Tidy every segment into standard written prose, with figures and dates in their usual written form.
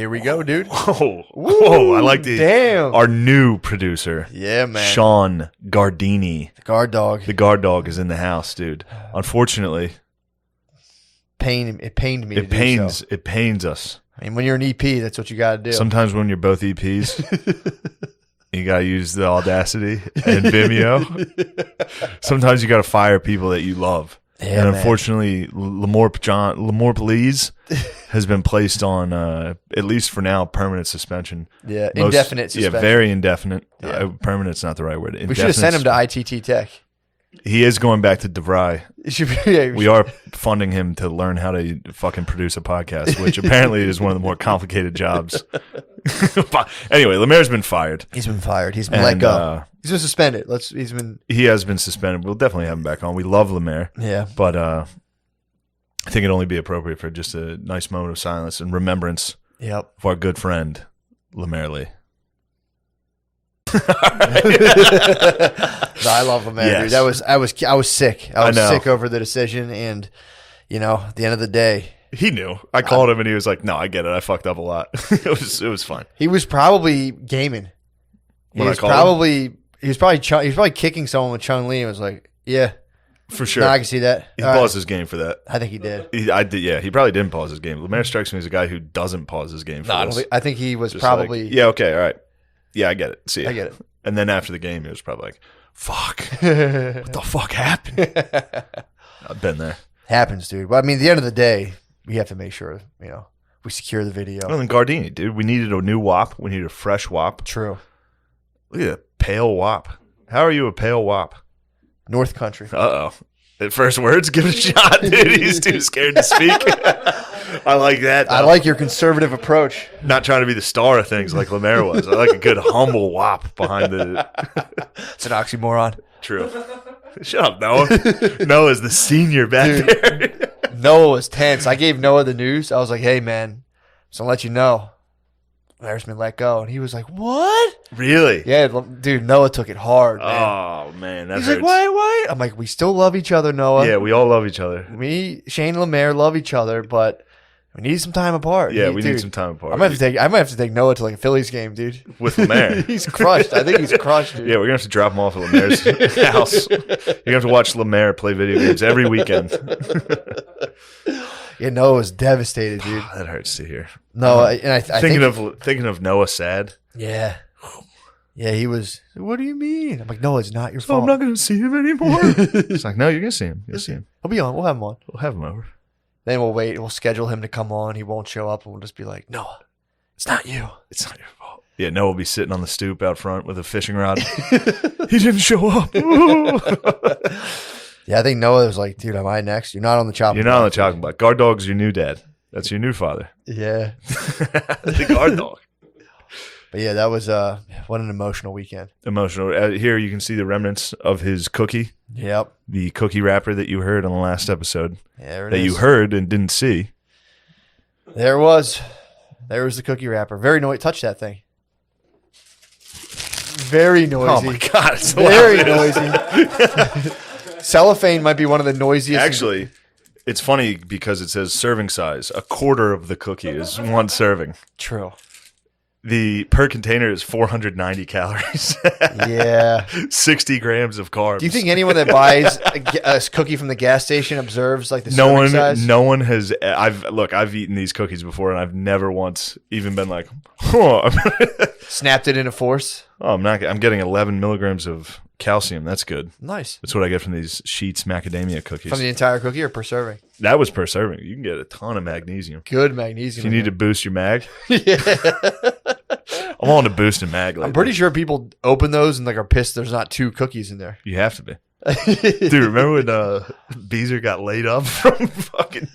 Here we go, dude. Whoa, I like our new producer. Yeah, man. Sean Gardini. The guard dog. The guard dog is in the house, dude. Unfortunately. It pained me. It pains us. I mean, when you're an EP, that's what you got to do. Sometimes when you're both EPs, you got to use the Audacity and Vimeo. Sometimes you got to fire people that you love. Yeah, and unfortunately, Lamar Please has been placed on, at least for now, permanent suspension. Yeah, indefinite suspension. Yeah, very indefinite. Yeah. Permanent's not the right word. We should have sent him to ITT Tech. He is going back to DeVry. We are funding him to learn how to fucking produce a podcast, which apparently is one of the more complicated jobs. Anyway, Lamar's been fired. He's been fired. He's been let go. He's been suspended. He has been suspended. We'll definitely have him back on. We love Lamar. Yeah. But I think it'd only be appropriate for just a nice moment of silence and remembrance of our good friend, Lamar Lee. No, I love Lamar, dude. I was sick. I was sick over the decision, and at the end of the day, he knew. I called him, and he was like, "No, I get it. I fucked up a lot." It was fine. He was probably gaming. He was probably kicking someone with Chung Lee and was like, "Yeah, for sure." No, I can see that. He paused his game for that. I think he did. I did. Yeah, he probably didn't pause his game. Lamar strikes me as a guy who doesn't pause his game for this. I think he was just probably. Yeah. Okay. All right. Yeah, I get it. See ya. I get it. And then after the game, he was probably like, "Fuck, what the fuck happened?" I've been there. Happens, dude. But I mean, at the end of the day, we have to make sure we secure the video. Well, then Gardini, dude, we needed a new WAP. We needed a fresh WAP. True. Look at that pale WAP. How are you a pale WAP? North Country. Uh-oh. At first words, give it a shot, dude. He's too scared to speak. I like that, though. I like your conservative approach. Not trying to be the star of things like Lamar was. I like a good humble WAP behind the... It's an oxymoron. True. Shut up, Noah. Noah's the senior back there. Noah was tense. I gave Noah the news. I was like, "Hey, man, just to let you know, Larry's been let go." And he was like, "What?" Really? Yeah, dude, Noah took it hard, man. Oh, man. That He's hurts. like, why? I'm like, we still love each other, Noah. Yeah, we all love each other. Me, Shane, and Lamar love each other, but we need some time apart. Yeah, we need some time apart. I might have to take Noah to like a Phillies game, dude. With Lamar. He's crushed. I think he's crushed, dude. Yeah, we're going to have to drop him off at Lamar's house. You're going to have to watch Lamar play video games every weekend. Yeah, Noah was devastated, dude. That hurts to hear. No, and I thinking of Noah sad. Yeah. Yeah, he was. What do you mean? I'm like, no, it's not your fault. I'm not going to see him anymore. It's like, no, you're going to see him. You'll see him. He'll be on. We'll have him on. We'll have him over. Then we'll wait. We'll schedule him to come on. He won't show up, and we'll just be like, Noah, it's not you. It's not your fault. Yeah, Noah will be sitting on the stoop out front with a fishing rod. He didn't show up. Yeah, I think Noah was like, dude, am I next? You're not on the chopping block. You're not on the chopping block. Guard dog's your new dad. That's your new father. Yeah. The guard dog. But yeah, that was what an emotional weekend. Emotional. Here you can see the remnants of his cookie. Yep. The cookie wrapper that you heard on the last episode. Yeah, that you heard and didn't see. There was the cookie wrapper. Very noisy. Touch that thing. Very noisy. Oh my God. It's very noisy. Cellophane might be one of the noisiest. Actually, it's funny because it says serving size. A quarter of the cookie is one serving. True. The per container is 490 calories. Yeah. 60 grams of carbs. Do you think anyone that buys a cookie from the gas station observes like the serving size? No one has. I've eaten these cookies before, and I've never once even been like, huh. Snapped it into force. Oh, I'm getting 11 milligrams of calcium. That's good. Nice. That's what I get from these Sheets macadamia cookies. From the entire cookie or per serving? That was per serving. You can get a ton of magnesium. Good magnesium. If you need to boost your mag. Yeah. I'm on to boost and mag lately. I'm pretty sure people open those and like are pissed there's not 2 cookies in there. You have to be. Dude, remember when Beezer got laid up from fucking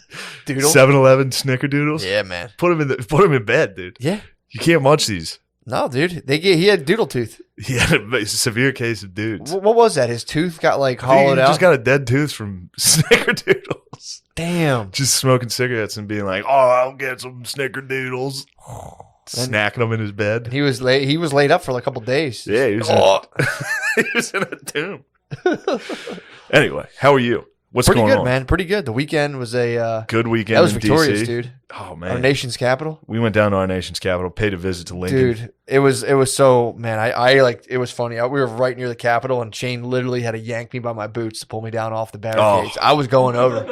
7-Eleven Snickerdoodles? Yeah, man. Put him in bed, dude. Yeah. You can't munch these. No, dude. He had doodle tooth. He had a severe case of dudes. What was that? His tooth got like hollowed out? He just got a dead tooth from Snickerdoodles. Damn. Just smoking cigarettes and being like, oh, I'll get some Snickerdoodles. Snacking them in his bed. He was laid up for like a couple days. Yeah, he was in a tomb. Anyway, how are you? What's Pretty going good, on? man. Pretty good. The weekend was a good weekend. That was in victorious, DC. dude. Oh man, Our nation's capital. we went down to our nation's capital, paid a visit to Lincoln. Dude, it was so, man, I like, it was funny. We were right near the Capitol, and Shane literally had to yank me by my boots to pull me down off the barricades. I was going over.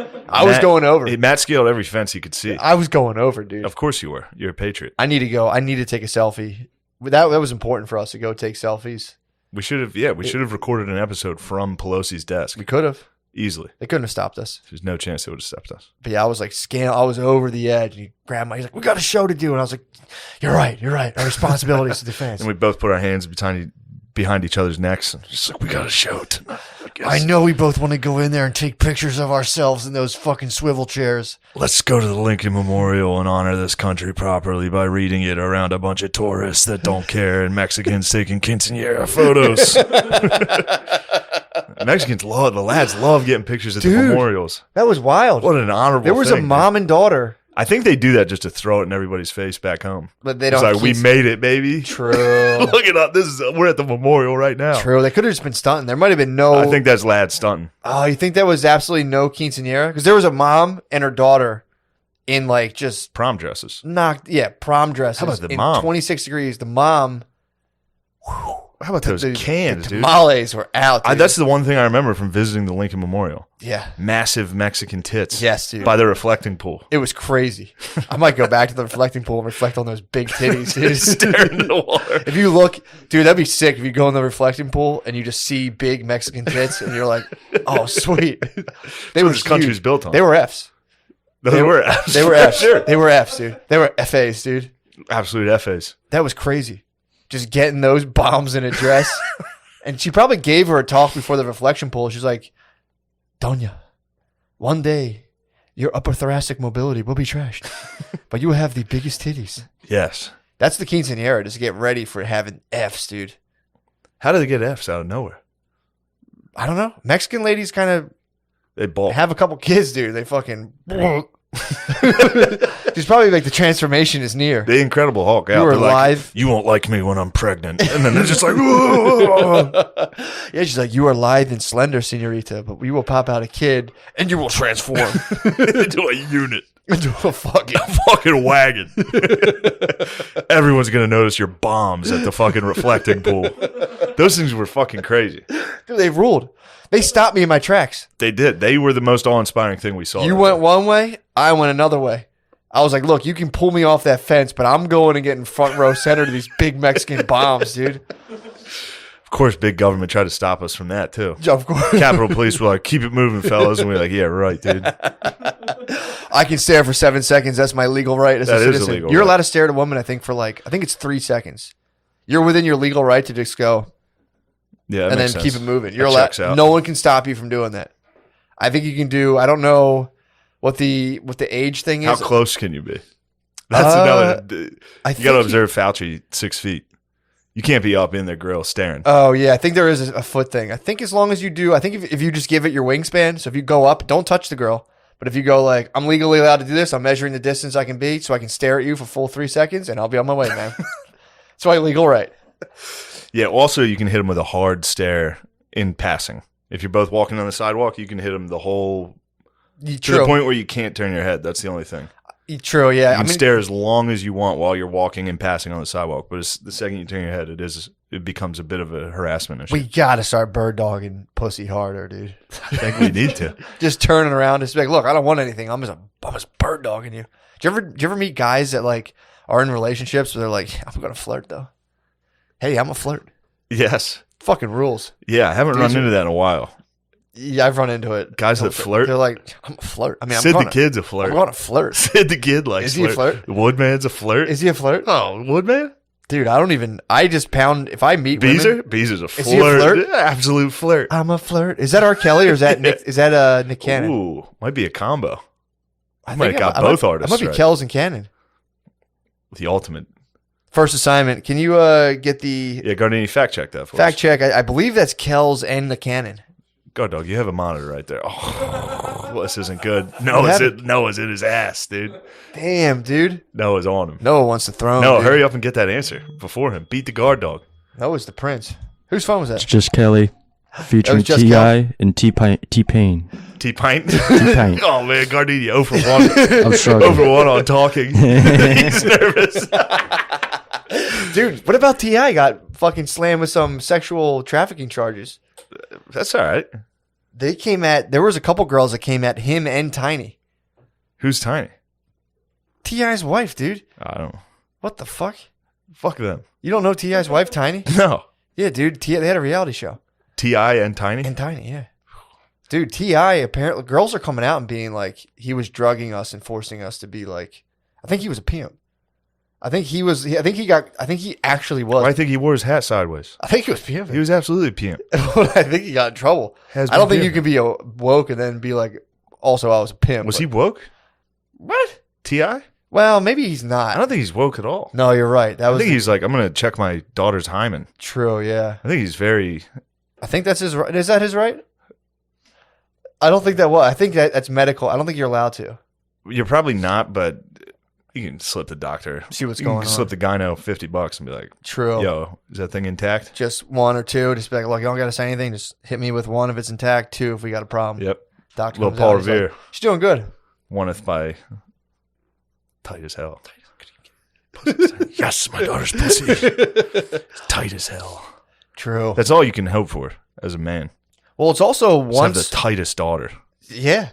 Matt scaled every fence he could see. I was going over, dude. Of course you were. You're a patriot. I need to go. I need to take a selfie. That was important for us to go take selfies. We should have recorded an episode from Pelosi's desk. We could have. Easily. They couldn't have stopped us. There's no chance they would have stopped us. But yeah, I was like, I was over the edge. And he grabbed he's like, we got a show to do. And I was like, you're right. Our responsibility is to defend. And we both put our hands behind each other's necks. And just like, we got a show tonight. I know we both want to go in there and take pictures of ourselves in those fucking swivel chairs. Let's go to the Lincoln Memorial and honor this country properly by reading it around a bunch of tourists that don't care and Mexicans taking quinceañera photos. Mexicans love getting pictures at the memorials. That was wild. What an honorable There was thing, a mom and daughter. I think they do that just to throw it in everybody's face back home. But they don't. It's like, we made it, baby. True. Look at us. We're at the memorial right now. True. They could have just been stunting. There might have been no. I think that's lad stunting. Oh, you think that was absolutely no quinceañera? Because there was a mom and her daughter in like just prom dresses. Prom dresses. How about the in mom? 26 degrees. The mom. How about those cans, dude? Tamales were out. Dude. That's the one thing I remember from visiting the Lincoln Memorial. Yeah. Massive Mexican tits. Yes, dude. By the reflecting pool. It was crazy. I might go back to the reflecting pool and reflect on those big titties. Dude. Stare into the water. If you look, dude, that'd be sick if you go in the reflecting pool and you just see big Mexican tits and you're like, oh, sweet. They were this country's built on. They were Fs. They were Fs. They were Fs. Sure. They were Fs, dude. They were FAs, dude. Absolute FAs. That was crazy. Just getting those bombs in a dress. And she probably gave her a talk before the reflection pool. She's like, Doña, one day your upper thoracic mobility will be trashed, but you will have the biggest titties. Yes. That's the quinceañera, just to get ready for having Fs, dude. How do they get Fs out of nowhere? I don't know. Mexican ladies kind of they have a couple kids, dude. They fucking... She's probably like, the transformation is near. The Incredible Hulk out. You were like, live. You won't like me when I'm pregnant. And then they're just like, whoa. Yeah, she's like, you are lithe and slender, senorita, but we will pop out a kid and you will transform into a unit. Into a fucking wagon. Everyone's going to notice your bombs at the fucking reflecting pool. Those things were fucking crazy. Dude, they ruled. They stopped me in my tracks. They did. They were the most awe-inspiring thing we saw. You went one way, I went another way. I was like, look, you can pull me off that fence, but I'm going to get in front row center to these big Mexican bombs, dude. Of course, big government tried to stop us from that, too. Of course. Capitol Police were like, keep it moving, fellas. And we were like, yeah, right, dude. I can stare for 7 seconds. That's my legal right as a citizen. Is illegal. You're allowed to stare at a woman, I think, for I think it's 3 seconds. You're within your legal right to just go. Yeah, and then sense. keep it moving. You're allowed. No one can stop you from doing that. I think you can do. I don't know what the age thing is. How close can you be? That's another. You got to observe Fauci 6 feet. You can't be up in their grill staring. Oh yeah, I think there is a foot thing. I think as long as you do, I think if you just give it your wingspan. So if you go up, don't touch the girl. But if you go like, I'm legally allowed to do this. I'm measuring the distance I can be, so I can stare at you for full 3 seconds, and I'll be on my way, man. It's my legal right. Yeah, also you can hit them with a hard stare in passing. If you're both walking on the sidewalk, you can hit them the whole... True. To the point where you can't turn your head. That's the only thing. True, yeah. You can stare as long as you want while you're walking and passing on the sidewalk, but the second you turn your head, it becomes a bit of a harassment issue. We got to start bird dogging pussy harder, dude. I think we need to. Just turning around and just be like, look, I don't want anything. I'm just bird dogging you. Do you ever meet guys that like are in relationships where they're like, I'm going to flirt though? Hey, I'm a flirt. Yes. Fucking rules. Yeah, I haven't run into that in a while. Yeah, I've run into it. Guys that flirt. They're like, I'm a flirt. I mean, Sid the Kid's a flirt. I'm going to flirt. Sid the Kid likes Is he a flirt? Woodman's a flirt. Is he a flirt? Oh, Woodman? Dude, I just pound, if I meet Beezer? women. Beezer's a flirt. Is he a flirt? Absolute flirt. I'm a flirt. Is that R. Kelly or is that Nick Cannon? Ooh, might be a combo. I might have got both artists. I might be Kells and Cannon. The ultimate. First assignment. Can you get the... Yeah, Gardini, fact check that for us. Fact check. I believe that's Kells and the Cannon. Go, dog. You have a monitor right there. Oh, well, this isn't good. Noah's in his ass, dude. Damn, dude. Noah's on him. Noah wants the throne. No, dude. hurry up and get that answer before him. Beat the guard dog. Noah's the prince. Whose phone was that? It's just Kelly. Featuring just T.I. and T-Pain. T-Pint? T-Paint. Oh, man, Gardini 0 for 1. I'm struggling. 0 for 1 on talking. He's nervous. Dude, what about T.I. got fucking slammed with some sexual trafficking charges? That's all right. There was a couple girls that came at him and Tiny. Who's Tiny? T.I.'s wife, dude. I don't know. What the fuck? Fuck them. You don't know T.I.'s wife, Tiny? No. Yeah, dude. They had a reality show. T.I. and Tiny? And Tiny, yeah. Dude, T.I. apparently, girls are coming out and being like, he was drugging us and forcing us to be like, I think he was a pimp. I think he actually was. Well, I think he wore his hat sideways. I think he was pimp. He was absolutely a pimp. I think he got in trouble. I don't think you can be woke and then be like, also I was a pimp. Was he woke? What? T.I.? Well, maybe he's not. I don't think he's woke at all. No, you're right. I think he's like, I'm going to check my daughter's hymen. True, yeah. I think he's very... I think that's his right. Is that his right? I don't think that was. I think that's medical. I don't think you're allowed to. You're probably not, but you can slip the doctor. See what's going on. Slip the gyno $50 and be like, true. Yo, is that thing intact? Just one or two. Just be like, look, you don't got to say anything. Just hit me with one if it's intact. Two if we got a problem. Yep. Doctor Little comes Paul out, he's Revere. like, she's doing good. Oneth by tight as hell. Yes, my daughter's pussy. It's tight as hell. True. That's all you can hope for as a man. Well, it's also Just have once. the tightest daughter. Yeah.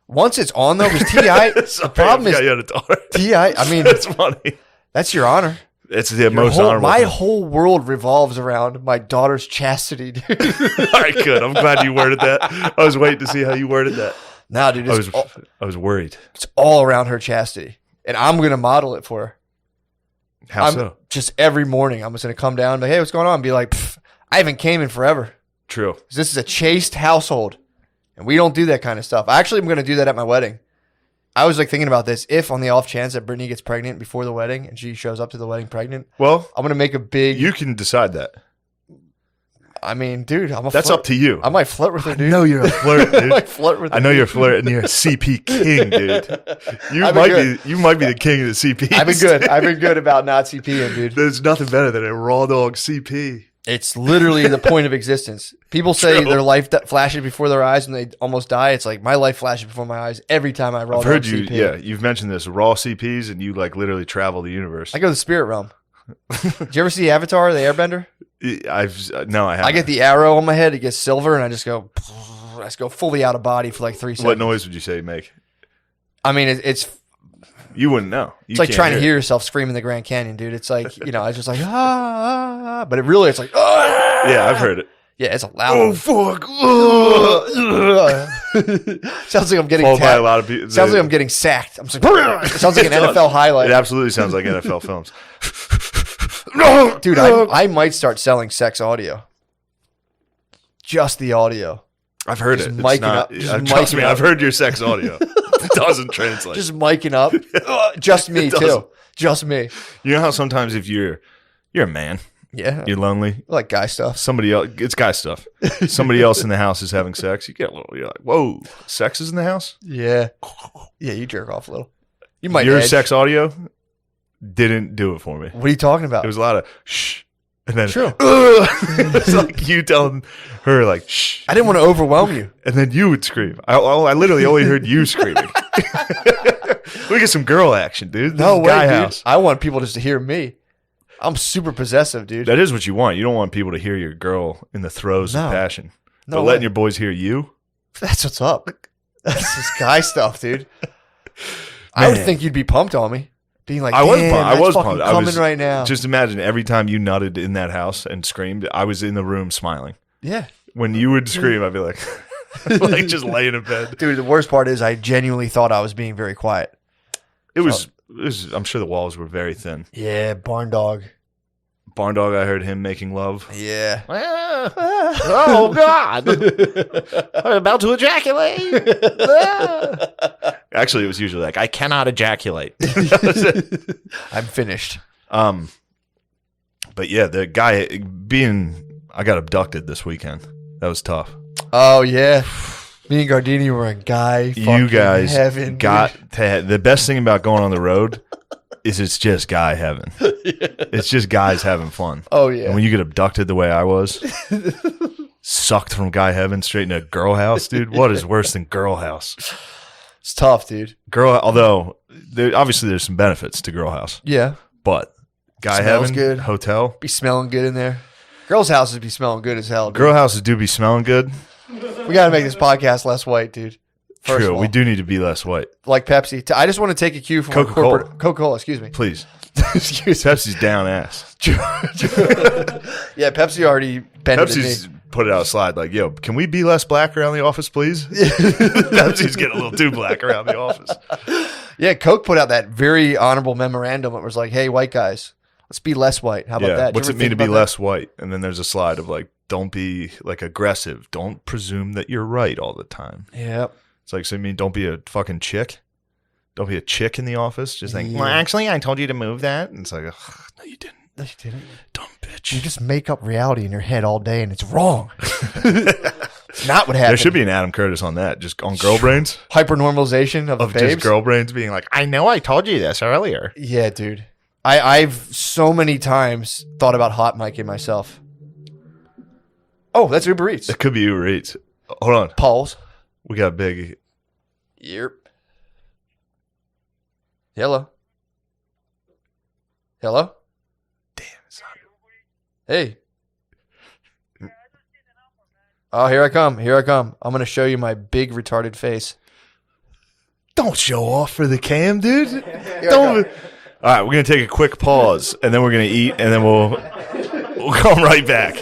Once it's on though, because T.I. the problem is you had a daughter. T.I. I mean, That's funny. that's your honor. It's the most honorable. My thing. whole world revolves around my daughter's chastity, dude. All right, good. I'm glad you worded that. I was waiting to see how you worded that. Nah, dude, I was worried. it's all around her chastity, and I'm gonna model it for her. How so? Just every morning, I'm just gonna come down and be, hey, what's going on? And be like, I haven't came in forever. True. This is a chaste household, and we don't do that kind of stuff. I actually am gonna do that at my wedding. I was like thinking about this. If on the off chance that Brittany gets pregnant before the wedding and she shows up to the wedding pregnant, Well, I'm gonna make a big. you can decide that. I mean, dude, That's up to you. I might flirt with her, dude. I know you're a flirt, I dude. might flirt with her. I know you're a flirt, and you're a CP king, dude. You might be the king of the CPs. I've been good. I've been good about not CPing, dude. There's nothing better than a raw dog CP. It's literally the point of existence. People say True. their life flashes before their eyes and they almost die. It's like my life flashes before my eyes every time I roll. I've heard you. CP. Yeah, you've mentioned this raw CPs, and you like literally travel the universe. I go to the spirit realm. Did you ever see Avatar, the Airbender? I haven't. I get the arrow on my head. It gets silver, and I just go fully out of body for like 3 seconds. What noise would you say you make? I mean, it's You wouldn't know. it's like trying to hear yourself scream in the Grand Canyon, dude. It's like, I was just like but it really, it's like Yeah, I've heard it. Yeah, it's a loud. Oh one. fuck! Sounds like I'm getting Followed by a lot of people. Sounds like I'm getting sacked. I'm just like, it sounds like an NFL highlight. It absolutely sounds like NFL films. Dude, I might start selling sex audio. Just the audio. I've heard Just it. It's miking not, up. Just trust miking me, up. I've heard your sex audio. It doesn't translate. Just miking up. Just me, too. Just me. You know how sometimes if you're a man, Yeah. you're lonely, I like guy stuff. somebody else, it's guy stuff. Somebody else in the house is having sex. You get a little, you're like, whoa, sex is in the house? Yeah. Yeah, you jerk off a little. You might Your edge. sex audio didn't do it for me. What are you talking about? It was a lot of shh. And then, True. it's like you telling her, like, shh. I didn't want to overwhelm you. And then you would scream. I literally only heard you screaming. We get some girl action, dude. This No is way, guy dude. house. I want people just to hear me. I'm super possessive, dude. That is what you want. You don't want people to hear your girl in the throes No. of passion. No but way. letting your boys hear you? That's what's up. That's just guy stuff, dude. I would Man. think you'd be pumped on me. Being like, I was damn, pumped. I that's was fucking pumped. I coming was right now. Just imagine every time you nutted in that house and screamed, I was in the room smiling. Yeah. When you would scream, I'd be like, like just laying in bed. Dude, the worst part is I genuinely thought I was being very quiet. It was, I'm sure the walls were very thin. Yeah, barn dog. Barn Dog, I heard him making love. Yeah. Oh, God. I'm about to ejaculate. Actually, it was usually like, I cannot ejaculate. I'm finished. But yeah, the guy I got abducted this weekend. That was tough. Oh, yeah. Me and Gardini were in guy You guys heaven, got to the best thing about going on the road is it's just guy heaven. It's just guys having fun. Oh, yeah. And when you get abducted the way I was, sucked from guy heaven straight into girl house, dude. What is worse than girl house? It's tough, dude. Although obviously there's some benefits to girl house. Yeah. But guy Smells heaven, good. hotel. Be smelling good in there. Girls' houses be smelling good as hell, dude. Girl houses do be smelling good. We got to make this podcast less white, dude. First True. of all, We do need to be less white. like Pepsi. I just want to take a cue from Coca-Cola. Coca-Cola, excuse me. Please. Excuse me. Pepsi's down ass. Yeah, Pepsi already bended the knee. Pepsi's put it out a slide like, yo, can we be less black around the office, please? Pepsi's getting a little too black around the office. Yeah, Coke put out that very honorable memorandum. It was like, hey, white guys, let's be less white. How about that? What's You it ever mean to think be about that? less white? And then there's a slide of like, don't be like aggressive. Don't presume that you're right all the time. Yep. It's like, so you mean don't be a fucking chick? Don't be a chick in the office? Just like, Yeah. well, actually, I told you to move that. And it's like, ugh, no, you didn't. No, you didn't. Dumb bitch. You just make up reality in your head all day, and it's wrong. It's not what happened. There should be an Adam Curtis on that, just on girl brains. Hypernormalization of Of babes. just girl brains being like, I know I told you this earlier. Yeah, dude. I've so many times thought about hot micing myself. Oh, that's Uber Eats. It could be Uber Eats. Hold on. Paul's. We got big. Yep. Hello. Hello. Damn, it's not. Hey. Oh, here I come. Here I come. I'm going to show you my big retarded face. Don't show off for the cam, dude. I Don't. All right, we're gonna take a quick pause, and then we're gonna eat, and then we'll come right back.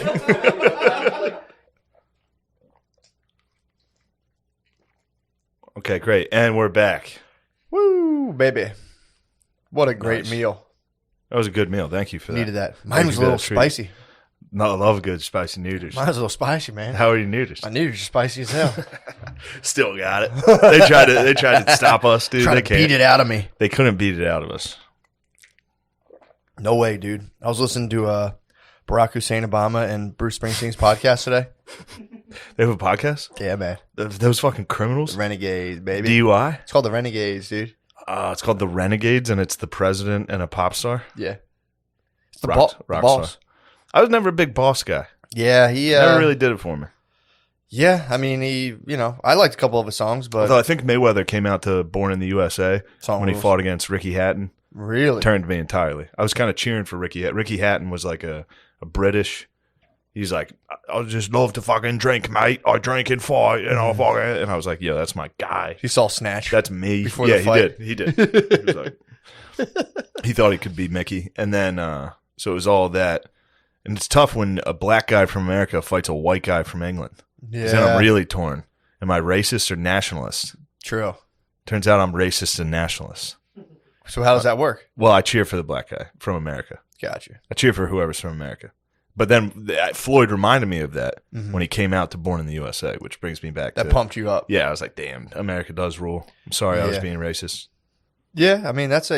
Okay, great, and we're back. Woo, baby. What a great Nice. meal. That was a good meal. Thank you for that. Needed that. Thank Mine you was a for little that treat. spicy. No, I love good spicy noodles. Mine was a little spicy, man. How are your noodles? My noodles are spicy as hell. Still got it. They tried to stop us, dude. Trying They to can't. beat it out of me. They couldn't beat it out of us. No way, dude. I was listening to Barack Hussein Obama and Bruce Springsteen's podcast today. They have a podcast? Yeah, man. Those fucking criminals? Renegades, baby. DUI? It's called the Renegades, dude. It's called the Renegades, and it's the president and a pop star. Yeah. It's the, Rock the star. boss. I was never a big boss guy. Yeah, he Never really did it for me. Yeah, I mean, I liked a couple of his songs, but Although I think Mayweather came out to Born in the USA Song when he rules. fought against Ricky Hatton. Really? Turned me entirely. I was kind of cheering for Ricky Hatton. Ricky Hatton was like a British. He's like, I just love to fucking drink, mate. I drink and fight, and I fucking. And I was like, yo, that's my guy. He saw Snatch. That's me. Before yeah, the fight. he did. He was like, he thought he could be Mickey, and then so it was all that. And it's tough when a black guy from America fights a white guy from England. Yeah. Then I'm really torn. Am I racist or nationalist? True. Turns out I'm racist and nationalist. So how does that work? Well, I cheer for the black guy from America. Gotcha. I cheer for whoever's from America. But then Floyd reminded me of that when he came out to Born in the USA, which brings me back That to pumped you up. Yeah, I was like, damn, America does rule. I'm sorry I was Yeah. being racist. Yeah, I mean, that's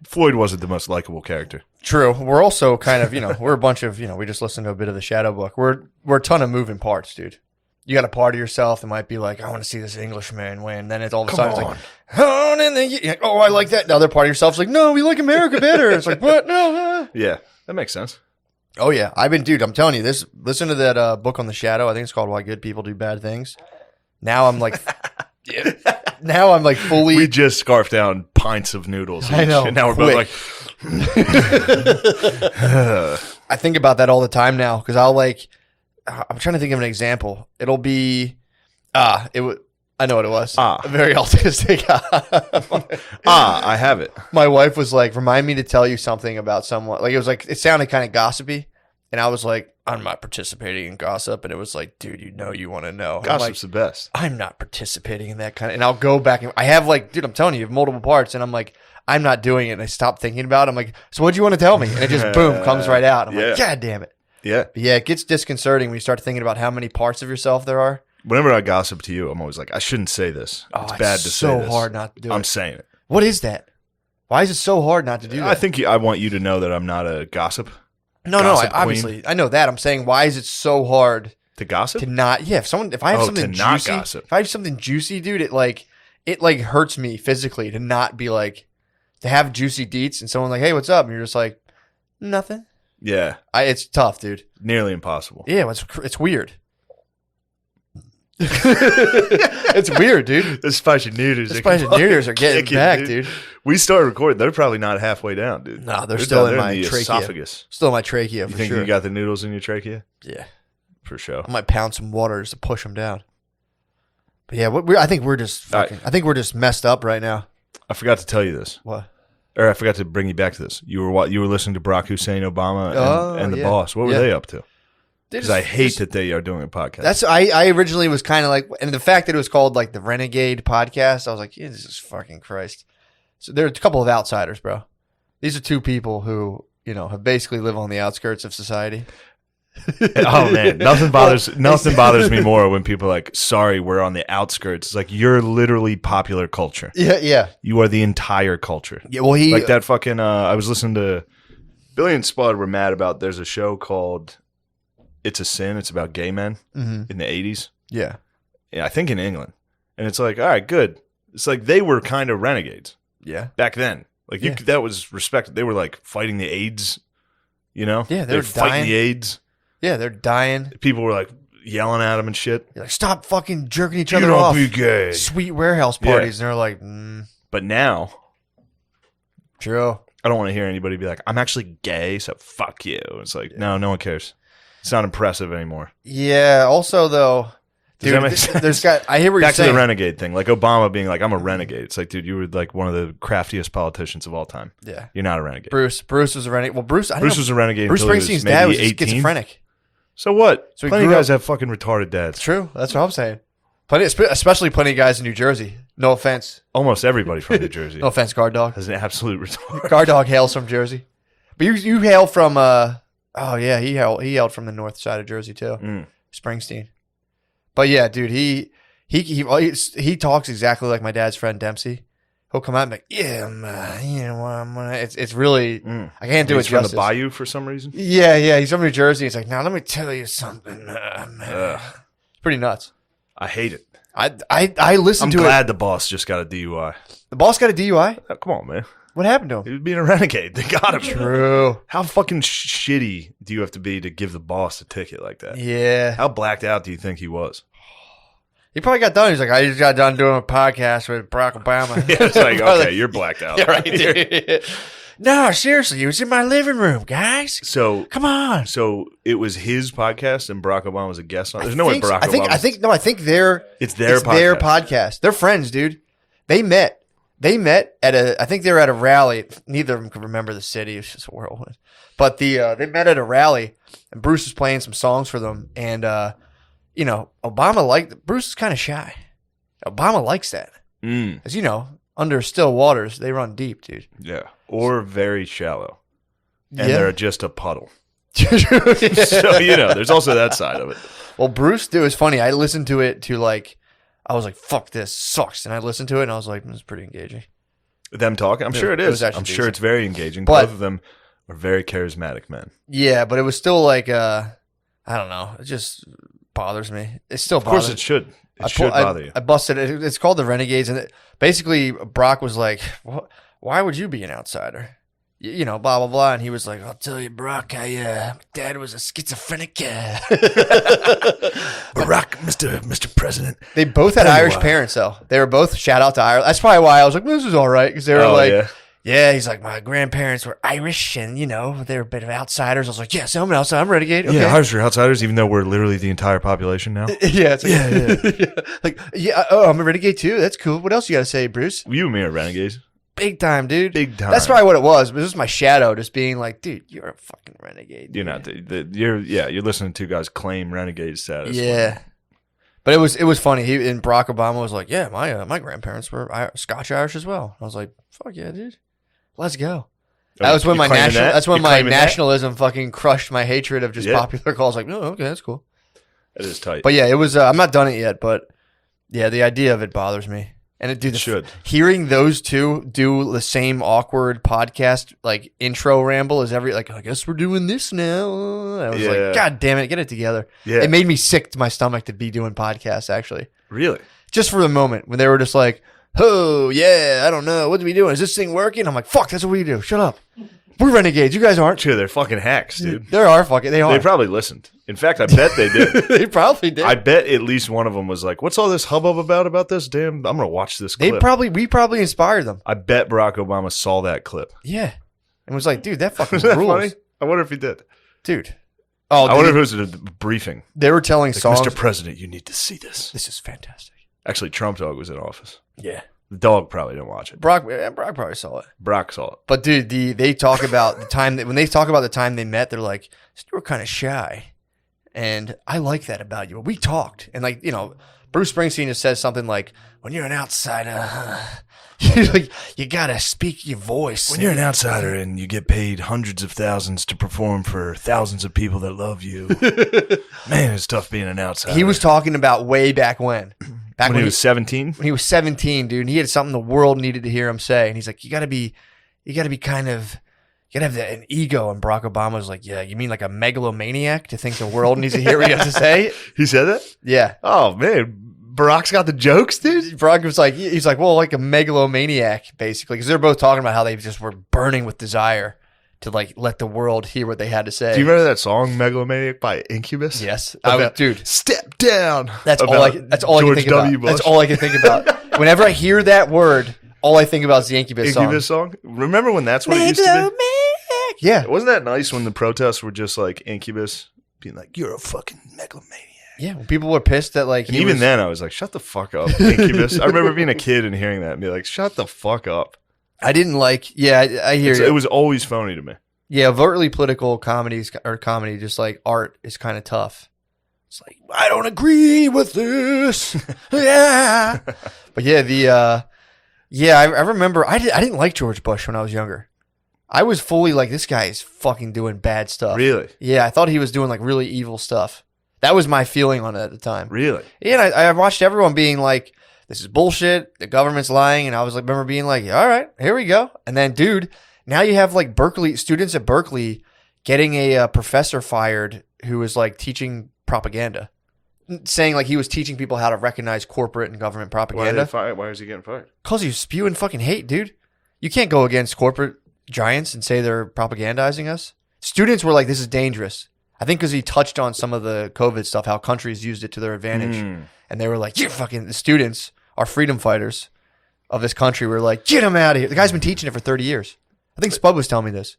Floyd wasn't the most likable character. true. We're also kind of, we're a bunch of, we just listened to a bit of the Shadow Book. We're a ton of moving parts, dude. You got a part of yourself that might be like, I want to see this Englishman win. Then it's all of a sudden it's like, oh, and then you're like, oh, I like that. The other part of yourself's like, no, we like America better. It's like, what? No. Yeah, that makes sense. Oh yeah, I'm telling you this. Listen to that book on the Shadow. I think it's called Why Good People Do Bad Things. Now I'm like, now I'm like fully. We just scarfed down pints of noodles each, I know, and now we're both quick. like, I think about that all the time now because I'm trying to think of an example. It'll be, I know what it was. Very autistic. I have it. My wife was like, remind me to tell you something about someone. Like, it sounded kind of gossipy. And I was like, I'm not participating in gossip. And it was like, dude, you want to know. Gossip's the best. I'm not participating in that kind of, and I'll go back and I have dude, I'm telling you, multiple parts. And I'm like, I'm not doing it. And I stop thinking about it. I'm like, so what'd you want to tell me? And it just, boom, comes right out. I'm like, God damn it. Yeah. But yeah, it gets disconcerting when you start thinking about how many parts of yourself there are. Whenever I gossip to you, I'm always like, I shouldn't say this. It's bad to say this. so hard not to do it. I'm saying it. What is that? Why is it so hard not to do that? I think I want you to know that I'm not a gossip. No, Gossip obviously. I know that. I'm saying, why is it so hard To gossip? to not? Yeah, if I have something to not juicy, gossip. if I have something juicy, dude, it hurts me physically to not be like, to have juicy deets and someone like, hey, what's up? And you're just like, nothing. Yeah. It's tough, dude. Nearly impossible. Yeah, it's weird. It's weird, dude. The spicy noodles. The spicy noodles are getting back, dude. We started recording. They're probably not halfway down, dude. No, they're still in my the trachea. esophagus. Still in my trachea, for You think sure. you got the noodles in your trachea? Yeah. For sure. I might pound some water just to push them down. But yeah, I think we're just fucking, I think we're just messed up right now. I forgot to tell you this. What? Or I forgot to bring you back to this. You were listening to Barack Hussein Obama and the boss. What were they up to? Because I hate that they are doing a podcast. I originally was kind of like, and the fact that it was called like the Renegade podcast, I was like, Jesus fucking Christ. So there are a couple of outsiders, bro. These are two people who, have basically live on the outskirts of society. Oh man, nothing bothers me more when people are like, sorry, we're on the outskirts. It's like, you're literally popular culture. Yeah. You are the entire culture. Yeah, well, like that fucking I was listening to Billy and Spud were mad about, there's a show called It's a Sin. It's about gay men in the 80s. Yeah, I think in England. And it's like, all right, good. It's like they were kind of renegades. Yeah. Back then. Like that was respected. They were like fighting the AIDS, Yeah, they were fighting the AIDS. Yeah, they're dying. People were like yelling at them and shit. You're like, stop fucking jerking each other off. Be gay. Sweet warehouse parties. And they're like, But now, true. I don't want to hear anybody be like, I'm actually gay, so fuck you. It's like, no one cares. It's not impressive anymore. Yeah. Also, though, dude, I hear what you're saying. Back to the renegade thing. Like Obama being like, I'm a renegade. It's like, dude, you were like one of the craftiest politicians of all time. Yeah. You're not a renegade. Bruce was a renegade. Well, Bruce was a renegade. Bruce Springsteen's dad was schizophrenic. So what? So plenty of guys have fucking retarded dads. True. That's what I'm saying. Especially plenty of guys in New Jersey. No offense. Almost everybody from New Jersey. No offense, Guard Dog. Has an absolute retard. Guard Dog hails from Jersey. But you hail from, he hailed from the north side of Jersey too. Springsteen. But yeah, dude, he talks exactly like my dad's friend Dempsey. He'll come out and be like, yeah, man, it's really, I can't do it justice. From the Bayou for some reason? Yeah, he's from New Jersey. He's like, now let me tell you something, man. It's pretty nuts. I hate it. I listened to it. I'm glad the boss just got a DUI. The boss got a DUI? Oh, come on, man. What happened to him? He was being a renegade. They got him. True. How fucking shitty do you have to be to give the boss a ticket like that? Yeah. How blacked out do you think he was? He probably got done. He's like, I just got done doing a podcast with Barack Obama. Yeah, it's like, okay, you're blacked out. Yeah, right. No, seriously, it was in my living room, guys. So come on. So it was his podcast, and Barack Obama was a guest on it. There's no way Barack Obama. I think it's their podcast. They're friends, dude. They met at I think they were at a rally. Neither of them could remember the city. It was just a whirlwind. But they met at a rally, and Bruce was playing some songs for them, and Obama Bruce is kind of shy. Obama likes that. As you know, under still waters, they run deep, dude. Yeah. Or very shallow. And they're just a puddle. So, there's also that side of it. Well, Bruce, dude, it was funny. I listened to it I was like, fuck, this sucks. And I listened to it, and I was like, this is pretty engaging. Them talking? I'm sure it is. I'm sure it's very engaging. But both of them are very charismatic men. Yeah, but it was still like, I don't know. It just bothers me. It still bothers me. Of course it should. It should bother you. I busted it. It's called the Renegades. And basically, Brock was like, why would you be an outsider? Blah, blah, blah. And he was like, I'll tell you, Brock, my dad was a schizophrenic. Barack, Mr. President. They both had Irish parents, though. They were both, shout out to Ireland. That's probably why I was like, this is all right. Because they were yeah, he's like, my grandparents were Irish and, they were a bit of outsiders. I was like, yes, I'm an outsider. I'm a renegade. Okay. Yeah, Irish are outsiders, even though we're literally the entire population now. Yeah. It's like, I'm a renegade too. That's cool. What else you got to say, Bruce? You and me are renegades. Big time, dude. Big time. That's probably what it was. But it was my shadow just being like, dude, you're a fucking renegade. You're not. You're listening to two guys claim renegade status. Yeah. But it was funny. And Barack Obama was like, yeah, my grandparents were Scotch Irish as well. I was like, fuck yeah, dude. Let's go. That was when my nationalism fucking crushed my hatred of just popular calls. Like, no, okay, that's cool. That is tight. But yeah, it was. I'm not done it yet, but yeah, the idea of it bothers me. And it should. Hearing those two do the same awkward podcast like intro ramble as I guess we're doing this now. I was like, God damn it, get it together. Yeah. It made me sick to my stomach to be doing podcasts. Actually, really, just for the moment when they were just like, oh, yeah, I don't know. What are we doing? Is this thing working? I'm like, fuck, that's what we do. Shut up. We're renegades. You guys aren't. Sure, they're fucking hacks, dude. They are fucking. They are. They probably listened. In fact, I bet they did. They probably did. I bet at least one of them was like, "What's all this hubbub about this? Damn, I'm gonna watch this clip." We probably inspired them. I bet Barack Obama saw that clip. Yeah, and was like, "Dude, that fucking Isn't that rules." funny? I wonder if he did. Dude. Oh, I wonder if it was a briefing. They were telling Like, songs. Mr. President, you need to see this. This is fantastic. Actually, Trump dog was in office. Yeah. The dog probably didn't watch it. Brock probably saw it. Barack saw it. But dude, they talk about the time when they talk about the time they met, they're like, "You were kind of shy," and I like that about you. We talked, and like Bruce Springsteen just says something like, "When you're an outsider, you gotta speak your voice. When you're an outsider and you get paid hundreds of thousands to perform for thousands of people that love you, man, it's tough being an outsider." He was talking about way back when. When he was 17? When he was 17, dude, and he had something the world needed to hear him say. And he's like, you gotta have an ego. And Barack Obama was like, yeah, you mean like a megalomaniac to think the world needs to hear what you have to say? He said that? Yeah. Oh, man. Barack's got the jokes, dude? Barack was like, he's like, well, like a megalomaniac, basically. Because they're both talking about how they just were burning with desire to like let the world hear what they had to say. Do you remember that song "Megalomaniac" by Incubus? Yes, dude. Step down. That's all I can think about. That's all I can think about. Whenever I hear that word, all I think about is the Incubus song. Remember when that's what it used to be? Yeah, wasn't that nice when the protests were just like Incubus being like, "You're a fucking megalomaniac." Yeah, when people were pissed that like, and even then I was like, "Shut the fuck up, Incubus." I remember being a kid and hearing that and be like, "Shut the fuck up." I didn't like. Yeah, I hear you. It was always phony to me. Yeah, overtly political comedy, just like art, is kind of tough. It's like, I don't agree with this. Yeah, but yeah, I remember I didn't like George Bush when I was younger. I was fully like, this guy is fucking doing bad stuff. Really? Yeah, I thought he was doing like really evil stuff. That was my feeling on it at the time. Really? Yeah, and I watched everyone being like, this is bullshit. The government's lying. And I was like, remember being like, all right, here we go. And then, dude, now you have like students at Berkeley getting a professor fired who was like teaching propaganda, saying like he was teaching people how to recognize corporate and government propaganda. Why is he getting fired? Because he's spewing fucking hate, dude. You can't go against corporate giants and say they're propagandizing us. Students were like, this is dangerous. I think because he touched on some of the COVID stuff, how countries used it to their advantage. And they were like, the students, our freedom fighters of this country, were like, get him out of here. The guy's been teaching it for 30 years. I think Spud was telling me this.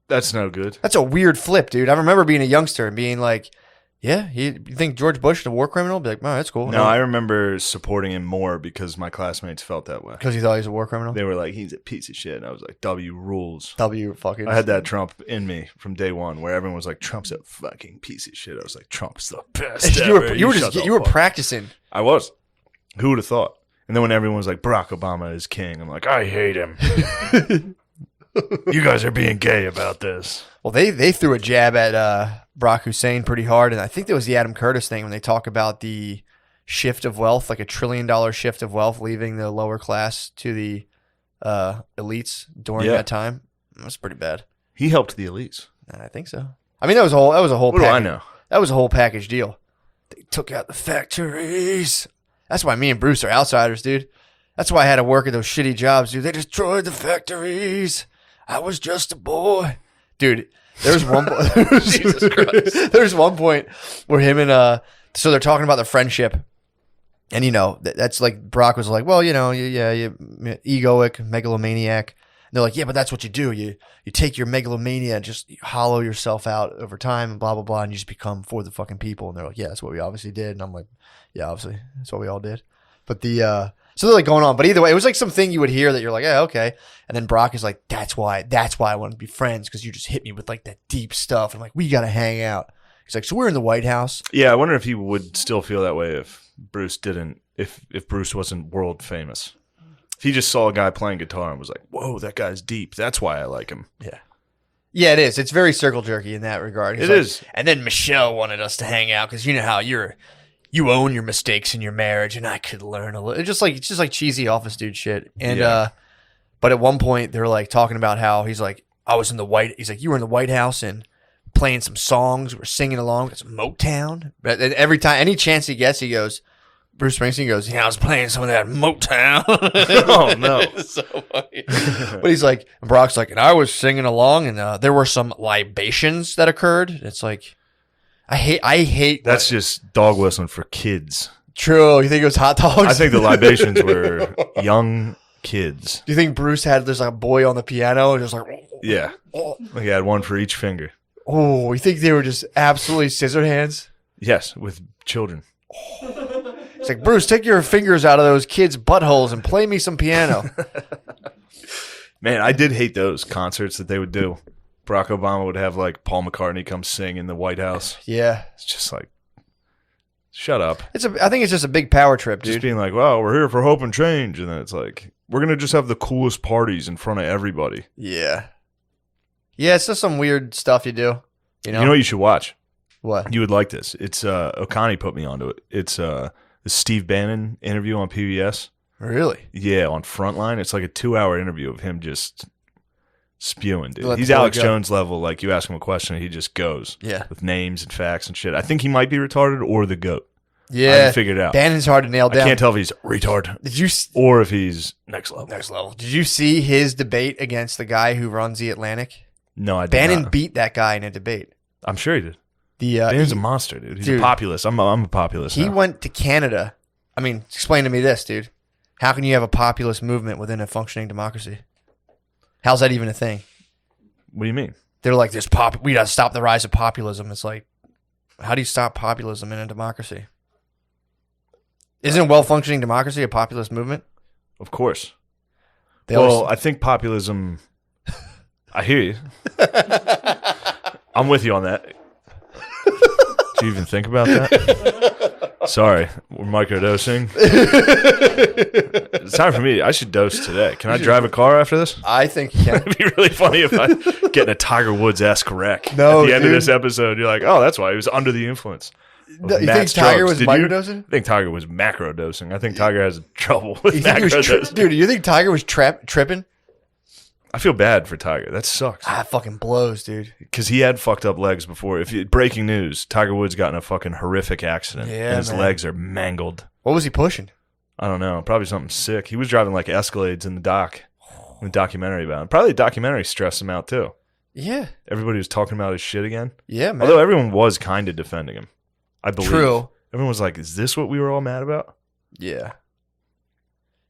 That's no good. That's a weird flip, dude. I remember being a youngster and being like, yeah, you think George Bush is a war criminal? Be like, oh, that's cool. No, I remember supporting him more because my classmates felt that way. Because you thought he was a war criminal? They were like, he's a piece of shit. And I was like, W rules. W fucking. I had that Trump in me from day one where everyone was like, Trump's a fucking piece of shit. I was like, Trump's the best ever. You were practicing. I was. Who would have thought? And then when everyone was like, Barack Obama is king, I'm like, I hate him. You guys are being gay about this. Well, they threw a jab at Barack Hussein pretty hard, and I think there was the Adam Curtis thing when they talk about the shift of wealth, like $1 trillion shift of wealth leaving the lower class to the elites during that time. That was pretty bad. He helped the elites. I think so. I mean, that was a whole. What do I know? That was a whole package deal. They took out the factories. That's why me and Bruce are outsiders, dude. That's why I had to work at those shitty jobs, dude. They destroyed the factories. I was just a boy, dude. There's one. Jesus Christ. There's one point where him and so they're talking about their friendship, and that's like Barack was like, well, you egoic, megalomaniac. And they're like, yeah, but that's what you do. You take your megalomania and just hollow yourself out over time and blah blah blah, and you just become for the fucking people. And they're like, yeah, that's what we obviously did. And I'm like, yeah, obviously that's what we all did. But so they're like going on, but either way, it was like something you would hear that you're like, yeah, okay. And then Brock is like, that's why I want to be friends, because you just hit me with like that deep stuff. And I'm like, we got to hang out. He's like, so we're in the White House. Yeah, I wonder if he would still feel that way if Bruce didn't, if Bruce wasn't world famous. If he just saw a guy playing guitar and was like, whoa, that guy's deep. That's why I like him. Yeah. Yeah, it is. It's very circle jerky in that regard. It is. And then Michelle wanted us to hang out because you know how you own your mistakes in your marriage, and I could learn a little. It's just like cheesy office dude shit. And but at one point they're like talking about how he's like, he's like, you were in the White House and playing some songs, we're singing along, it's Motown. But every time, any chance he gets, he goes, Bruce Springsteen goes, yeah, I was playing some of that Motown. Oh no, it's so funny. But he's like, and Brock's like, and I was singing along, and there were some libations that occurred. It's like, I hate. That's just dog whistling for kids. True. You think it was hot dogs? I think the libations were young kids. Do you think Bruce had there's like a boy on the piano and just like Yeah, like he had one for each finger. Oh, you think they were just absolutely scissor hands? Yes, with children. It's like, Bruce, take your fingers out of those kids' buttholes and play me some piano. Man, I did hate those concerts that they would do. Barack Obama would have like Paul McCartney come sing in the White House. Yeah. It's just like, shut up. I think it's just a big power trip, dude. Just being like, well, we're here for hope and change. And then it's like, we're going to just have the coolest parties in front of everybody. Yeah. Yeah, it's just some weird stuff you do. You know what you should watch? What? You would like this. It's O'Connie put me onto it. It's the Steve Bannon interview on PBS. Really? Yeah, on Frontline. It's like a 2-hour interview of him just spewing, dude. He's Alex Jones level. Like, you ask him a question and he just goes. Yeah. With names and facts and shit. I think he might be retarded or the GOAT. Yeah. I haven't figured it out. Bannon's hard to nail down. I can't tell if he's retard. Or if he's next level. Next level. Did you see his debate against the guy who runs The Atlantic? No, I did Bannon not. beat that guy in a debate. I'm sure he did. Bannon's a monster, dude. He's a populist. I'm a populist. He now. went to Canada. I mean, explain to me this, dude. How can you have a populist movement within a functioning democracy? How's that even a thing? What do you mean? They're like, we got to stop the rise of populism. It's like, how do you stop populism in a democracy? Isn't a well-functioning democracy a populist movement? Of course. I think populism... I hear you. I'm with you on that. Do you even think about that? Sorry, we're microdosing. It's time for me. I should dose today. Can I drive a car after this? I think you can. It'd be really funny if I get in a Tiger Woods-esque wreck. No, at the end of this episode, you're like, oh, that's why he was under the influence. You think Tiger was microdosing? I think Tiger was macrodosing. I think Tiger has trouble with macrodosing. Dude, you think Tiger was tripping? I feel bad for Tiger. That sucks. That fucking blows, dude. Because he had fucked up legs before. Breaking news, Tiger Woods got in a fucking horrific accident. Yeah, and his legs are mangled. What was he pushing? I don't know. Probably something sick. He was driving like Escalades in the documentary about him. Probably the documentary stressed him out too. Yeah. Everybody was talking about his shit again. Yeah, man. Although everyone was kind of defending him. I believe. True. Everyone was like, is this what we were all mad about? Yeah.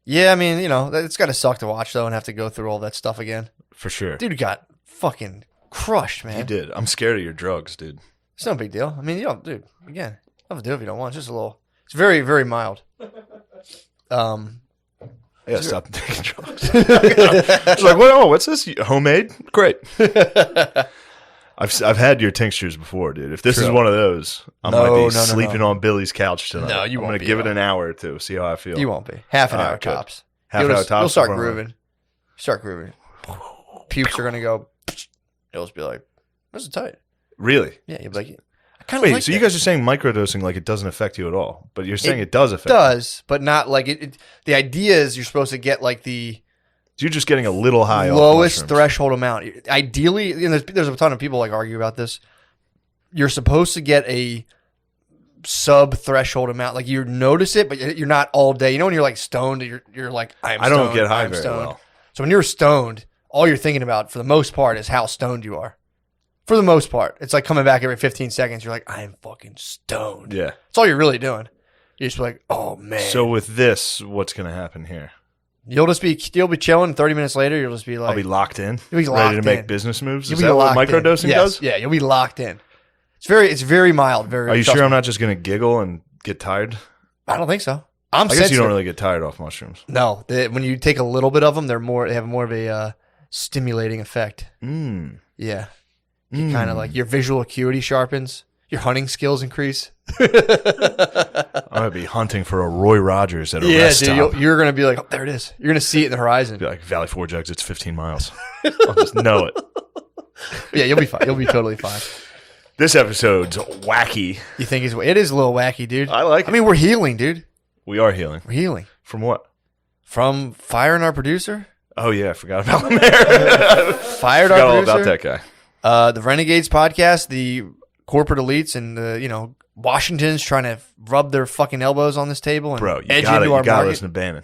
Yeah, I mean, it's got to suck to watch, though, and have to go through all that stuff again. For sure. Dude got fucking crushed, man. He did. I'm scared of your drugs, dude. It's no big deal. I mean, dude, again, you don't have to do it if you don't want. It's just a little, it's very, very mild. I gotta stop taking drugs. It's like, what's this? Homemade? Great. I've had your tinctures before, dude. If this is one of those, I might be sleeping on Billy's couch tonight. No, you won't. I'm gonna give it an hour or two, see how I feel. You won't be. Half an hour tops. Half an hour tops. You'll start grooving. Start grooving. Pukes are gonna go. It'll just be like, this is tight. Really? Yeah, you'll be like, I kind of Wait, like so that. you guys are saying microdosing like it doesn't affect you at all, but you're saying it does affect you. It does, but not like it. The idea is you're supposed to get like the you're just getting a little high lowest threshold amount. Ideally, and there's a ton of people like argue about this. You're supposed to get a sub-threshold amount. Like you notice it, but you're not all day. You know when you're like stoned, you're like, I don't get high very well. So when you're stoned, all you're thinking about for the most part is how stoned you are. For the most part. It's like coming back every 15 seconds. You're like, I am fucking stoned. Yeah. That's all you're really doing. You're just like, oh, man. So with this, what's going to happen here? You'll be chilling. 30 minutes later, you'll just be like. I'll be locked in. You'll be locked ready to make business moves? Is that what microdosing does? Yeah, you'll be locked in. It's very mild. Are you sure I'm not just going to giggle and get tired? I don't think so. I guess you don't really get tired off mushrooms. No. When you take a little bit of them, they have more of a stimulating effect. Yeah. You kind of like your visual acuity sharpens, your hunting skills increase. I'm gonna be hunting for a Roy Rogers at a rest stop. Dude, you're gonna be like, oh, there it is. You're gonna see it in the horizon. Be like Valley Forge exits 15 miles. I'll just know it. Yeah, you'll be fine. You'll be totally fine. This episode's wacky. You think it is a little wacky, dude? I like it. I mean, we're healing, dude. We are healing. We're healing. From what? From firing our producer. Oh yeah, I forgot about Lamar. Fired our producer. All about that guy. The Renegades podcast, the corporate elites and the Washington's trying to rub their fucking elbows on this table and edge into our market. Listen to Bannon.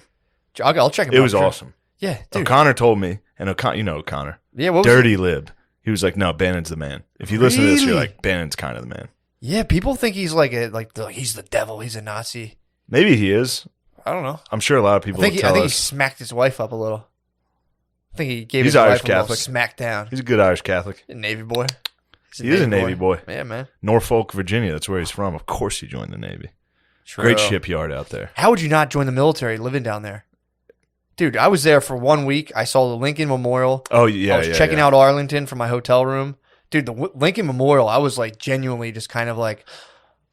I'll check him out. It was awesome. Yeah, dude. O'Connor told me, and O'Connor. Yeah, what was Dirty lib. He was like, no, Bannon's the man. If you listen to this, you're like, Bannon's kind of the man. Yeah, people think he's he's the devil. He's a Nazi. Maybe he is. I don't know. I'm sure a lot of people. I think he smacked his wife up a little. I think he gave his Irish wife a little Catholic. Smack down. He's a good Irish Catholic. A Navy boy. He is a Navy boy. Yeah, man. Norfolk, Virginia. That's where he's from. Of course, he joined the Navy. True. Great shipyard out there. How would you not join the military living down there? Dude, I was there for 1 week. I saw the Lincoln Memorial. Oh, yeah. I was checking out Arlington from my hotel room. Dude, the Lincoln Memorial, I was like genuinely just kind of like...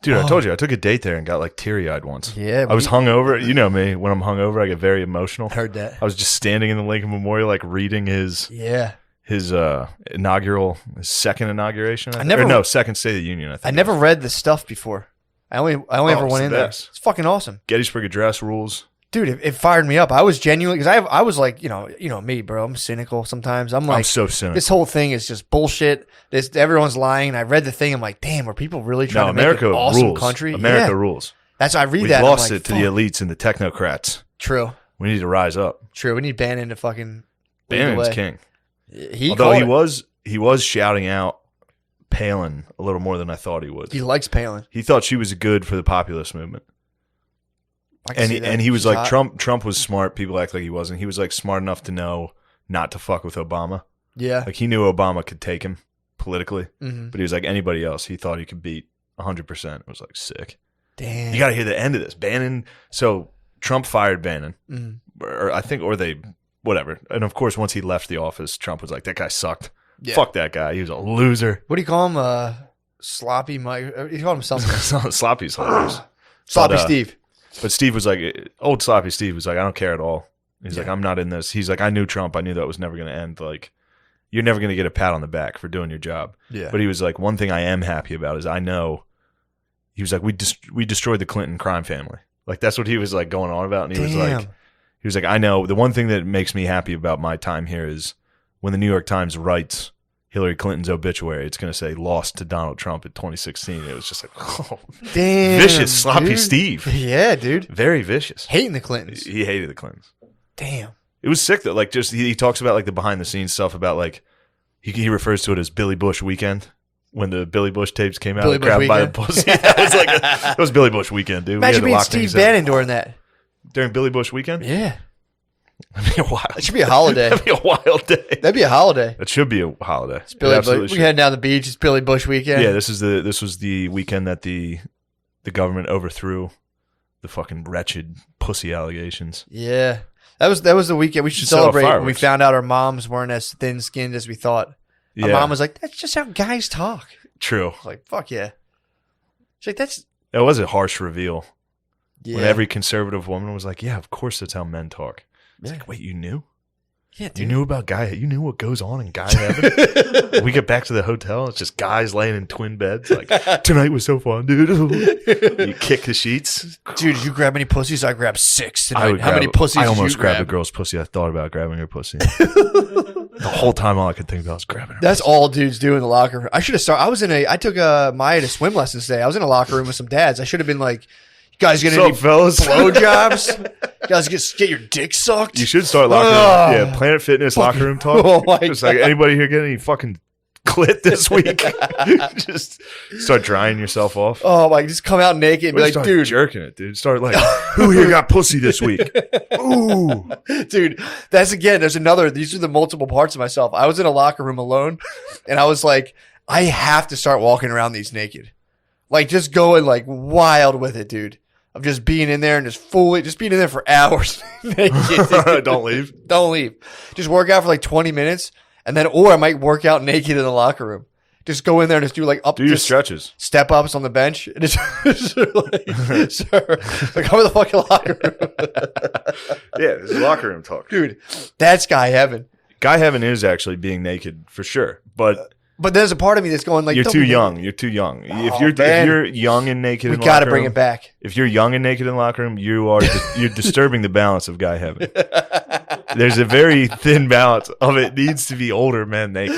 Dude, I told you, I took a date there and got like teary-eyed once. Yeah. I was hungover. You know me. When I'm hungover, I get very emotional. Heard that. I was just standing in the Lincoln Memorial, like reading his second inauguration. Second State of the Union, I think. I never read the stuff before. I only ever went in there. It's fucking awesome. Gettysburg Address rules. Dude, it fired me up. I was genuinely, because I was like, you know me, bro. I'm cynical sometimes. I'm so cynical. This whole thing is just bullshit. Everyone's lying. And I read the thing. I'm like, damn, are people really trying to make an awesome country? America rules. I read We've that. We've lost it to the elites and the technocrats. True. We need to rise up. True. We need Bannon to fucking. Bannon's king. Although he was shouting out Palin a little more than I thought he would. He likes Palin. He thought she was good for the populist movement. And he was like, Trump was smart. People act like he wasn't. He was like smart enough to know not to fuck with Obama. Yeah. Like he knew Obama could take him politically, mm-hmm. but he was like anybody else. He thought he could beat 100%. It was like sick. Damn. You got to hear the end of this. Bannon. So Trump fired Bannon, mm-hmm. or they, whatever. And of course, once he left the office, Trump was like, that guy sucked. Yeah. Fuck that guy. He was a loser. What do you call him? Sloppy Mike? You call him something? Sloppy's hilarious. Sloppy Steve. But Steve was like, old Sloppy Steve was like, I don't care at all. He's like, I'm not in this. He's like, I knew Trump. I knew that was never going to end. Like, you're never going to get a pat on the back for doing your job. Yeah. But he was like, one thing I am happy about is I know. He was like, we destroyed the Clinton crime family. Like, that's what he was like going on about. And he was like, I know. The one thing that makes me happy about my time here is when the New York Times writes Hillary Clinton's obituary, it's going to say lost to Donald Trump in 2016. It was just like, oh, damn, vicious, sloppy dude. Steve. Yeah, dude. Very vicious. Hating the Clintons. He hated the Clintons. Damn. It was sick though. Like, just he talks about like the behind the scenes stuff about like he refers to it as Billy Bush weekend. When the Billy Bush tapes came out, grabbed by the pussy. That was Billy Bush weekend, dude. Imagine being Steve Bannon during that. During Billy Bush weekend? Yeah. That'd be a wild. It should be a holiday. That'd be a wild day. That'd be a holiday. It should be a holiday. It's Billy Bush. We head down the beach. It's Billy Bush weekend. Yeah, this was the weekend that the government overthrew the fucking wretched pussy allegations. Yeah, that was the weekend we should celebrate when we found out our moms weren't as thin skinned as we thought. Our mom was like, "That's just how guys talk." True. I was like, fuck yeah. She's like, that was a harsh reveal. Yeah. When every conservative woman was like, "Yeah, of course that's how men talk." It's like, wait, you knew? Yeah, dude. You knew about you knew what goes on in guy heaven? We get back to the hotel, it's just guys laying in twin beds. Like, tonight was so fun, dude. You kick the sheets. Dude, did you grab any pussies? I grabbed 6 tonight. How many pussies I did almost you grab? grabbed a girl's pussy. I thought about grabbing her pussy. The whole time, all I could think about was grabbing her. That's all dudes do in the locker room. I should have started. I took Maya to swim lessons today. I was in a locker room with some dads. I should have been like, you guys get any blowjobs? You guys get your dick sucked? You should start locker room. Yeah, Planet Fitness locker room talk. Oh my It's like, anybody here get any fucking clit this week? Just start drying yourself off. Oh my, just come out naked and be like, start dude. jerking it, dude. Start like, who here got pussy this week? Ooh. Dude, there's these are the multiple parts of myself. I was in a locker room alone and I was like, I have to start walking around these naked. Like, just going like wild with it, dude. Of just being in there and just being in there for hours. Naked, Don't leave. Don't leave. Just work out for like 20 minutes and then, or I might work out naked in the locker room. Just go in there and just do like your stretches. Step ups on the bench. And just like, sir, like, come in the fucking locker room. Yeah, this is locker room talk. Dude, that's guy heaven. Guy heaven is actually being naked for sure. But there's a part of me that's going like, you're too young. You're too young. If you're young and naked, we got to bring it back. If you're young and naked in the locker room, you're disturbing the balance of guy heaven. There's a very thin balance of it needs to be older men naked.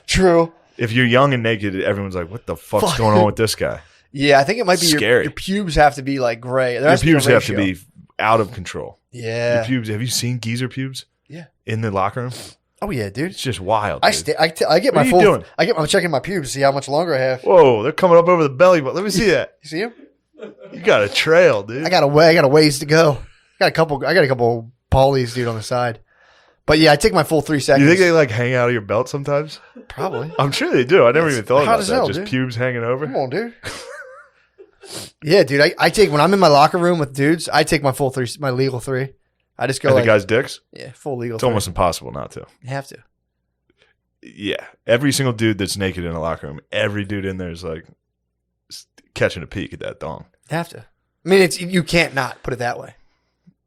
True. If you're young and naked, everyone's like, "What the fuck's going on with this guy?" Yeah, I think it might be scary. Your pubes have to be like gray. Your pubes have to be out of control. Yeah. Your pubes. Have you seen geezer pubes? Yeah. In the locker room. Oh yeah, dude. It's just wild. I dude. I get What my are you full. doing? I'm checking my pubes to see how much longer I have. Whoa, they're coming up over the belly button. Let me see that. You see him? You got a trail, dude. I got a ways to go. I got a couple Paulies, dude, on the side. But yeah, I take my full 3 seconds. You think they like hang out of your belt sometimes? Probably. I'm sure they do. I never even thought hot about as that. hell, Just dude. pubes hanging over. Come on, dude. Yeah, dude. I take when I'm in my locker room with dudes. I take my full 3, my legal 3. I just go And like, the guys' dicks? yeah, full legal. It's 3. almost impossible not to. You have to. Yeah. Every single dude that's naked in a locker room, every dude in there is like catching a peek at that dong. You have to. I mean, you can't not put it that way.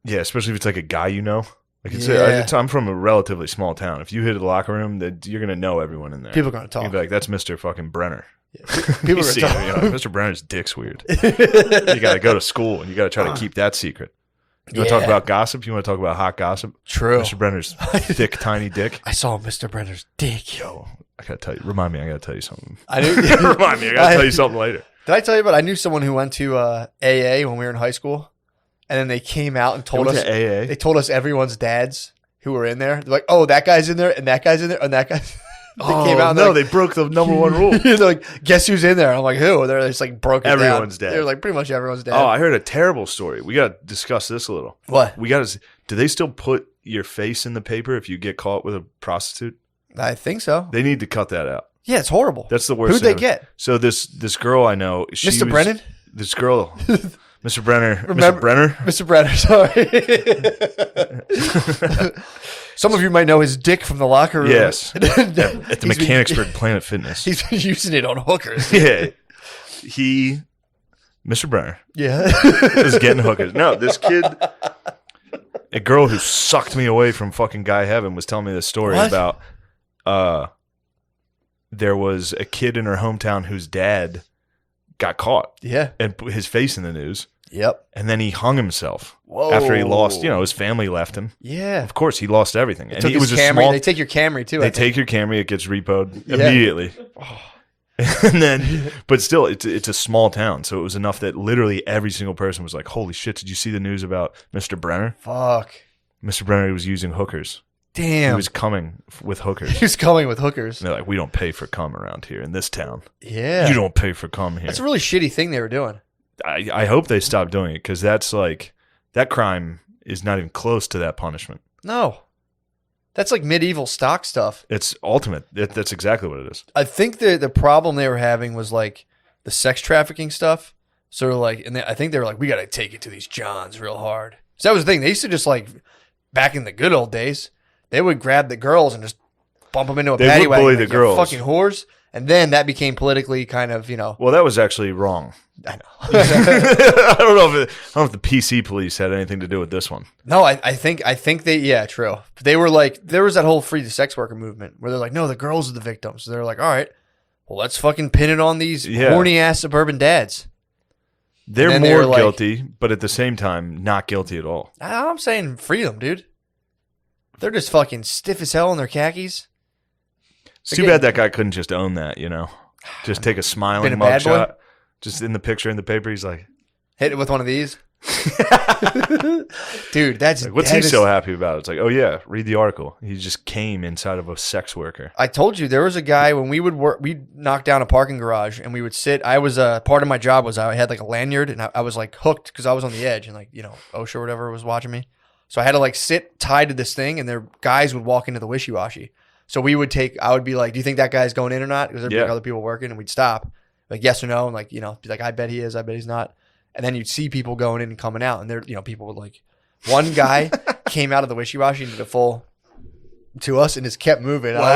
Yeah, especially if it's like a guy you know. Like Yeah. I'm from a relatively small town. If you hit the locker room, you're gonna know everyone in there. People are gonna talk. You'll be like, "That's Mr. fucking Brenner." Yeah. People You are see gonna him, talk. you know, Mr. Brenner's dick's weird. You got to go to school and you got to try to keep that secret. You want to talk about gossip? You want to talk about hot gossip? True. Mr. Brenner's thick, tiny dick. I saw Mr. Brenner's dick. Yo, I gotta tell you. Remind me. I gotta tell you something. I knew. Remind me. I gotta tell you something later. Did I tell you about? I knew someone who went to AA when we were in high school, and then they came out and told It was us. at AA. They told us everyone's dads who were in there. They're like, "Oh, that guy's in there, and that guy's in there, and that guy." They came out. And no, like, they broke the number one rule. they're like, "Guess who's in there?" I'm like, "Who?" They're just like broke it down. Everyone's dad. They're like, pretty much everyone's dad. Oh, I heard a terrible story. We got to discuss this a little. What? We got to. Do they still put your face in the paper if you get caught with a prostitute? I think so. They need to cut that out. Yeah, it's horrible. That's the worst. Who'd thing they get? So this girl I know, Mr. Brennan? This girl, Mr. Brenner, Remember- Mr. Brenner. Mr. Brenner, sorry. Some of you might know his dick from the locker room. Yes, at the He's been- Mechanicsburg Planet Fitness. He's been using it on hookers. Yeah, Mr. Brenner, Yeah. was getting hookers. No, this kid, a girl who sucked me away from fucking Guy Heaven, was telling me this story What? about. There was a kid in her hometown whose dad got caught Yeah. and put his face in the news, Yep. and then he hung himself Whoa. after he lost. You know, his family left him. Yeah. Of course, he lost everything. And Took it was his a Camry. small. They take your Camry too. I They think. take your Camry, it gets repoed Yeah. immediately. And then, but still, it's a small town, so it was enough that literally every single person was like, "Holy shit! Did you see the news about Mr. Brenner? Fuck. Mr. Brenner was using hookers. Damn. He was coming with hookers." He was coming with hookers. And they're like, "We don't pay for cum around here in this town. Yeah. You don't pay for cum here." That's a really shitty thing they were doing. I hope they stop doing it because that's like that crime is not even close to that punishment. No. That's like medieval stock stuff. It's ultimate. That's exactly what it is. I think the problem they were having was like the sex trafficking stuff. So like, and I think they were like, we got to take it to these Johns real hard. So that was the thing. They used to just like, back in the good old days, they would grab the girls and just bump them into a They paddy would wagon. bully like, the "You girls." fucking whores. And then that became politically kind of, you know, Well, that was actually wrong. I know. I don't know if the PC police had anything to do with this one. No, I think they, yeah, true. They were like, there was that whole free the sex worker movement where they're like, no, the girls are the victims. So they're like, all right, well, let's fucking pin it on these horny ass suburban dads. They're And then they more were like- guilty, but at the same time, not guilty at all. I'm saying freedom, dude. They're just fucking stiff as hell in their khakis. It's too bad that guy couldn't just own that, you know? Just take a smiling Been a bad boy? mugshot. Just in the picture in the paper, he's like, Hit it with one of these. Dude, that's like, what's he so happy about? It's like, oh yeah, read the article. He just came inside of a sex worker. I told you there was a guy when we would work, we'd knock down a parking garage and we would sit. I was part of my job was I had like a lanyard and I was like hooked because I was on the edge and like, you know, OSHA or whatever was watching me. So I had to like sit tied to this thing and their guys would walk into the wishy-washy. So I would be like, do you think that guy's going in or not? Because there'd be like other people working and we'd stop like yes or no. And like, you know, be like, I bet he is. I bet he's not. And then you'd see people going in and coming out and there, you know, people would like, one guy came out of the wishy-washy and did a full to us and just kept moving. Wow, I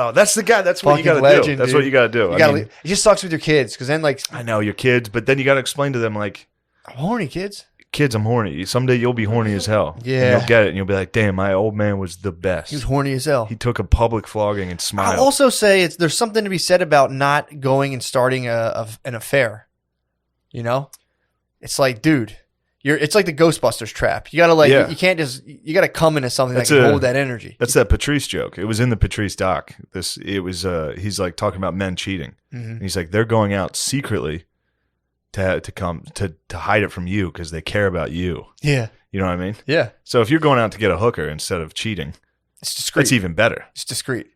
was like, that's the guy. That's what you got to do. legend, That's dude. what you got to do. You gotta leave. It just sucks with your kids because then like I know your kids, but then you got to explain to them like, horny kids. kids, I'm horny. Someday you'll be horny as hell. Yeah. And you'll get it and you'll be like, damn, my old man was the best. He was horny as hell. He took a public flogging and smiled. I'll also say there's something to be said about not going and starting an affair. You know, it's like, dude, it's like the Ghostbusters trap. You gotta you can't just you gotta come into something that can hold that energy. That's that Patrice joke. It was in the Patrice doc. He's like talking about men cheating. Mm-hmm. And he's like, they're going out secretly to hide it from you because they care about you. Yeah, You know what I mean? yeah. So if you're going out to get a hooker instead of cheating, It's discreet. That's even better. It's discreet.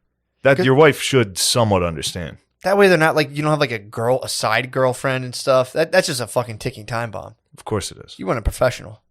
That your wife should somewhat understand. That way they're not like, you don't have like a side girlfriend and stuff. That's just a fucking ticking time bomb. Of course it is. You want a professional.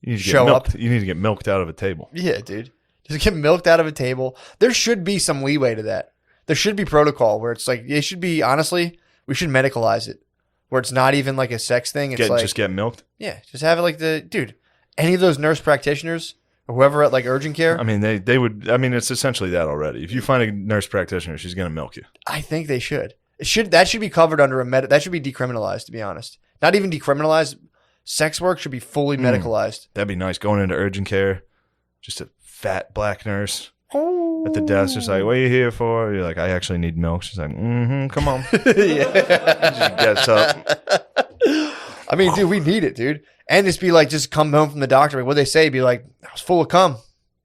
You need to Show up. You need to get milked out of a table. Yeah, dude. Just get milked out of a table. There should be some leeway to that. There should be protocol where it's like, it should be, honestly, we should medicalize it. Where it's not even like a sex thing. It's Just get milked? Yeah, just have it like dude, any of those nurse practitioners or whoever at like urgent care. I mean, they would, it's essentially that already. If you find a nurse practitioner, she's going to milk you. I think they should. That should be covered under that should be decriminalized, to be honest. Not even decriminalized. Sex work should be fully medicalized. That'd be nice. Going into urgent care, just a fat black nurse at the desk, just like, what are you here for? You're like, I actually need milk. She's like, come on. Yeah. Just gets up. I mean, dude, we need it, dude. And just be like, just come home from the doctor. Like, what they say? Be like, I was full of cum.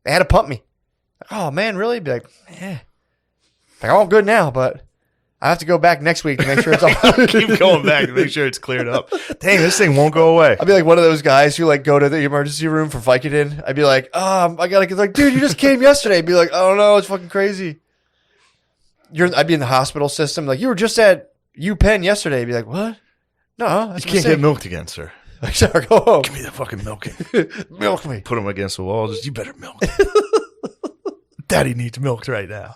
They had to pump me. Oh, man, really? Be like, yeah. Like, I'm all good now, but I have to go back next week to make sure it's all Keep going back to make sure it's cleared up. Dang, this thing won't go away. I'd be like one of those guys who like go to the emergency room for Vicodin. I'd be like, I gotta get like, dude, you just came yesterday. I'd be like, oh no, it's fucking crazy. I'd be in the hospital system. Like, you were just at UPenn yesterday. I'd be like, what? No, that's you can't get milked again, sir. Like, sorry, go home. Give me the fucking milk. Milk me. Put him against the wall. Just, you better milk. Daddy needs milk right now.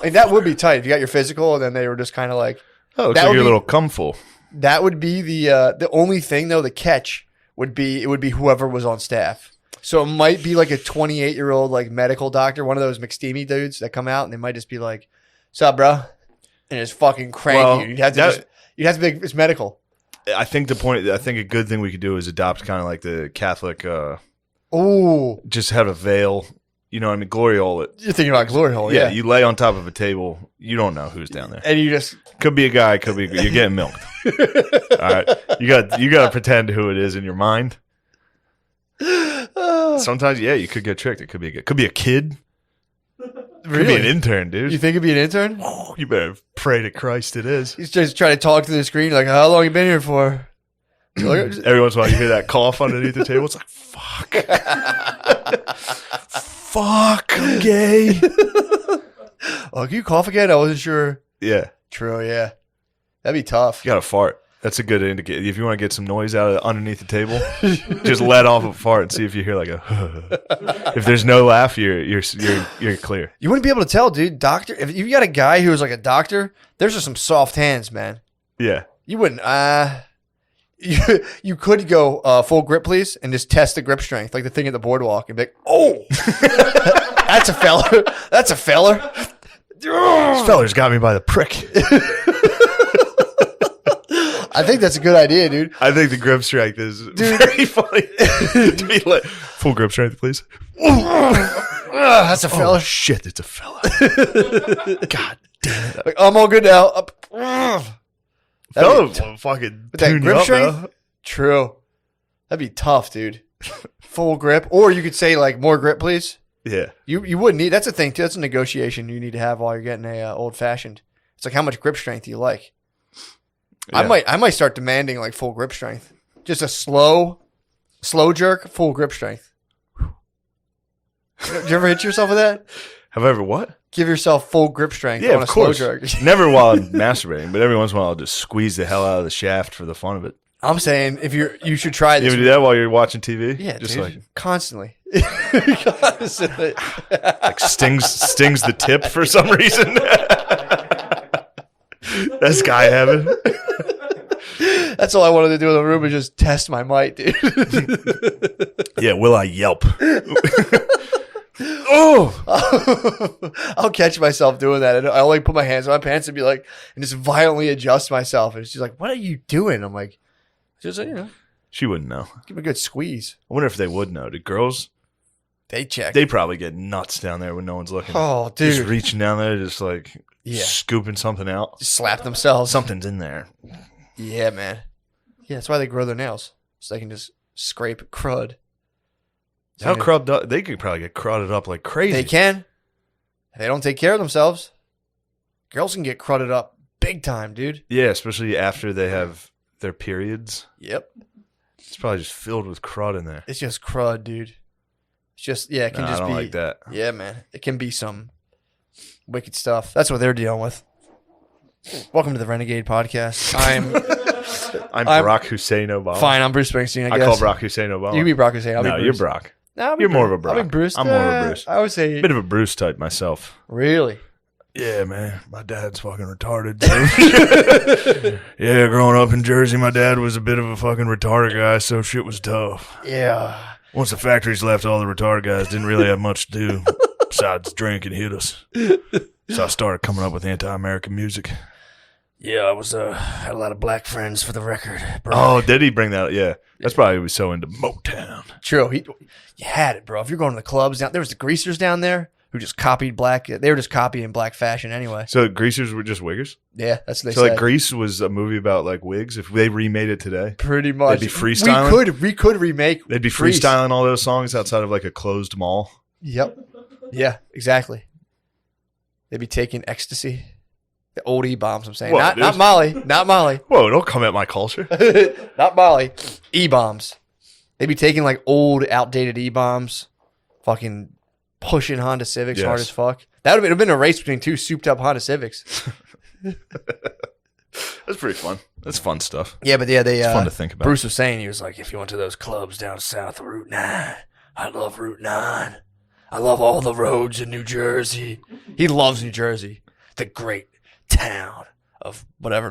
And that would be tight if you got your physical and then they were just kind of like, oh, looks like you're a little cum full. That would be the only thing though. The catch would be whoever was on staff. So it might be like a 28-year-old like medical doctor, one of those McSteamy dudes that come out and they might just be like, "What's up, bro?" and just fucking crank you. You'd have to be like, it's medical. I think a good thing we could do is adopt kind of like the Catholic. Just have a veil. You know what I mean? Glory hole it. You're thinking about glory hole, yeah. You lay on top of a table. You don't know who's down there. And you just... Could be a guy, could be... You're getting milked. All right? You got to pretend who it is in your mind. Sometimes, you could get tricked. It could be a kid. Really? Could be an intern, dude. You think it'd be an intern? Oh, you better pray to Christ it is. He's just trying to talk to the screen like, how long you been here for? Every once in a while you hear that cough underneath the table. It's like, fuck. Fuck, I'm gay. Oh, can you cough again? I wasn't sure. Yeah. True, yeah. That'd be tough. You got to fart. That's a good indicator. If you want to get some noise out of underneath the table, just let off a fart and see if you hear like a. If there's no laugh, you're clear. You wouldn't be able to tell, dude. Doctor, if you got a guy who's like a doctor, there's just some soft hands, man. Yeah. You wouldn't. You could go full grip, please, and just test the grip strength, like the thing at the boardwalk, and be like, "Oh, that's a feller. That's a feller. This feller's got me by the prick." I think that's a good idea, dude. I think the grip strength is very funny. To be like, full grip strength, please. That's a fella. Oh, shit, it's a fella. God damn it. Like, I'm all good now. Fella will fucking tune you up, though. True. That'd be tough, dude. Full grip. Or you could say, like, more grip, please. Yeah. You wouldn't need, that's a thing, too. That's a negotiation you need to have while you're getting a old-fashioned. It's like, how much grip strength do you like? Yeah. I might start demanding, like, full grip strength. Just a slow jerk, full grip strength. Did you ever hit yourself with that? Have I ever what? Give yourself full grip strength on a course. slow jerk. Never while I'm masturbating, but every once in a while I'll just squeeze the hell out of the shaft for the fun of it. I'm saying you should try this. You ever do that while you're watching TV? Yeah, just dude, like constantly. Like stings the tip for some reason. That's guy heaven. That's all I wanted to do in the room is just test my might, dude. Yeah, will I yelp? Oh, I'll catch myself doing that. I only put my hands on my pants and be like, and just violently adjust myself. And she's like, "What are you doing?" I'm like, "Just She wouldn't know. Give me a good squeeze." I wonder if they would know. Do girls? They check. They probably get nuts down there when no one's looking. Oh, dude, just reaching down there, just like scooping something out. Just slap themselves. Something's in there. Yeah, man. Yeah, that's why they grow their nails, so they can just scrape crud. How crubbed up? They could probably get crudded up like crazy. They can. If they don't take care of themselves. Girls can get crudded up big time, dude. Yeah, especially after they have their periods. Yep. It's probably just filled with crud in there. It's just crud, dude. It's just it can I just don't be like that. Yeah, man. It can be some wicked stuff. That's what they're dealing with. Welcome to the Renegade podcast. I'm Barack Hussein Obama. Fine, I'm Bruce Springsteen, I guess. I call Barack Hussein Obama. You can be Barack Hussein. I'll be Bruce. You're Brock. No, you're more of a Brock. I'll be Bruce. I'm more of a Bruce. I would say... Bit of a Bruce type myself. Really? Yeah, man. My dad's fucking retarded, dude. Yeah, growing up in Jersey, my dad was a bit of a fucking retarded guy, so shit was tough. Yeah. Once the factories left, all the retarded guys didn't really have much to do besides drink and hit us. So I started coming up with anti-American music. Yeah, I was had a lot of black friends for the record. Bro. Oh, did he bring that up? Yeah. That's probably why he was so into Motown. True. You had it, bro. If you're going to the clubs, there was the greasers down there who just copied black. They were just copying black fashion anyway. So greasers were just wiggers? Yeah, that's what they said. So like Grease was a movie about like wigs. If they remade it today, pretty much. They'd be freestyling. We could remake. They'd be freestyling all those songs outside of like a closed mall. Yep. Yeah, exactly. They'd be taking ecstasy. The old E-bombs, I'm saying. Whoa, not Molly. Not Molly. Whoa, don't come at my culture. Not Molly. E-bombs. They'd be taking like old, outdated E-bombs, fucking pushing Honda Civics hard as fuck. That would have been a race between two souped up Honda Civics. That's pretty fun. That's fun stuff. Yeah, but yeah, it's fun to think about. Bruce was saying, he was like, if you went to those clubs down south of Route 9, I love Route 9. I love all the roads in New Jersey. He loves New Jersey. The great town of wherever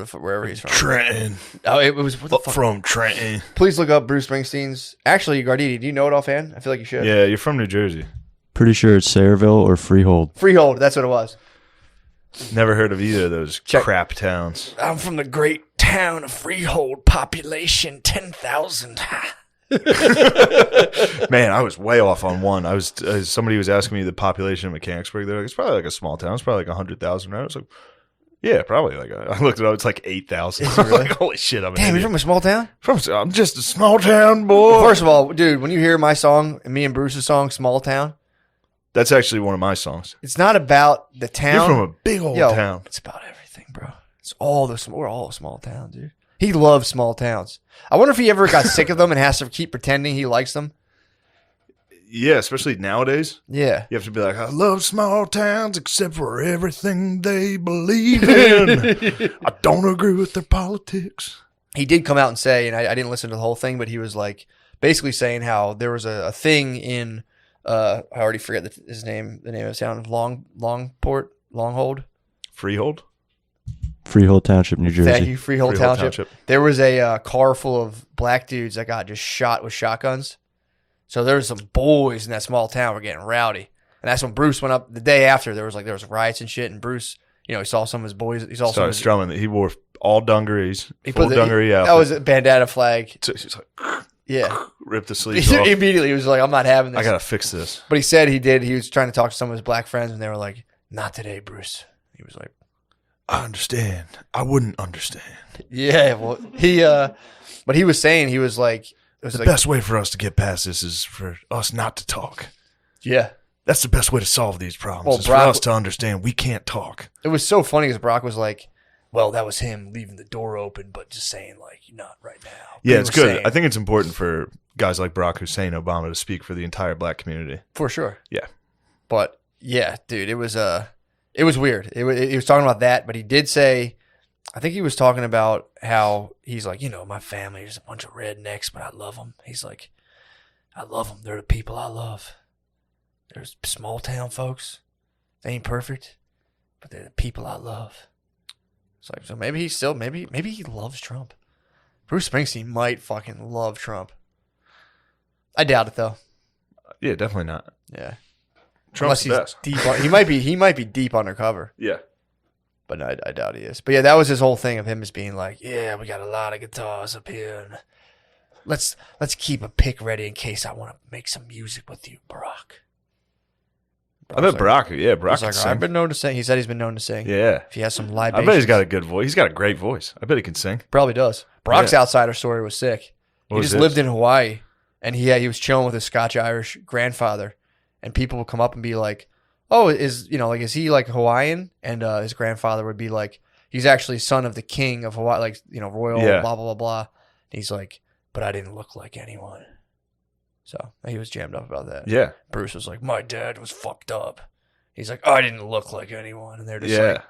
he's from. Trenton. Oh, it was from Trenton. Please look up Bruce Springsteen's. Actually, Gardini, do you know it offhand? I feel like you should. Yeah, you're from New Jersey. Pretty sure it's Sayreville or Freehold. Freehold, that's what it was. Never heard of either of those crap towns. I'm from the great town of Freehold, population 10,000. Man, I was way off on one. I was somebody was asking me the population of Mechanicsburg. They're like, it's probably like a small town. It's probably like 100,000, right? I was like, yeah, probably. I looked it up. It's like 8,000. Really? Like, holy shit! Damn, you're from a small town? I'm just a small town boy. Well, first of all, dude, when you hear my song and me and Bruce's song, "Small Town," that's actually one of my songs. It's not about the town. You're from a big old town. It's about everything, bro. We're all a small town, dude. He loves small towns. I wonder if he ever got sick of them and has to keep pretending he likes them. Yeah, especially nowadays. Yeah. You have to be like, I love small towns except for everything they believe in. I don't agree with their politics. He did come out and say, and I didn't listen to the whole thing, but he was like basically saying how there was a thing in, I already forget his name, the name of the town, Longhold? Freehold Township, New Jersey. Thank you, Freehold Township. There was a car full of black dudes that got just shot with shotguns. So there was some boys in that small town were getting rowdy. And that's when Bruce went up the day after. There was riots and shit. And Bruce, he saw some of his boys. He saw started strumming. He wore all dungarees. He full dungaree outfit. That was a bandana flag. So he's like, yeah. Ripped the sleeves off. Immediately, he was like, I'm not having this. I got to fix this. But he said he did. He was trying to talk to some of his black friends, and they were like, not today, Bruce. He was like, I understand. I wouldn't understand. Yeah. Well, but he was saying, he was like, the best way for us to get past this is for us not to talk. Yeah. That's the best way to solve these problems, for us to understand we can't talk. It was so funny because Brock was like, well, that was him leaving the door open, but just saying, like, not right now. Yeah, it's good. I think it's important for guys like Barack Hussein Obama to speak for the entire black community. For sure. Yeah. But, yeah, dude, it was weird. He was talking about that, but he did say, I think he was talking about how he's like, my family is a bunch of rednecks, but I love them. He's like, I love them. They're the people I love. There's small town folks. They ain't perfect, but they're the people I love. It's like, so maybe he loves Trump. Bruce Springsteen might fucking love Trump. I doubt it though. Yeah, definitely not. Yeah. Trump's the best. Deep he might be deep undercover. Yeah. But no, I doubt he is. But yeah, that was his whole thing of him as being like, yeah, we got a lot of guitars up here. And let's keep a pick ready in case I want to make some music with you, Barack. I bet Barack, yeah, Barack. Like, I've been known to sing. He said he's been known to sing. Yeah. If he has some libations. I bet he's got a good voice. He's got a great voice. I bet he can sing. Probably does. Brock's outsider story was sick. He just lived in Hawaii, and he was chilling with his Scotch-Irish grandfather, and people would come up and be like, oh, is he like Hawaiian? And his grandfather would be like, he's actually son of the king of Hawaii, like, royal, blah, blah, blah, blah. And he's like, but I didn't look like anyone. So he was jammed up about that. Yeah. Bruce was like, my dad was fucked up. He's like, I didn't look like anyone. And they're just like,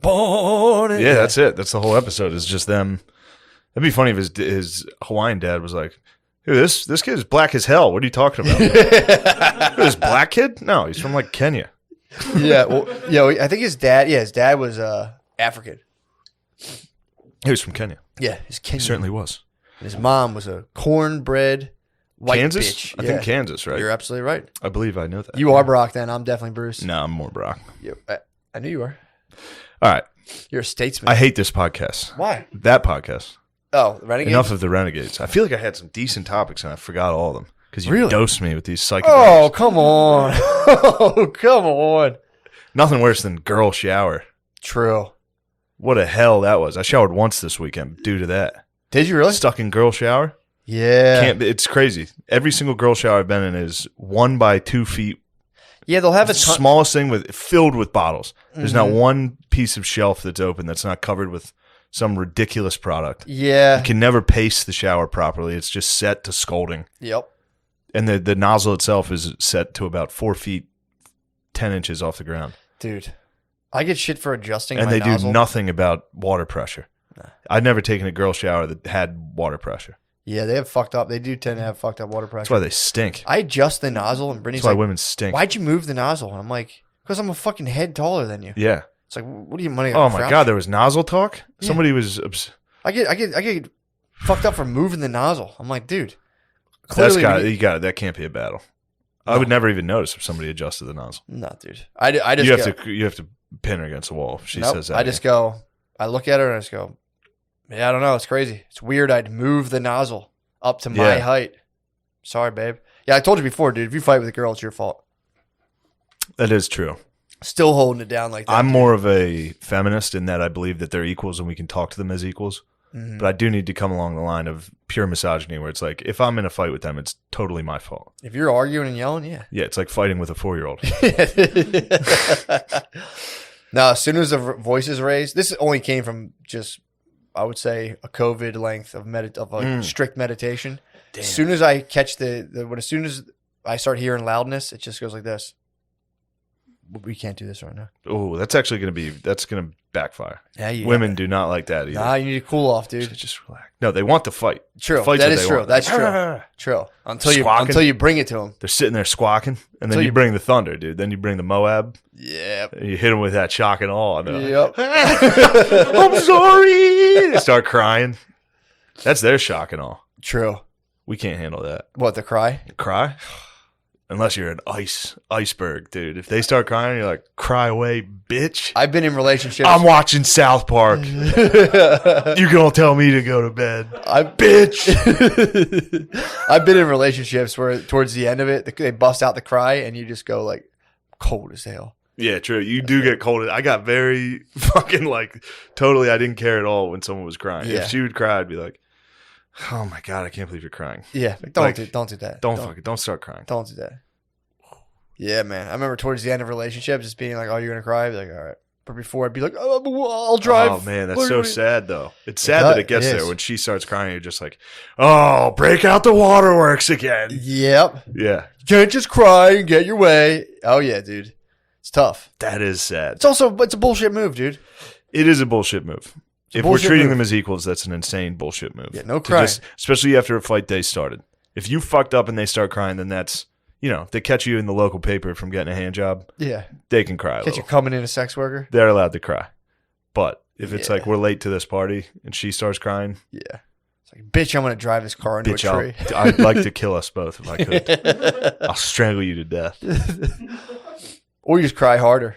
born. Yeah, that's it. That's the whole episode is just them. It'd be funny if his Hawaiian dad was like, "Dude, this kid is black as hell. What are you talking about? This black kid? No, he's from like Kenya." Yeah, well, I think his dad. Yeah, his dad was African. He was from Kenya. Yeah, he's Kenyan. He certainly was. And his mom was a cornbred white Kansas? bitch. I think Kansas, right? You're absolutely right. I believe I know that. You are Brock. Then I'm definitely Bruce. No, I'm more Brock. I knew you were. All right. You're a statesman. I hate this podcast. Why? That podcast. Oh, Renegade. Enough of the Renegades. I feel like I had some decent topics and I forgot all of them because you Really? dosed me with these psychedelics. Oh, come on. Oh, come on. Nothing worse than girl shower. True. What a hell that was. I showered once this weekend due to that. Did you really? Stuck in girl shower. Yeah. It's crazy. Every single girl shower I've been in is 1 by 2 feet. Yeah, they'll have The a ton. smallest thing filled with bottles. There's not one piece of shelf that's open that's not covered with some ridiculous product. Yeah. You can never pace the shower properly. It's just set to scalding. Yep. And the nozzle itself is set to about 4 feet, 10 inches off the ground. Dude, I get shit for adjusting And my they nozzle. do nothing about water pressure. Nah. I'd never taken a girl shower that had water pressure. Yeah, they have fucked up. They do tend to have fucked up water pressure. That's why they stink. I adjust the nozzle, and Brittany's That's why like, women stink. why'd you move the nozzle? And I'm like, because I'm a fucking head taller than you. Yeah. It's like, what do you money? Oh my God, there was nozzle talk? Yeah. Somebody was... I get fucked up for moving the nozzle. I'm like, dude. That's Clearly, that can't be a battle. No. I would never even notice if somebody adjusted the nozzle. no, dude. I just You have to pin her against the wall if she says that. I just go. I look at her and I just go. Yeah, I don't know. It's crazy. It's weird. I'd move the nozzle up to my height. Sorry, babe. Yeah, I told you before, dude. If you fight with a girl, it's your fault. That is true. Still holding it down like that. I'm more of a feminist in that I believe that they're equals and we can talk to them as equals. Mhm. But I do need to come along the line of pure misogyny where it's like, if I'm in a fight with them, it's totally my fault. If you're arguing and yelling, yeah. Yeah, it's like fighting with a 4-year-old. Now, as soon as the voice is raised, this only came from just, I would say, a COVID length of strict meditation. Damn. As soon as I catch as soon as I start hearing loudness, it just goes like this. We can't do this right now. Oh, that's actually going to backfire. Yeah, Women do not like that either. Nah, you need to cool off, dude. Just relax. No, they want to fight. True. Fight's That what is they true. want. That's true. Ah. True. Squawking. Until you bring it to them. They're sitting there squawking, and then Until you you- bring the thunder, dude. Then you bring the Moab. Yep. And you hit them with that shock and awe. And they're Yep. like, I'm sorry. They start crying. That's their shock and awe. True. We can't handle that. What, the cry? Cry? Unless you're an iceberg, dude. If they start crying, you're like, cry away, bitch. I've been in relationships. I'm watching South Park. You gonna tell me to go to bed. Bitch. I've been in relationships where towards the end of it, they bust out the cry and you just go like cold as hell. Yeah, true. You do get cold. I got very fucking like totally. I didn't care at all when someone was crying. Yeah. If she would cry, I'd be like, "Oh my God, I can't believe you're crying." Yeah. Like, Don't do that. Don't start crying. Don't do that. Yeah, man. I remember towards the end of relationships just being like, oh, you're going to cry? I'd be like, all right. But before I'd be like, oh, I'll drive. Oh man, that's What- so what- sad though. It's sad that it gets It there is. when she starts crying. You're just like, "Oh, break out the waterworks again." Yep. Yeah, You can't just cry and get your way. Oh, yeah, dude. It's tough. that is sad. It's a bullshit move, dude. It is a bullshit move. a If we're bullshit treating move. them as equals, that's an insane bullshit move. Yeah, no To crying. especially after a fight day started. If you fucked up and they start crying, then that's, if they catch you in the local paper from getting a hand job, Yeah. they can cry a Catch you little. coming in a sex worker. They're allowed to cry. But if it's Yeah. like we're late to this party and she starts crying, Yeah. It's like, bitch, I'm going to drive this car into bitch, a tree. I'd like to kill us both if I could. I'll strangle you to death. Or you just cry harder.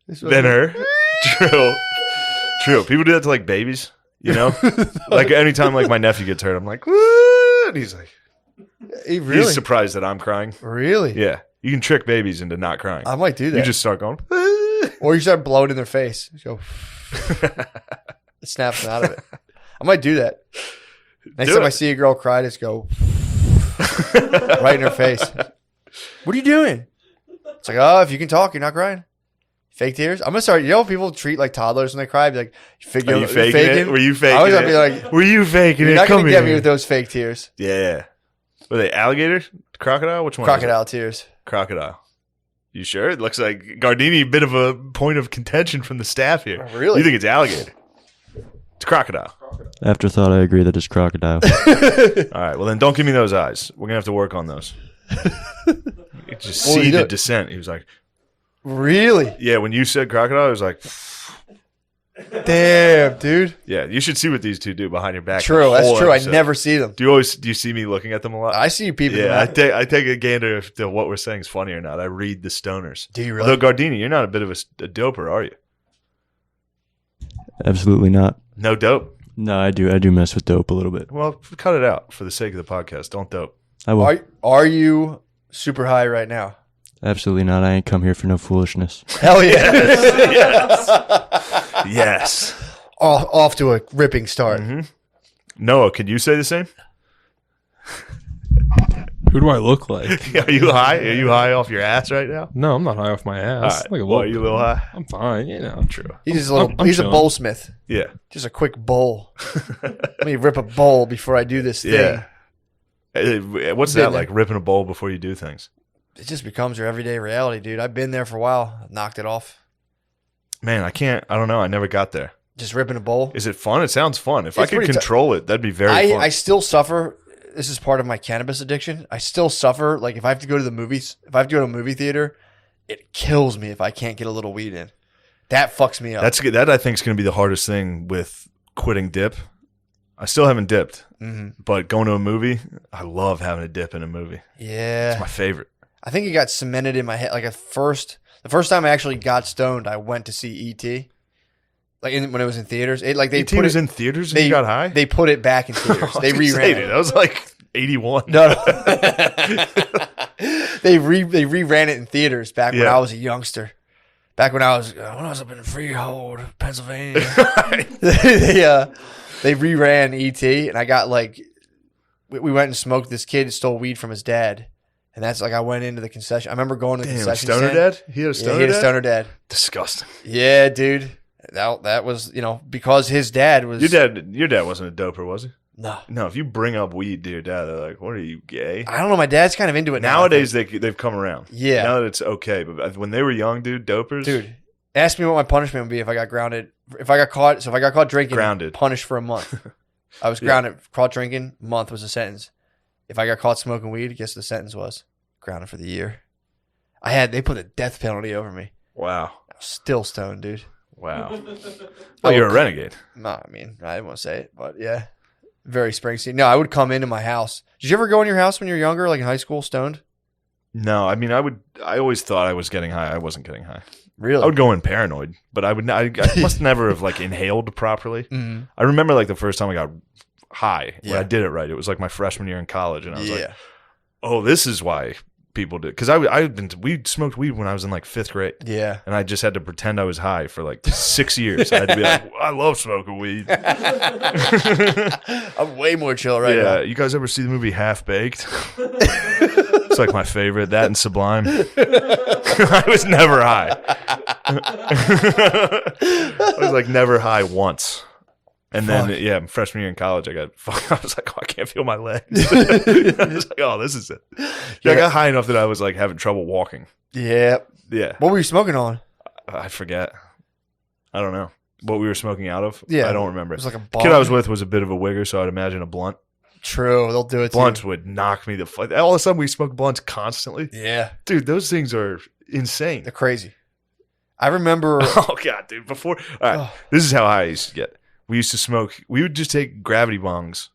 Than her. True. People do that to like babies, like anytime like my nephew gets hurt, I'm like, "Woo!" And he's like, Really? he's surprised that I'm crying. Really? Yeah. You can trick babies into not crying. I might do that. You just start going, "Woo!" Or you start blowing in their face. Just go. It snaps them out of it. I might do that. Next Do time it. I see a girl cry, just go right in her face. What are you doing? It's like, oh, if you can talk, you're not crying. Fake tears. I'm gonna start. People treat like toddlers when they cry. Be like, Are you faking it? Were you faking I always it? have to be like, Were you faking you're it? not Come gonna get me here. with those fake tears. Yeah. Were they alligator? Crocodile? Which one? Crocodile tears. Crocodile. You sure? It looks like Gardini, a bit of a point of contention from the staff here. Oh, really? You think it's alligator? It's crocodile. Afterthought, I agree that it's crocodile. All right. Well, then don't give me those eyes. We're gonna have to work on those. You just see the descent. He was like, really? Yeah. When you said crocodile, I was like, damn, dude. yeah. You should see what these two do behind your back. True. That's true. I never see them. Do you see me looking at them a lot? I see you people. Yeah. I take a gander if what we're saying is funny or not. I read the stoners. Do you really? Although Gardini, you're not a bit of a doper, are you? Absolutely not. No dope. No, I do mess with dope a little bit. Well, cut it out for the sake of the podcast. Don't dope. I will. Are you super high right now? Absolutely not. I ain't come here for no foolishness. Hell yeah. Yes. Off to a ripping start. Mm-hmm. Noah, could you say the same? Who do I look like? Are you high? Are you high off your ass right now? No, I'm not high off my ass. All right. Are you a little high? I'm fine, True. He's just a little. I'm He's a chilling. bowlsmith. Yeah. Just a quick bowl. Let me rip a bowl before I do this thing. Yeah. What's Been that there. like, ripping a bowl before you do things? It just becomes your everyday reality, dude. I've been there for a while. Knocked it off. Man, I don't know. I never got there. Just ripping a bowl. Is it fun? It sounds fun. If I It's could pretty control it, that'd be very fun. I still suffer. This is part of my cannabis addiction. I still suffer. Like if I have to go to the movies, if I have to go to a movie theater, it kills me if I can't get a little weed in. That fucks me up. That I think is going to be the hardest thing with quitting dip. I still haven't dipped, but going to a movie, I love having a dip in a movie. Yeah. It's my favorite. I think it got cemented in my head. Like the first time I actually got stoned, I went to see E.T. Like when it was in theaters. They E.T. was in theaters and you got high? They put it back in theaters. They reran it. That was like 81. No. They reran it in theaters back when I was a youngster. Back when I was up in Freehold, Pennsylvania. They reran E.T. and I got like we went and smoked. This kid stole weed from his dad. And that's like I went into the concession. I remember going to the concession stoner stand. dad? He had a stoner dad? He had a stoner dad. Disgusting. Yeah, dude. That was, because his dad was... Your dad wasn't a doper, was he? No. No, if you bring up weed to your dad, they're like, what are you, gay? I don't know. My dad's kind of into it now. Nowadays, they've come around. Yeah. Now that it's okay. But when they were young, dude, dopers... Dude, ask me what my punishment would be if I got grounded. If I got caught drinking, grounded, punished for a month. I was grounded, caught drinking, month was the sentence. If I got caught smoking weed, guess what the sentence was? Grounded for the year. They put a death penalty over me. Wow. I was still stoned, dude. Wow. Well, you're a renegade. No, I mean, I didn't want to say it, but yeah. Very Springsteen. No, I would come into my house. Did you ever go in your house when you were younger, like in high school, stoned? No, I mean, I always thought I was getting high. I wasn't getting high. Really? I would go in paranoid, but I must never have like inhaled properly. Mm-hmm. I remember like the first time I got high, when Yeah. I did it right. It was like my freshman year in college, and I was like, oh, this is why people did. Because we smoked weed when I was in like 5th grade. Yeah. And I just had to pretend I was high for like 6 years. I had to be like, I love smoking weed. I'm way more chill right now. Yeah, you guys ever see the movie Half Baked? It's like my favorite. That and Sublime. I was never high. I was like never high once. And then, freshman year in college, I was like, oh, I can't feel my legs. I was like, oh, this is it. Yeah, I got high enough that I was like having trouble walking. Yeah. Yeah. What were you smoking on? I forget. I don't know. What we were smoking out of? Yeah. I don't remember. It was like a The bong. kid I was with was a bit of a wigger, so I'd imagine a blunt. True. They'll do it to Blunts you. would knock me the fuck. All of a sudden, we smoked blunts constantly. Yeah. Dude, those things are insane. They're crazy. I remember. Oh, God, dude. All right, this is how high I used to get. We used to smoke. We would just take gravity bongs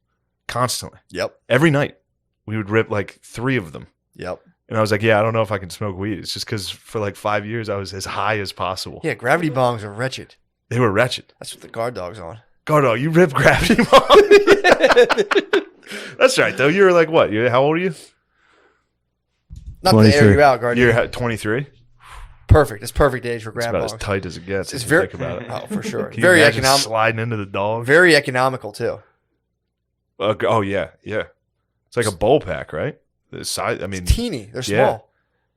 constantly. Yep. Every night. We would rip like 3 of them. Yep. And I was like, yeah, I don't know if I can smoke weed. It's just because for like 5 years, I was as high as possible. Yeah, gravity bongs are wretched. They were wretched. That's what the guard dog's on. Gardo, you rip gravity bongs? That's right, though. You were like, what? How old are you? Not to 23. air you out, guard. You're 23? Perfect. It's perfect age for It's grab about bongs. as tight as it gets. It's if very you think about it. Oh, for sure. Can you Very imagine economical. sliding into the dog. Very economical too. Oh yeah. It's like a bowl pack, right? The size. I mean, It's teeny. They're yeah. small.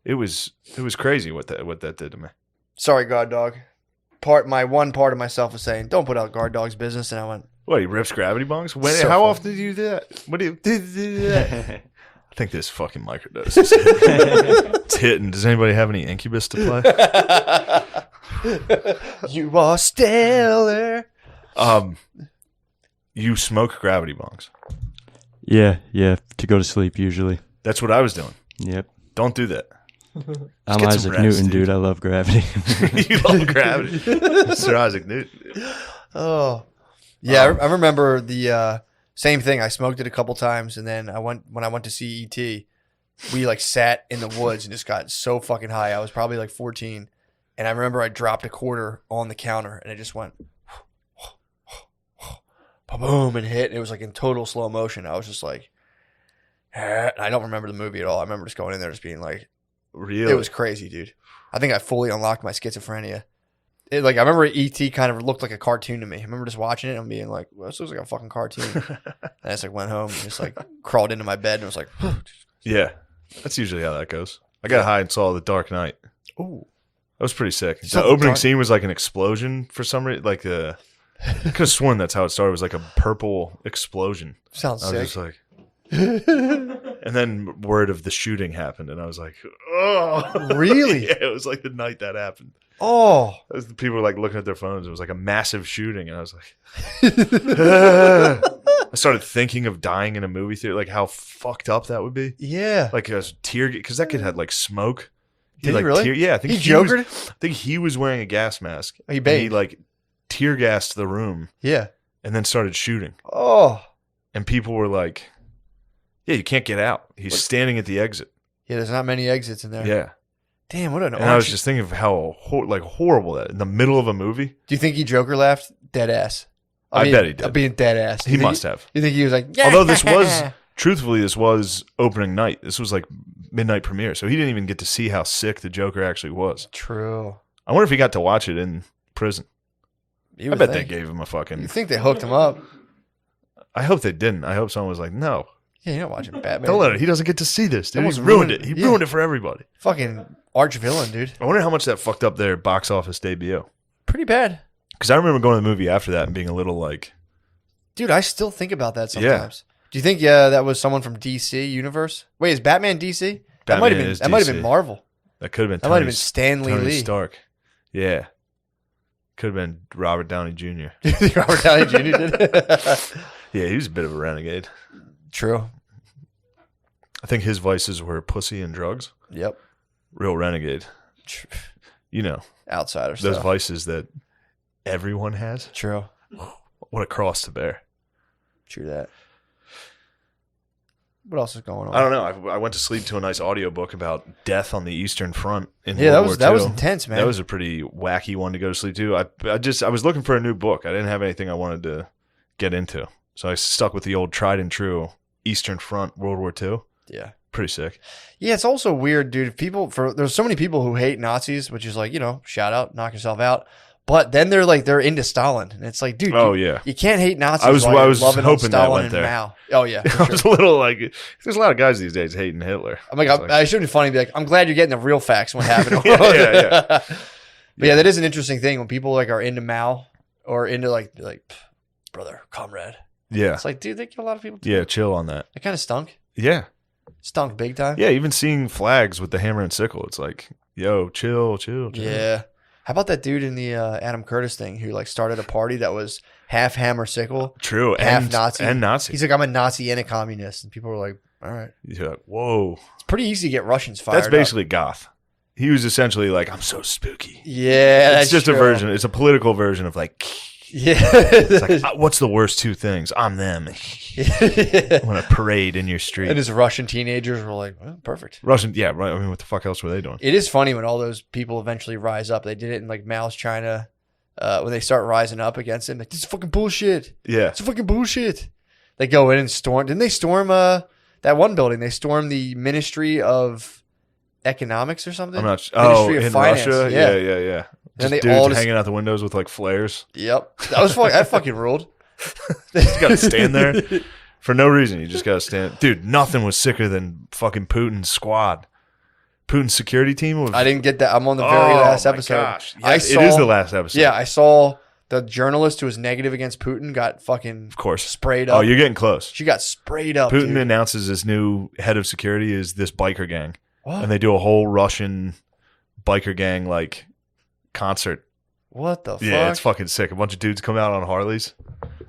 It was crazy what that did to me. Sorry, guard dog. One part of myself was saying, "Don't put out guard dog's business," and I went, What? He rips gravity bongs? So how fun. often do you do that? What do you do that? I think this fucking microdose is hitting. It's hitting. Does anybody have any Incubus to play? You are stellar. You smoke gravity bongs. Yeah, to go to sleep usually. That's what I was doing. Yep. Don't do that. I'm get some Isaac rest, Newton, dude. dude. I love gravity. You love gravity. Sir Isaac Newton. Oh. Yeah, I remember the same thing. I smoked it a couple times, and then when I went to see E.T., we like sat in the woods and just got so fucking high. I was probably like 14, and I remember I dropped a quarter on the counter, and it just went boom and hit. And it was like in total slow motion. I was just like, I don't remember the movie at all. I remember just going in there just being like, Really? it was crazy, dude. I think I fully unlocked my schizophrenia. I remember E.T. kind of looked like a cartoon to me. I remember just watching it and being like, well, this looks like a fucking cartoon. And I just like went home and just like crawled into my bed and was like, Yeah. That's usually how that goes. I got high and saw The Dark Knight. ooh. That was pretty sick. saw The The opening Dark- scene was like an explosion for some reason. Like I could have sworn that's how it started. It was like a purple explosion. Sounds I was sick. just like, and then word of the shooting happened, and I was like, oh, Really? Yeah, it was like the night that happened. Oh. As the people were like looking at their phones. It was like a massive shooting, and I was like, I started thinking of dying in a movie theater, like how fucked up that would be. Yeah. Like a tear, because that kid had like smoke. Did he like really? Yeah, I think He was, jokered? I think he was wearing a gas mask. He and baked. He like tear gassed the room Yeah. and then started shooting. Oh. And people were like, "Yeah, you can't get out. He's standing at the exit." Yeah, there's not many exits in there. Yeah. Damn, what an And I was just thinking of how horrible that in the middle of a movie. Do you think he Joker laughed? Dead ass. I bet he did. I'm being dead ass. He must have. You think he was like, yeah. Although this was opening night. This was like midnight premiere, so he didn't even get to see how sick the Joker actually was. True. I wonder if he got to watch it in prison. You I would bet think. they gave him a fucking. You think they hooked him up? I hope they didn't. I hope someone was like, "No, Yeah, you're not watching Batman. don't let it. He doesn't get to see this, dude. Almost He's ruined ruined- it. He yeah. ruined it for everybody." Fucking arch villain, dude. I wonder how much that fucked up their box office debut. Pretty bad. Because I remember going to the movie after that and being a little like, Dude, I still think about that sometimes. Do you think that was someone from DC Universe? Wait, is Batman DC? That might have Batman been is that might have been DC. Marvel. that could have been That might have Tony, been Stanley Tony Lee. Stark. Yeah. Could have been Robert Downey Jr. Do you think Robert Downey Jr. did? Yeah, he was a bit of a renegade. True. I think his vices were pussy and drugs. Yep. Real renegade. You know, Outsider those stuff. vices that everyone has. True. What a cross to bear. True that. What else is going on? I don't know. I went to sleep to a nice audiobook about death on the Eastern Front in Yeah, World War that was II. intense, man. That was a pretty wacky one to go to sleep to. I was looking for a new book. I didn't have anything I wanted to get into, so I stuck with the old tried and true Eastern Front World War II. Yeah. Pretty sick. Yeah, it's also weird, dude. There's so many people who hate Nazis, which is like, shout out, knock yourself out. But then they're into Stalin, and it's like, dude, Oh yeah. you can't hate Nazis. I was while you're hoping loving on that Stalin went and there. Mao. Oh yeah, for I sure. was a little like, there's a lot of guys these days hating Hitler. I'm like, It's I should be funny, and be like, I'm glad you're getting the real facts. What happened? Yeah. But yeah, that is an interesting thing when people like are into Mao or into like brother, comrade. Yeah. It's like, dude, they kill a lot of people. Too. Yeah, chill on that. It kind of stunk. Yeah. Stunk big time. Yeah, even seeing flags with the hammer and sickle, it's like, yo, chill. Yeah. How about that dude in the Adam Curtis thing who like started a party that was half hammer sickle, True. half And Nazi? And Nazi. He's like, I'm a Nazi and a communist, and people were like, all right. You're like, whoa. It's pretty easy to get Russians fired. That's up. basically goth. He was essentially like, I'm so spooky. Yeah, that's It's just true. a version. It's a political version of like, Yeah. it's like, what's the worst two things? I'm them. I'm going to parade in your street. And his Russian teenagers were like, well, perfect. Russian, yeah, right. I mean, what the fuck else were they doing? It is funny when all those people eventually rise up. They did it in like Mao's China when they start rising up against him. Like, this is fucking bullshit. Yeah. It's fucking bullshit. They go in and storm. Didn't they storm that one building? They stormed the Ministry of Economics or something? I'm not sure. Ministry Oh, of in Finance. Russia? Yeah. Yeah. And Just they dudes all just- hanging out the windows with like flares. Yep. That was that fucking ruled. You got to stand there for no reason. You just got to stand. Dude, nothing was sicker than fucking Putin's squad. Putin's security team was. I didn't get that. I'm on the very last my episode. Gosh. Yeah, I it is the last episode. Yeah, I saw The journalist who was negative against Putin got fucking Of course. sprayed up. Oh, you're getting close. She got sprayed up. Putin dude. announces his new head of security is this biker gang. What? And they do a whole Russian biker gang like concert. What the fuck? Yeah, it's fucking sick. A bunch of dudes come out on Harleys.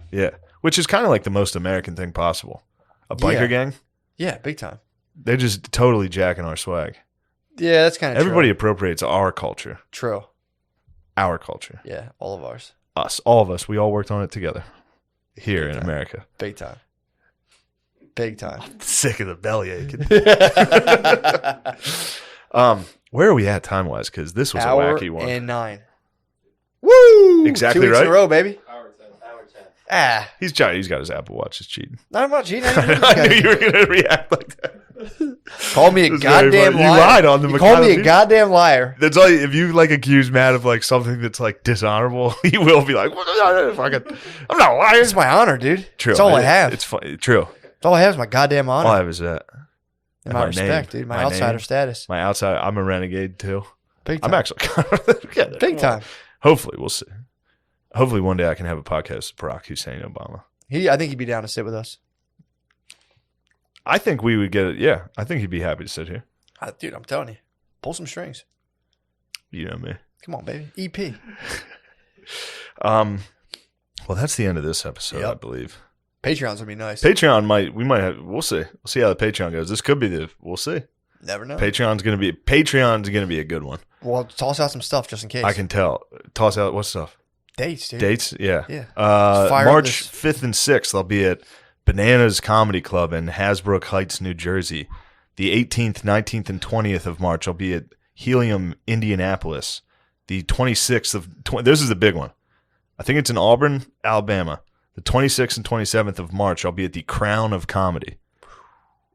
Yeah. Which is kind of like the most American thing possible. A biker gang. Yeah, big time. They're just totally jacking our swag. Yeah, that's kind of Everybody appropriates our culture. True. Our culture. Yeah, all of ours. Us. All of us. We all worked on it together. Here in America. Big time. Big time. Sick of the belly aching. Where are we at time-wise? Because this was Hour a wacky one. and 9. Woo! Exactly 2 weeks right. in a row, baby. Hour 10. Ah. He's got his Apple Watch. It's cheating. Not much. He I knew you were going to react like that. Call me a That's very goddamn funny. liar. You lied on the You called me McConnell a goddamn liar. That's all. If you like accuse Matt of like something that's like dishonorable, he will be like, "I'm not lying." It's my honor, dude. True. That's all I have. It's funny. True. That's all I have is my goddamn honor. All I have is that. and my respect, name. dude. My outsider name. status. My outside. I'm a renegade too. Big time. I'm actually Big time. Hopefully, we'll see. Hopefully, one day I can have a podcast with Barack Hussein Obama. I think he'd be down to sit with us. I think we would get it. Yeah, I think he'd be happy to sit here. Dude, I'm telling you. Pull some strings. You know me. Come on, baby. EP. Well, that's the end of this episode, Yep. I believe. Patreons would be nice. Patreon we might have. We'll see. We'll see how the Patreon goes. This could be we'll see. Never know. Patreon's gonna be a good one. Well, toss out some stuff just in case. I can tell. Toss out what stuff? Dates, dude. Dates? Yeah. Yeah. Fire up March this- 5th and 6th, I'll be at Bananas Comedy Club in Hasbrook Heights, New Jersey. The 18th, 19th, and 20th of March, I'll be at Helium, Indianapolis. The 26th of this is the big one. I think it's in Auburn, Alabama. The 26th and 27th of March, I'll be at the Crown of Comedy.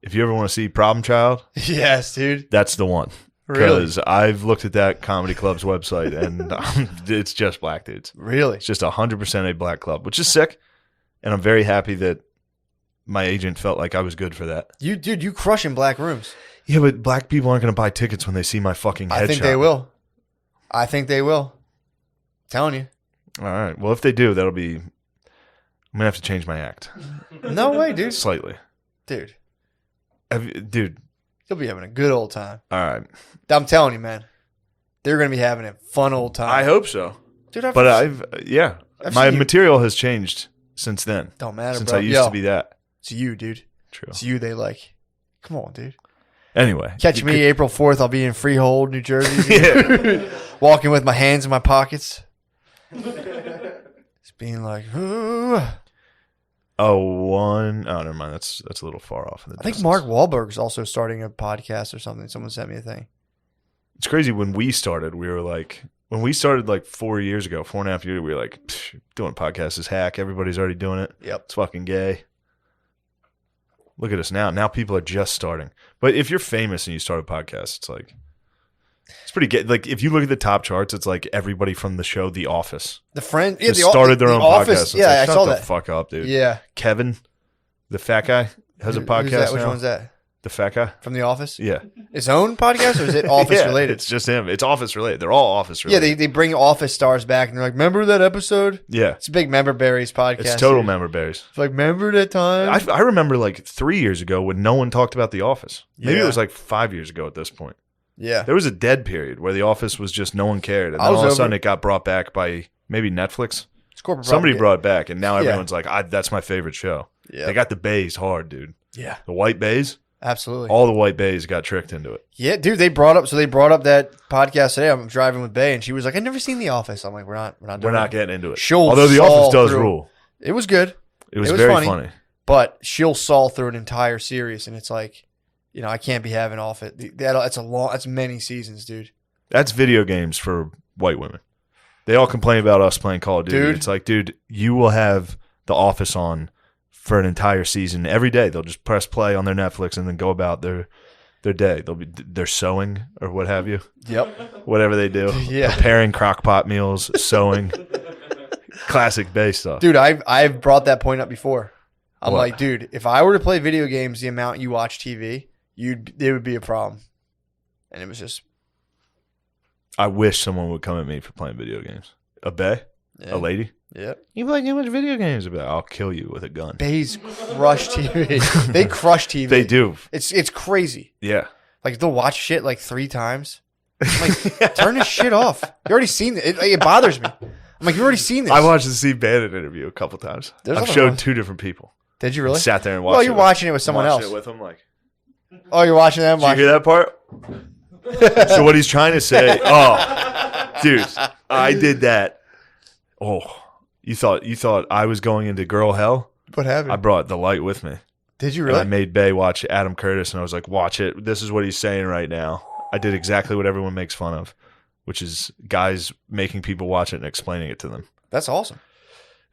If you ever want to see Problem Child, Yes, dude. that's the one. Really? Because I've looked at that comedy club's website, and it's just black dudes. Really? It's just 100% a black club, which is sick. And I'm very happy that my agent felt like I was good for that. You crushing black rooms. Yeah, but black people aren't going to buy tickets when they see my fucking headshot. I think they will. I think they will. Telling you. All right. Well, if they do, that'll be... I'm going to have to change my act. No way, dude. Slightly. Dude. Dude. You'll be having a good old time. All right. I'm telling you, man. They're going to be having a fun old time. I hope so. Dude, I've I've my seen you- material has changed since then. Don't matter, Since bro. I used to be that. It's you, dude. True. It's you they like. Come on, dude. Anyway. Catch me April 4th. I'll be in Freehold, New Jersey. Yeah. Walking with my hands in my pockets. Just being like, ooh. Never mind. That's a little far off. In the I think distance. Mark Wahlberg's also starting a podcast or something. Someone sent me a thing. It's crazy. When we started, we were like, 4 years ago, 4.5 years, we were like, doing podcasts is hack. Everybody's already doing it. Yep. It's fucking gay. Look at us now. Now people are just starting. But if you're famous and you start a podcast, it's like, it's pretty gay. Like if you look at the top charts, it's like everybody from the show The Office The friend, just started their own Office. podcast. It's Yeah, like, I shut saw the that. fuck up, dude. Yeah. Kevin, the fat guy, has a Who's podcast that? Which now. one's that? The fat guy. From The Office? Yeah. His own podcast, or is it Office Yeah, related? It's just him. It's Office related. They're all Office Yeah, related. they bring Office stars back, and they're like, "Remember that episode?" Yeah. It's a big member berries podcast. It's total dude. member berries. It's like, remember that time? I remember like 3 years ago when no one talked about The Office. Maybe Yeah. it was like 5 years ago at this point. Yeah. There was a dead period where The Office was just no one cared. And I then was all of a over sudden it. it got brought back by maybe Netflix. It's corporate Somebody propaganda. brought it back, and now Yeah. everyone's like, that's my favorite show. Yeah. They got the bays hard, dude. Yeah. The white bays, Absolutely. all the white bays got tricked into it. Yeah, dude, they brought up that podcast today. I'm driving with Bay, and she was like, "I've never seen The Office." I'm like, "We're not We're doing not it." getting into it. She'll Although The saw Office does through. rule. It was good, It was was very funny. funny. but she'll saw through an entire series, and it's like, I can't be having Office. That's many seasons, dude. That's video games for white women. They all complain about us playing Call of Duty. Dude. It's like, dude, you will have The Office on for an entire season every day. They'll just press play on their Netflix and then go about their day. They're sewing or what have you, Yep. whatever they do. Yeah. Preparing crock pot meals, sewing, classic Bay stuff. Dude, I've brought that point up before. I'm What? like, dude, if I were to play video games the amount you watch TV, it would be a problem. And it was just I wish someone would come at me for playing video games. A Bay? yeah. A lady? Yep. You play too much video games. I'll kill you with a gun. They crush TV. They crush TV. They do. It's crazy. Yeah. Like they'll watch shit like 3 times. I'm like, turn this shit off. You already seen it. It bothers me. I'm like, you already seen this. I watched the Steve Bannon interview a couple times. I've showed 2 different people. Did you really? Sat there and watched. Well, you're watching it with someone else. It with them, like. Oh, you're watching them. Did you hear that part? So what he's trying to say? Oh, dude, I did that. Oh, you thought I was going into girl hell? What happened? I brought the light with me. Did you really? And I made Bay watch Adam Curtis, and I was like, "Watch it. This is what he's saying right now." I did exactly what everyone makes fun of, which is guys making people watch it and explaining it to them. That's awesome.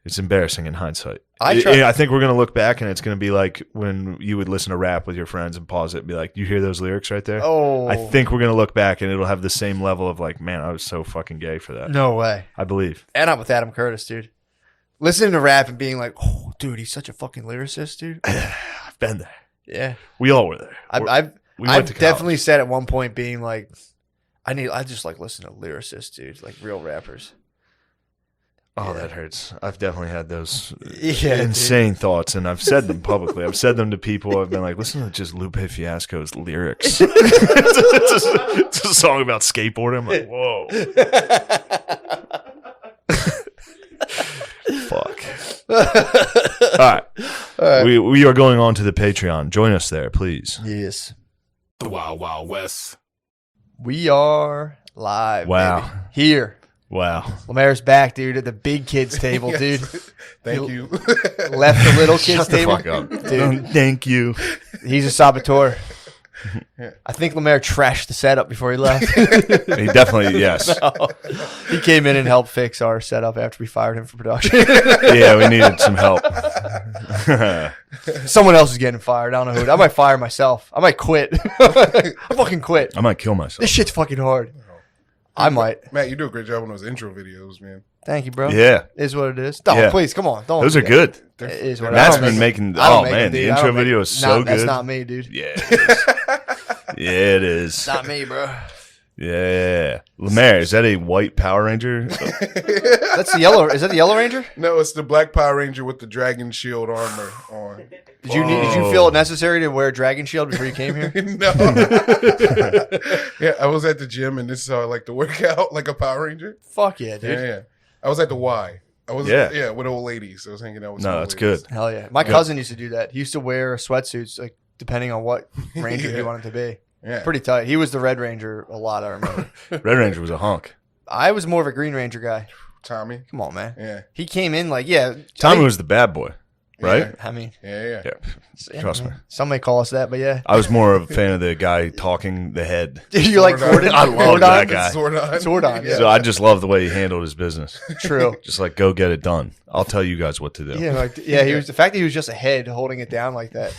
It's embarrassing in hindsight. I think we're going to look back, and it's going to be like when you would listen to rap with your friends and pause it and be like, you hear those lyrics right there? Oh. I think we're going to look back, and it'll have the same level of like, man, I was so fucking gay for that. No way. I believe. And I'm with Adam Curtis, dude. Listening to rap and being like, oh, dude, he's such a fucking lyricist, dude. I've been there. Yeah. We all were there. I've went to definitely said at one point being like, I just like listen to lyricists, dude, like real rappers. Oh, that hurts. I've definitely had those dude. insane thoughts, and I've said them publicly. I've said them to people. I've been like, listen to just Lupe Fiasco's lyrics. It's a song about skateboarding. I'm like, whoa. Fuck. All right. We are going on to the Patreon. Join us there, please. Yes. The Wild Wild West. We are live. Wow. Baby. Here. Wow. Lamar's back, dude, at the big kids table, dude. Thank you. Left the little kids Shut the table. fuck up. Dude, Thank you. he's a saboteur. I think Lamar trashed the setup before he left. He definitely, yes. He came in and helped fix our setup after we fired him for production. Yeah, we needed some help. Someone else is getting fired. I don't know who. I might fire myself. I might quit. I fucking quit. I might kill myself. This shit's fucking hard. I might. Matt, you do a great job on those intro videos, man. Thank you, bro. Yeah. Is what it is. Don't, Yeah. please, come on. Don't. Those do are that. good. It is what Matt's I don't been make- making, I don't oh make man, it, dude. the I intro don't make- video is Nah, so That's good. not me, dude. Yeah, it is. Yeah, it is. It's not me, bro. Yeah. Lamar, is that a white Power Ranger? That's the yellow. Is that the Yellow Ranger? No, it's the Black Power Ranger with the dragon shield armor on. Did you feel it necessary to wear a dragon shield before you came here? No. Yeah, I was at the gym, and this is how I like to work out, like a Power Ranger. Fuck yeah, dude. Yeah. I was at the Y. I was Yeah. with old ladies. I was hanging out with. No, some that's old ladies. good. Hell yeah. My cousin used to do that. He used to wear sweatsuits, like depending on what ranger he Yeah. wanted to be. Yeah. Pretty tight. He was the Red Ranger a lot, I remember. Red Ranger was a hunk. I was more of a Green Ranger guy. Tommy. Come on, man. Yeah. He came in like, yeah. Tommy was the bad boy, right? I mean, Yeah. Yeah, trust me. some may call us that, but yeah. I was more of a fan of the guy talking the head. You're like Zordon. Gordon. I love Gordon? that guy. Zordon. Zordon, yeah. So I just love the way he handled his business. True. Just like, go get it done. I'll tell you guys what to do. Yeah, like, yeah. He was the fact that he was just a head holding it down like that.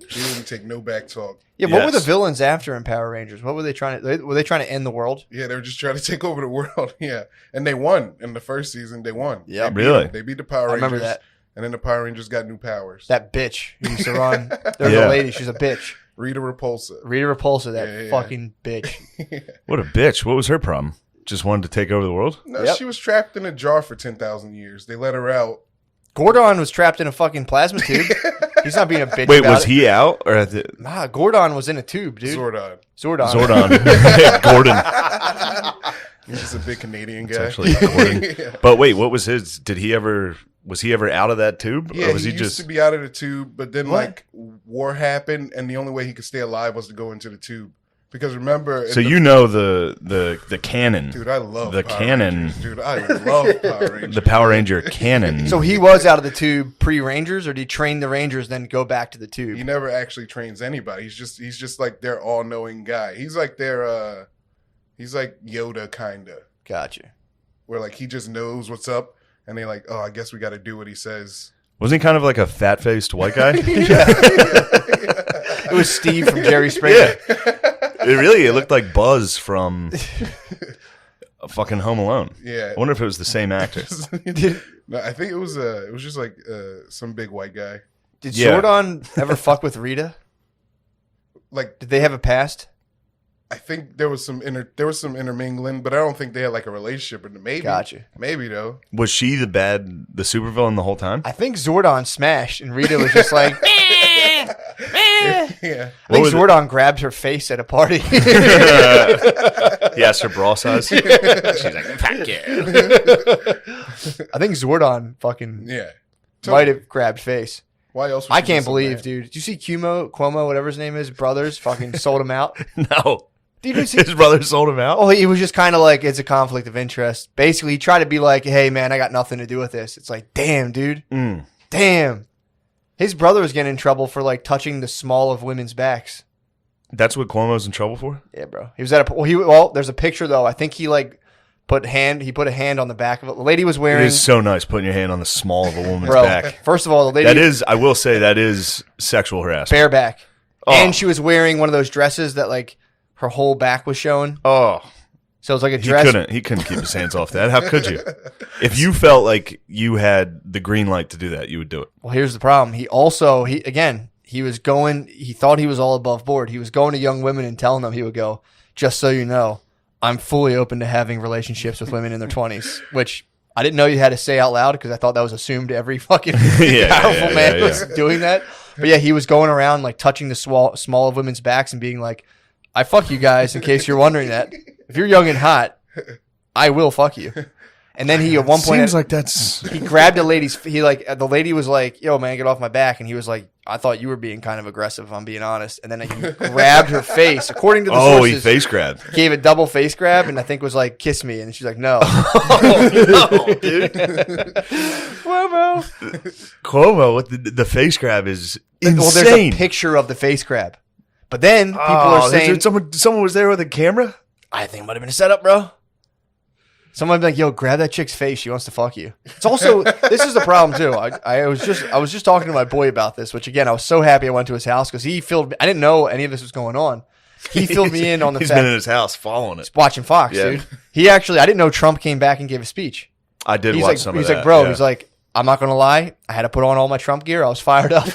She didn't take no back talk. Yeah, what were the Yes. villains after in Power Rangers? What were they trying to? Were they trying to end the world? Yeah, they were just trying to take over the world. Yeah, and they won in the first season. They won. Yeah. They beat Really? them. They beat the Power I Rangers. remember that. And then the Power Rangers got new powers. That bitch who used to run. There's Yeah. a lady. She's a bitch. Rita Repulsa. Rita Repulsa. That Yeah. fucking bitch. What a bitch. What was her problem? Just wanted to take over the world? No, Yep. she was trapped in a jar for 10,000 years. They let her out. Gordon was trapped in a fucking plasma tube. He's not being a bitch. Wait, about was it. he out? Or at the, Nah, Gordon was in a tube, dude. Zordon. Zordon. Zordon. Gordon. He's just a big Canadian It's guy. actually Gordon. Yeah. But wait, what was his? Was he ever out of that tube? Yeah, or was he he used just. to be out of the tube, but then What? like war happened, and the only way he could stay alive was to go into the tube. Because remember, So in you know the canon. dude, I love the Power canon. Rangers. Dude, I love Power Rangers. The Power Ranger canon. So he was out of the tube pre-Rangers, or did he train the Rangers then go back to the tube? He never actually trains anybody. He's just like their all-knowing guy. He's like their he's like Yoda kinda, Gotcha. where like he just knows what's up, and they like, oh, I guess we got to do what he says. Wasn't he kind of like a fat-faced white guy? It was Steve from Jerry Springer. It looked like Buzz from fucking Home Alone. Yeah. I wonder if it was the same actor. No, I think it was just like some big white guy. Did Yeah. Zordon ever fuck with Rita? Like Did they have a past? I think there was some intermingling, but I don't think they had like a relationship. Or maybe though. Was she the supervillain the whole time? I think Zordon smashed, and Rita was just like, meh, meh. Yeah. I think Zordon grabbed her face at a party. He asked her bra size. She's like, fuck yeah. I think Zordon fucking Yeah. might have grabbed face. Why else? Would I she can't be so believe, mad? dude. Did you see Cuomo, whatever his name is, brothers, fucking sold him out? No. Dude, you see, His brother sold him out? oh, he was just kind of like, it's a conflict of interest. Basically, he tried to be like, hey, man, I got nothing to do with this. It's like, damn, dude. Damn. His brother was getting in trouble for like touching the small of women's backs. That's what Cuomo's in trouble for? Yeah, bro. He was at a well, there's a picture though. I think he like put a hand on the back of it. The lady was wearing. It is so nice putting your hand on the small of a woman's bro, back. First of all, the lady I will say that is sexual harassment. bareback. Oh. And she was wearing one of those dresses that like her whole back was showing. Oh. So it was like a dress. He couldn't keep his hands off that. How could you? If you felt like you had the green light to do that, you would do it. Well, here's the problem. He thought he was all above board. He was going to young women and telling them, he would go, just so you know, I'm fully open to having relationships with women in their 20s, which I didn't know you had to say out loud because I thought that was assumed every fucking powerful man was doing that. But yeah, he was going around like touching the small of women's backs and being like, I fuck you guys in case you're wondering that. If you're young and hot, I will fuck you. And then he at one point seems like that's he grabbed the lady was like, yo man, get off my back. And he was like, I thought you were being kind of aggressive, if I'm being honest. And then he grabbed her face, according to the sources. He face grabbed. Gave a double face grab and I think was like, kiss me. And she's like, no. No, dude. Cuomo, what the face grab is insane. Well, there's a picture of the face grab. But then people are saying someone was there with a camera? I think it might have been a setup, bro. Someone would be like, yo, grab that chick's face. She wants to fuck you. It's also, this is the problem too. I was just talking to my boy about this, which again, I was so happy I went to his house because he filled me. I didn't know any of this was going on. He filled me in on the He's fact. been in his house following it. Watching Fox, dude. I didn't know Trump came back and gave a speech. I did watch some of that. He's like, bro, he's like, I'm not going to lie. I had to put on all my Trump gear. I was fired up.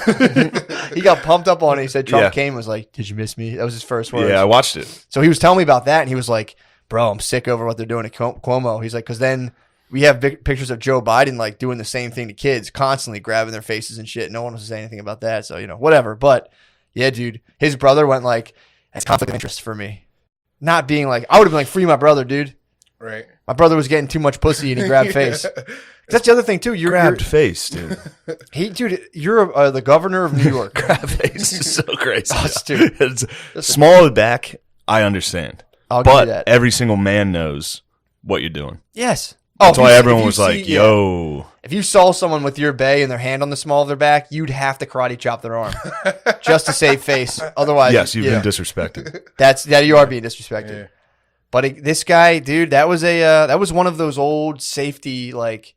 He got pumped up on it. He said Trump came and was like, did you miss me? That was his first words. Yeah, I watched it. So he was telling me about that and he was like, bro, I'm sick over what they're doing to Cuomo. He's like, because then we have pictures of Joe Biden like doing the same thing to kids, constantly grabbing their faces and shit. No one was to say anything about that. So, whatever. But yeah, dude, his brother went like, that's conflict of interest for me. Not being like, I would have been like, free my brother, dude. Right. My brother was getting too much pussy and he grabbed face. That's the other thing too. Grabbed face, dude. You're the governor of New York. Grab face is so crazy. Oh, stupid. It's small of the back, I understand. I'll give you that. But every single man knows what you're doing. Yes. That's why everyone was like, yo. If you saw someone with your bae and their hand on the small of their back, you'd have to karate chop their arm just to save face. Otherwise, yes, you've been disrespected. You are being disrespected. Yeah. But this guy, dude, that was one of those old safety like.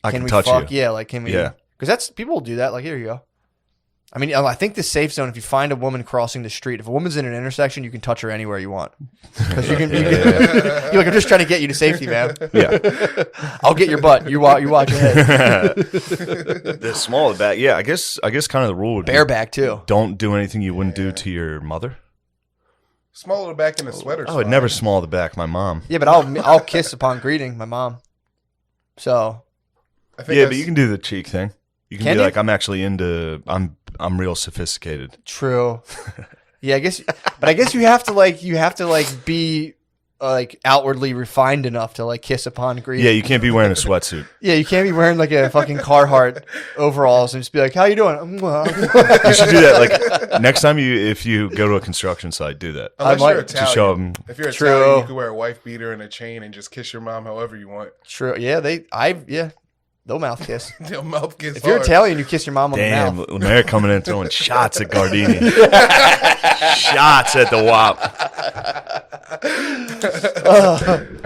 I can touch you. Yeah, like can we? Yeah, because that's people will do that. Like here you go. I mean, I think the safe zone. If you find a woman crossing the street, if a woman's in an intersection, you can touch her anywhere you want. Because you can. You're like, I'm just trying to get you to safety, man. Yeah, I'll get your butt. You watch your head. The small of the back. Yeah, I guess kind of the rule would be bareback too. Don't do anything you wouldn't do to your mother. Small of the back in a sweater. I would never small of the back my mom. Yeah, but I'll kiss upon greeting my mom. So. But you can do the cheek thing. You can be like, I'm actually I'm real sophisticated. True. Yeah, I guess you have to be outwardly refined enough to like kiss upon greeting. Yeah, you can't be wearing a sweatsuit. Yeah, you can't be wearing like a fucking Carhartt overalls and just be like, "How you doing?" You should do that. Like next time if you go to a construction site, do that. Unless you're Italian. To show them. If you're Italian, you can wear a wife beater and a chain and just kiss your mom however you want. True. Yeah, they'll mouth kiss. They'll mouth kiss. If you're Italian, you kiss your mom on the mouth. Damn, Lamar coming in throwing shots at Gardini. Shots at the WAP.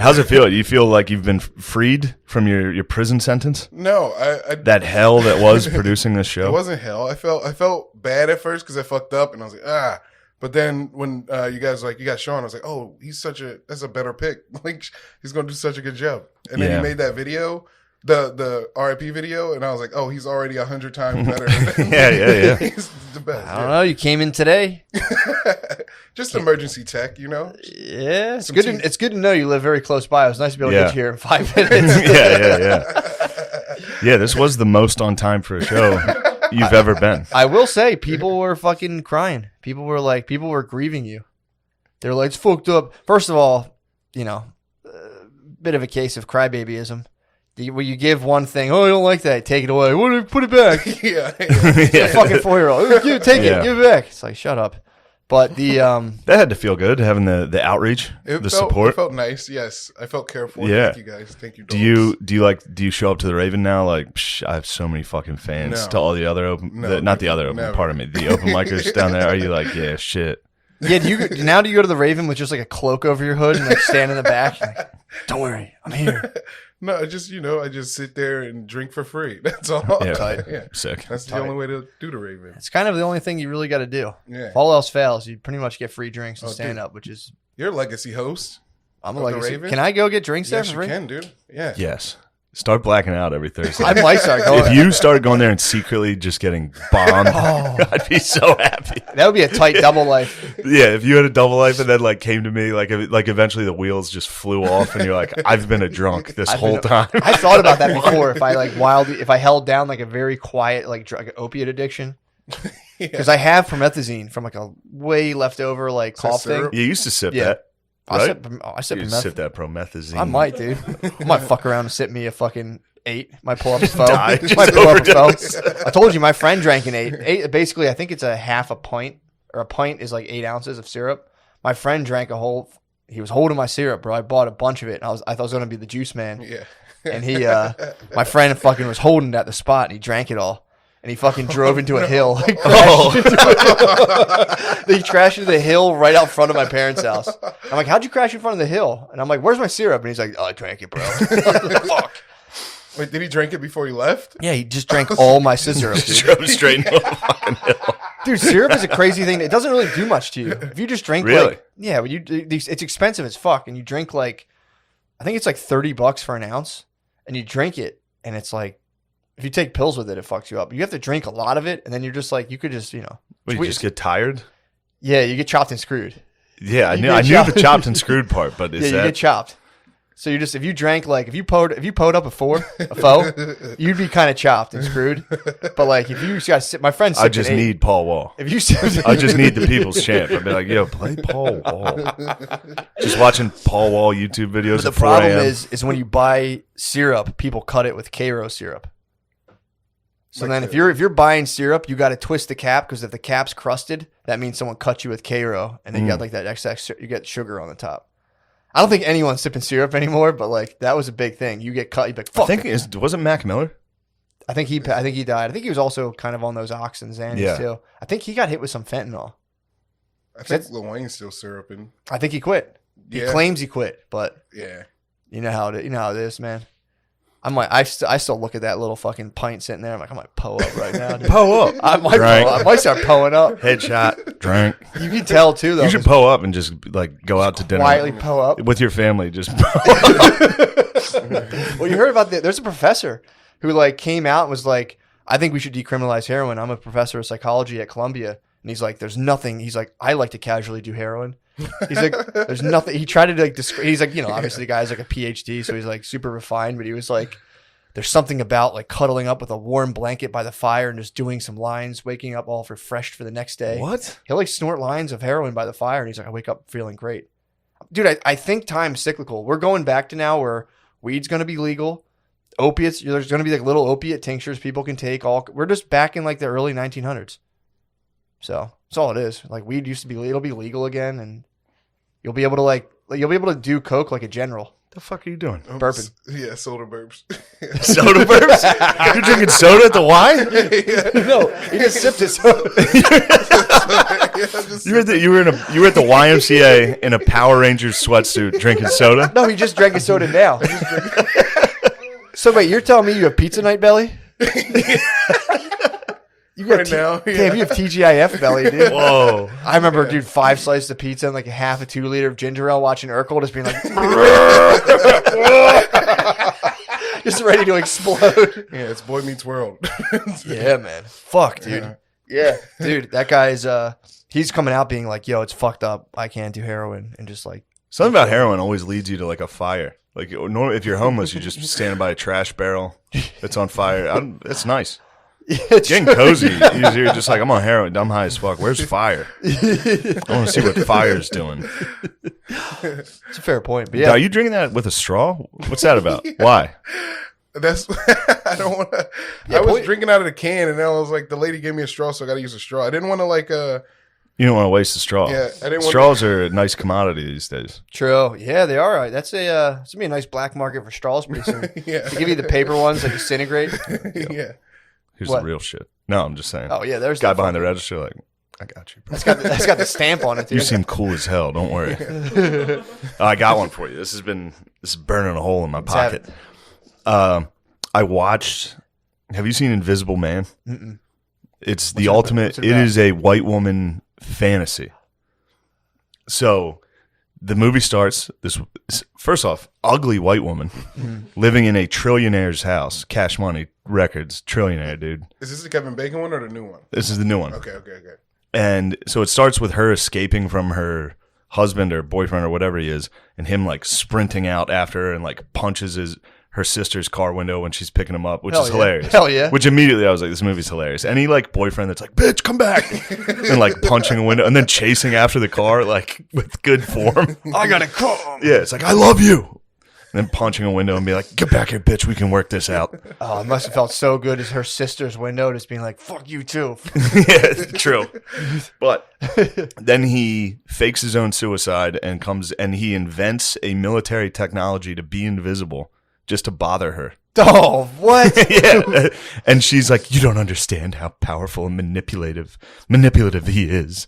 How's it feel? Do you feel like you've been freed from your prison sentence? No, I that hell that was producing this show. It wasn't hell. I felt bad at first because I fucked up, and I was like, But then when you guys got Sean, I was like, oh, that's a better pick. Like he's gonna do such a good job. And then he made that video. the RIP video, and I was like, oh, he's already 100 times better. Yeah. He's the best. I don't know. You came in today. Just emergency tech, you know. Yeah, it's good. It's good to know you live very close by. It was nice to be able to get you here in 5 minutes. Yeah, this was the most on time for a show you've ever been. I will say, people were fucking crying. People were grieving you. They're like, it's fucked up. First of all, you know, bit of a case of crybabyism. Where you give one thing, oh, I don't like that, take it away. Put it back. Yeah. It's a fucking 4-year-old. Take it, give it back. It's like, shut up. But the that had to feel good having the outreach, support. It felt nice. Yes, I felt careful. Yeah. Thank you guys. Thank you. Do you show up to the Raven now? Like, I have so many fucking fans. No. To all the other open, not the other open. Never. Pardon me, the open micers down there. Are you like, yeah, shit? Yeah, do you go to the Raven with just like a cloak over your hood and like stand in the back? Like, don't worry, I'm here. No, I just sit there and drink for free. That's all. Yeah, sick. That's the only way to do the Raven. It's kind of the only thing you really got to do. Yeah. If all else fails, you pretty much get free drinks and stand up, which is. You're a legacy host. I'm a of the legacy. Raven? Can I go get drinks there Yes, for you free? can, dude. Yeah. Yes. Start blacking out every Thursday. I might start going. If you started going there and secretly just getting bombed, I'd be so happy. That would be a tight double life. Yeah, if you had a double life and then like came to me, like eventually the wheels just flew off and you're like, I've been a drunk this whole time. I thought about that before. If I held down like a very quiet like opiate addiction, because I have promethazine from like a way leftover like cough thing. You used to sip Yeah. that. I Right? sip You promethazine. sip that promethazine. I might, dude. I might fuck around and sip me a fucking 8. Might pull up a foe. Die. Might pull up a foe. Overdose. I told you my friend drank an 8. Basically, I think it's a half a pint, or a pint is like 8 ounces of syrup. My friend drank a whole. He was holding my syrup, bro. I bought a bunch of it. And I thought I was gonna be the juice man. Yeah. And he, my friend fucking was holding it at the spot, and he drank it all. And he fucking drove into a hill. He crashed into the hill right out front of my parents' house. I'm like, how'd you crash in front of the hill? And I'm like, where's my syrup? And he's like, oh, I drank it, bro. Fuck. Wait, did he drink it before he left? Yeah, he just drank all my syrup, dude. Drove straight into a fucking hill. Dude, syrup is a crazy thing. It doesn't really do much to you. If you just drink Really? like, yeah, when it's expensive as fuck, and you drink like, I think it's like $30 for an ounce, and you drink it, and it's like, if you take pills with it, it fucks you up. You have to drink a lot of it, and then you're just like, you could just, Wait, you just get tired? Yeah, you get chopped and screwed. Yeah, I You knew get the chopped and screwed part, but You get chopped. So you just, if you drank like, if you poed up a foe, you'd be kind of chopped and screwed. But like, if you just got to sit, my friend, I just need Paul Wall. If you, I just need the people's champ. I'd be like, yo, play Paul Wall. Just watching Paul Wall YouTube videos. The at 4 problem a.m. is when you buy syrup, people cut it with Cairo syrup. So then if you're buying syrup, you got to twist the cap, because if the cap's crusted, that means someone cut you with Cairo, and then you got like that extra, you get sugar on the top. I don't think anyone's sipping syrup anymore, but like that was a big thing. You get cut, you'd be like, fuck. I think wasn't Mac Miller? I think he died. I think he was also kind of on those Ox and Xannies too. I think he got hit with some fentanyl. I think Lil Wayne's still syruping. I think he quit. He claims he quit, but yeah, you know how it is, man. I still look at that little fucking pint sitting there. I'm like, I might po up right now. Dude. Po up. I might Drink. I might start poing up. Headshot. Drink. You can tell too, though. You should po up and just like go out to dinner. Quietly po up. With your family. Just Well, you heard about there's a professor who like came out and was like, I think we should decriminalize heroin. I'm a professor of psychology at Columbia. And he's like, there's nothing. He's like, I like to casually do heroin. He's like, there's nothing. He tried to like describe. He's like, obviously the guy's like a PhD, so he's like super refined. But he was like, there's something about like cuddling up with a warm blanket by the fire and just doing some lines, waking up all refreshed for the next day. What? He'll like snort lines of heroin by the fire, and he's like, I wake up feeling great. Dude, I think time's cyclical. We're going back to now where weed's going to be legal. Opiates, there's going to be like little opiate tinctures people can take. We're just back in like the early 1900s. So that's all it is. Like weed used to be, it'll be legal again, and you'll be able to do coke like a general. The fuck are you doing? Burping. Yeah, soda burps. Soda burps? You're drinking soda at the Y? No, he just sipped his soda. You were at the YMCA in a Power Rangers sweatsuit drinking soda? No, he just drank his soda now. So wait, you're telling me you have pizza night belly? You got Right now, Damn, you have TGIF belly, dude. Whoa. I remember, dude, 5 slices of pizza and like a half a 2 liter of ginger ale, watching Urkel just being like, just ready to explode. Yeah, it's Boy Meets World. Yeah, man. Fuck, dude. Yeah, dude. That guy's he's coming out being like, "Yo, it's fucked up. I can't do heroin," and just like something about heroin always leads you to like a fire. Like if you're homeless, you're just standing by a trash barrel that's on fire. It's nice. Yeah, it's getting true. cozy. You're just like, I'm on heroin. I'm high as fuck. Where's fire? I want to see what fire's doing. It's a fair point. But yeah, Are you drinking that with a straw? What's that about? Why? That's I don't want to. Yeah, I was point- drinking out of the can, and then I was like, the lady gave me a straw, so I got to use a straw. I didn't want to like You don't want to waste a straw. Yeah, I didn't want Straws are a nice commodity these days. true. Yeah, they are. That's it's gonna be a nice black market for straws pretty soon. Yeah. They give you the paper ones that disintegrate. Yeah. Here's What? the real shit. No, I'm just saying. Oh yeah, there's Guy the behind the fucking- register, like, I got you, bro. That's got the stamp on it. Dude. You seem cool as hell. Don't worry. Oh, I got one for you. This is burning a hole in my have pocket. I watched. Have you seen Invisible Man? Mm-mm. It's the What's it ultimate. about? It is a white woman fantasy. So, the movie starts. First off, ugly white woman living in a trillionaire's house. Cash Money Records, trillionaire dude. Is this the Kevin Bacon one or the new one? This is the new one. Okay. And so it starts with her escaping from her husband or boyfriend or whatever he is, and him like sprinting out after her and like punches her sister's car window when she's picking him up, which Hell is yeah. hilarious. Hell yeah. Which immediately I was like, this movie's hilarious. Any like boyfriend that's like, bitch, come back, and like punching a window and then chasing after the car like with good form. I gotta come. Yeah, it's like, I love you. And then punching a window and be like, get back here, bitch, we can work this out. Oh, it must have felt so good as her sister's window, just being like, "Fuck you too." Yeah, true. But then he fakes his own suicide and comes and he invents a military technology to be invisible just to bother her. Oh, what? Yeah. And she's like, you don't understand how powerful and manipulative he is.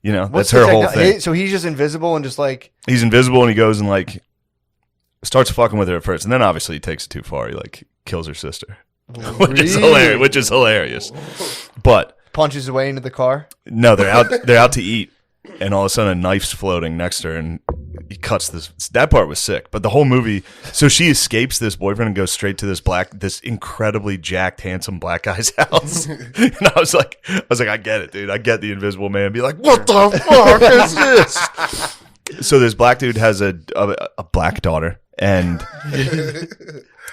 You know, What's that's her the whole thing. So he's just invisible and just like, He's invisible and he goes and like starts fucking with her at first. And then obviously he takes it too far. He like kills her sister, which is hilarious. But punches away into the car. no, they're out to eat. And all of a sudden a knife's floating next to her and he cuts this. That part was sick. But the whole movie, so she escapes this boyfriend and goes straight to this incredibly jacked, handsome black guy's house. And I was like, I get it, dude. I get the Invisible Man. Be like, what the fuck is this? So this black dude has a black daughter, and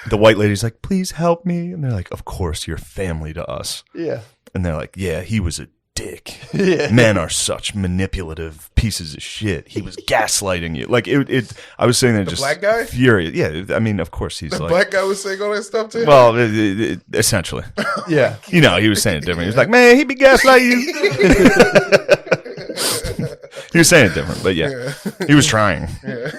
the white lady's like, please help me. And they're like, of course, you're family to us. Yeah. And they're like, yeah, he was a dick. Yeah. Men are such manipulative pieces of shit. He was gaslighting you. Like it I was saying that The just black guy? furious. Yeah, I mean, of course he's The like, black guy was saying all that stuff to him? well, essentially, Yeah. you know, he was saying it different. He was like, man, he be gaslighting you. He was saying it different, but yeah, he was trying. Yeah.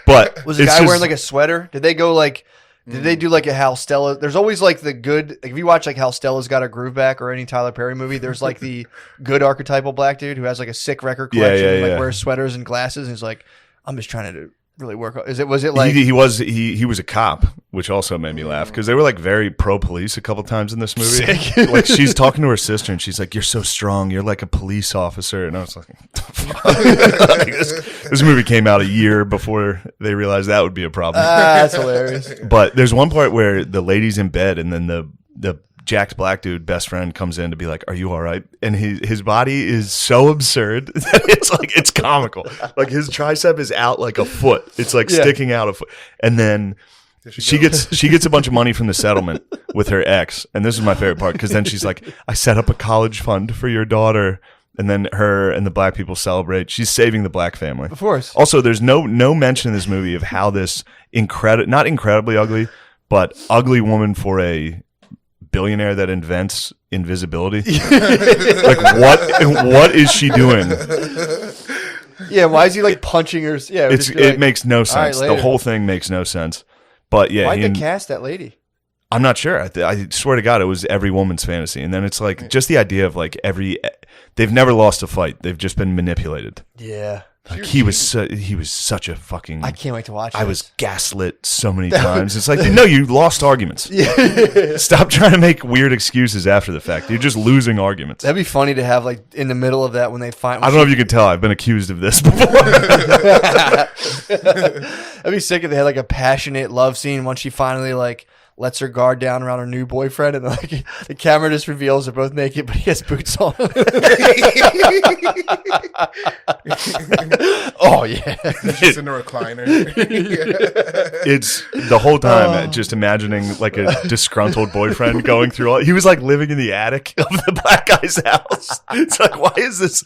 But Was the it's guy just- wearing like a sweater? Did they go like? Did they do like a Hal Stella? There's always like the good. Like if you watch like Hal Stella's Got a Groove Back or any Tyler Perry movie, there's like the good archetypal black dude who has like a sick record collection, and, like wears sweaters and glasses, and he's like, I'm just trying to really work. Was it like he was a cop, which also made me laugh because they were like very pro police a couple times in this movie. Sick. Like she's talking to her sister and she's like, "You're so strong. You're like a police officer." And I was like, "What the fuck?" Like, this movie came out a year before they realized that would be a problem. that's hilarious. But there's one part where the lady's in bed and then the jacked black dude best friend comes in to be like, are you all right? And his body is so absurd that it's comical. Like his tricep is out like a foot. It's like sticking out a foot. And then she gets a bunch of money from the settlement with her ex. And this is my favorite part because then she's like, I set up a college fund for your daughter. And then her and the black people celebrate. She's saving the black family. Of course. Also, there's no mention in this movie of how this not incredibly ugly, but ugly woman for a billionaire that invents invisibility. Like what is she doing? Yeah, why is he like punching her? Yeah, It makes no right, sense. The later. whole thing makes no sense. But yeah, Why'd they cast that lady? I'm not sure. I swear to God, it was every woman's fantasy. And then it's like just the idea of like they've never lost a fight. They've just been manipulated. Yeah. Like he was such a fucking. I can't wait to watch. I was gaslit so many times. It's like, no, you lost arguments. Stop trying to make weird excuses after the fact. You're just losing arguments. That'd be funny to have like in the middle of that when they find. I don't know if you can tell. I've been accused of this before. That'd be sick if they had like a passionate love scene once she finally like lets her guard down around her new boyfriend, and like the camera just reveals they're both naked, but he has boots on. Oh yeah, He's just in the recliner. It's the whole time just imagining like a disgruntled boyfriend going through all. He was like living in the attic of the black guy's house. It's like, why is this?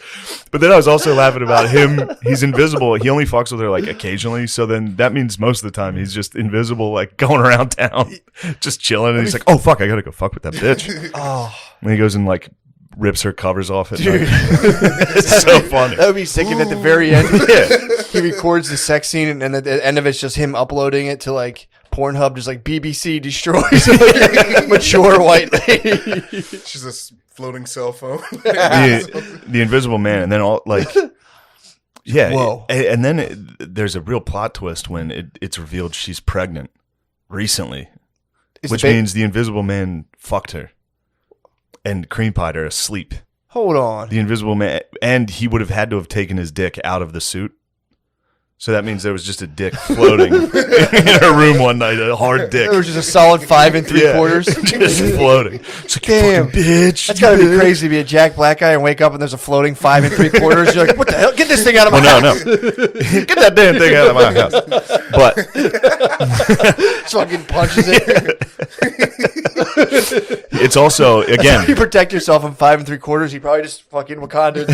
But then I was also laughing about him. He's invisible. He only fucks with her like occasionally. So then that means most of the time he's just invisible, like going around town, just chilling. And he's like, oh fuck, I gotta go fuck with that bitch. oh. And he goes and like rips her covers off at night. It's so funny. That would be sick if at the very end he records the sex scene and at the end of it's just him uploading it to like Pornhub, just like BBC destroys like, mature white lady. She's a floating cell phone. The Invisible Man, and then all like, yeah. Whoa. And then there's a real plot twist when it's revealed she's pregnant recently, which means the Invisible Man fucked her and cream pied her asleep. Hold on. The Invisible Man, and he would have had to have taken his dick out of the suit. So that means there was just a dick floating in her room one night, a hard dick. It was just a solid 5 3/4. Just floating. It's like, damn, bitch. That's gotta be crazy to be a Jack Black guy and wake up and there's a floating 5 3/4. You're like, what the hell? Get this thing out of my house. No. Get that damn thing out of my house. But just fucking punches it. It's also, again, You protect yourself in 5 3/4. He probably just fucking Wakanda.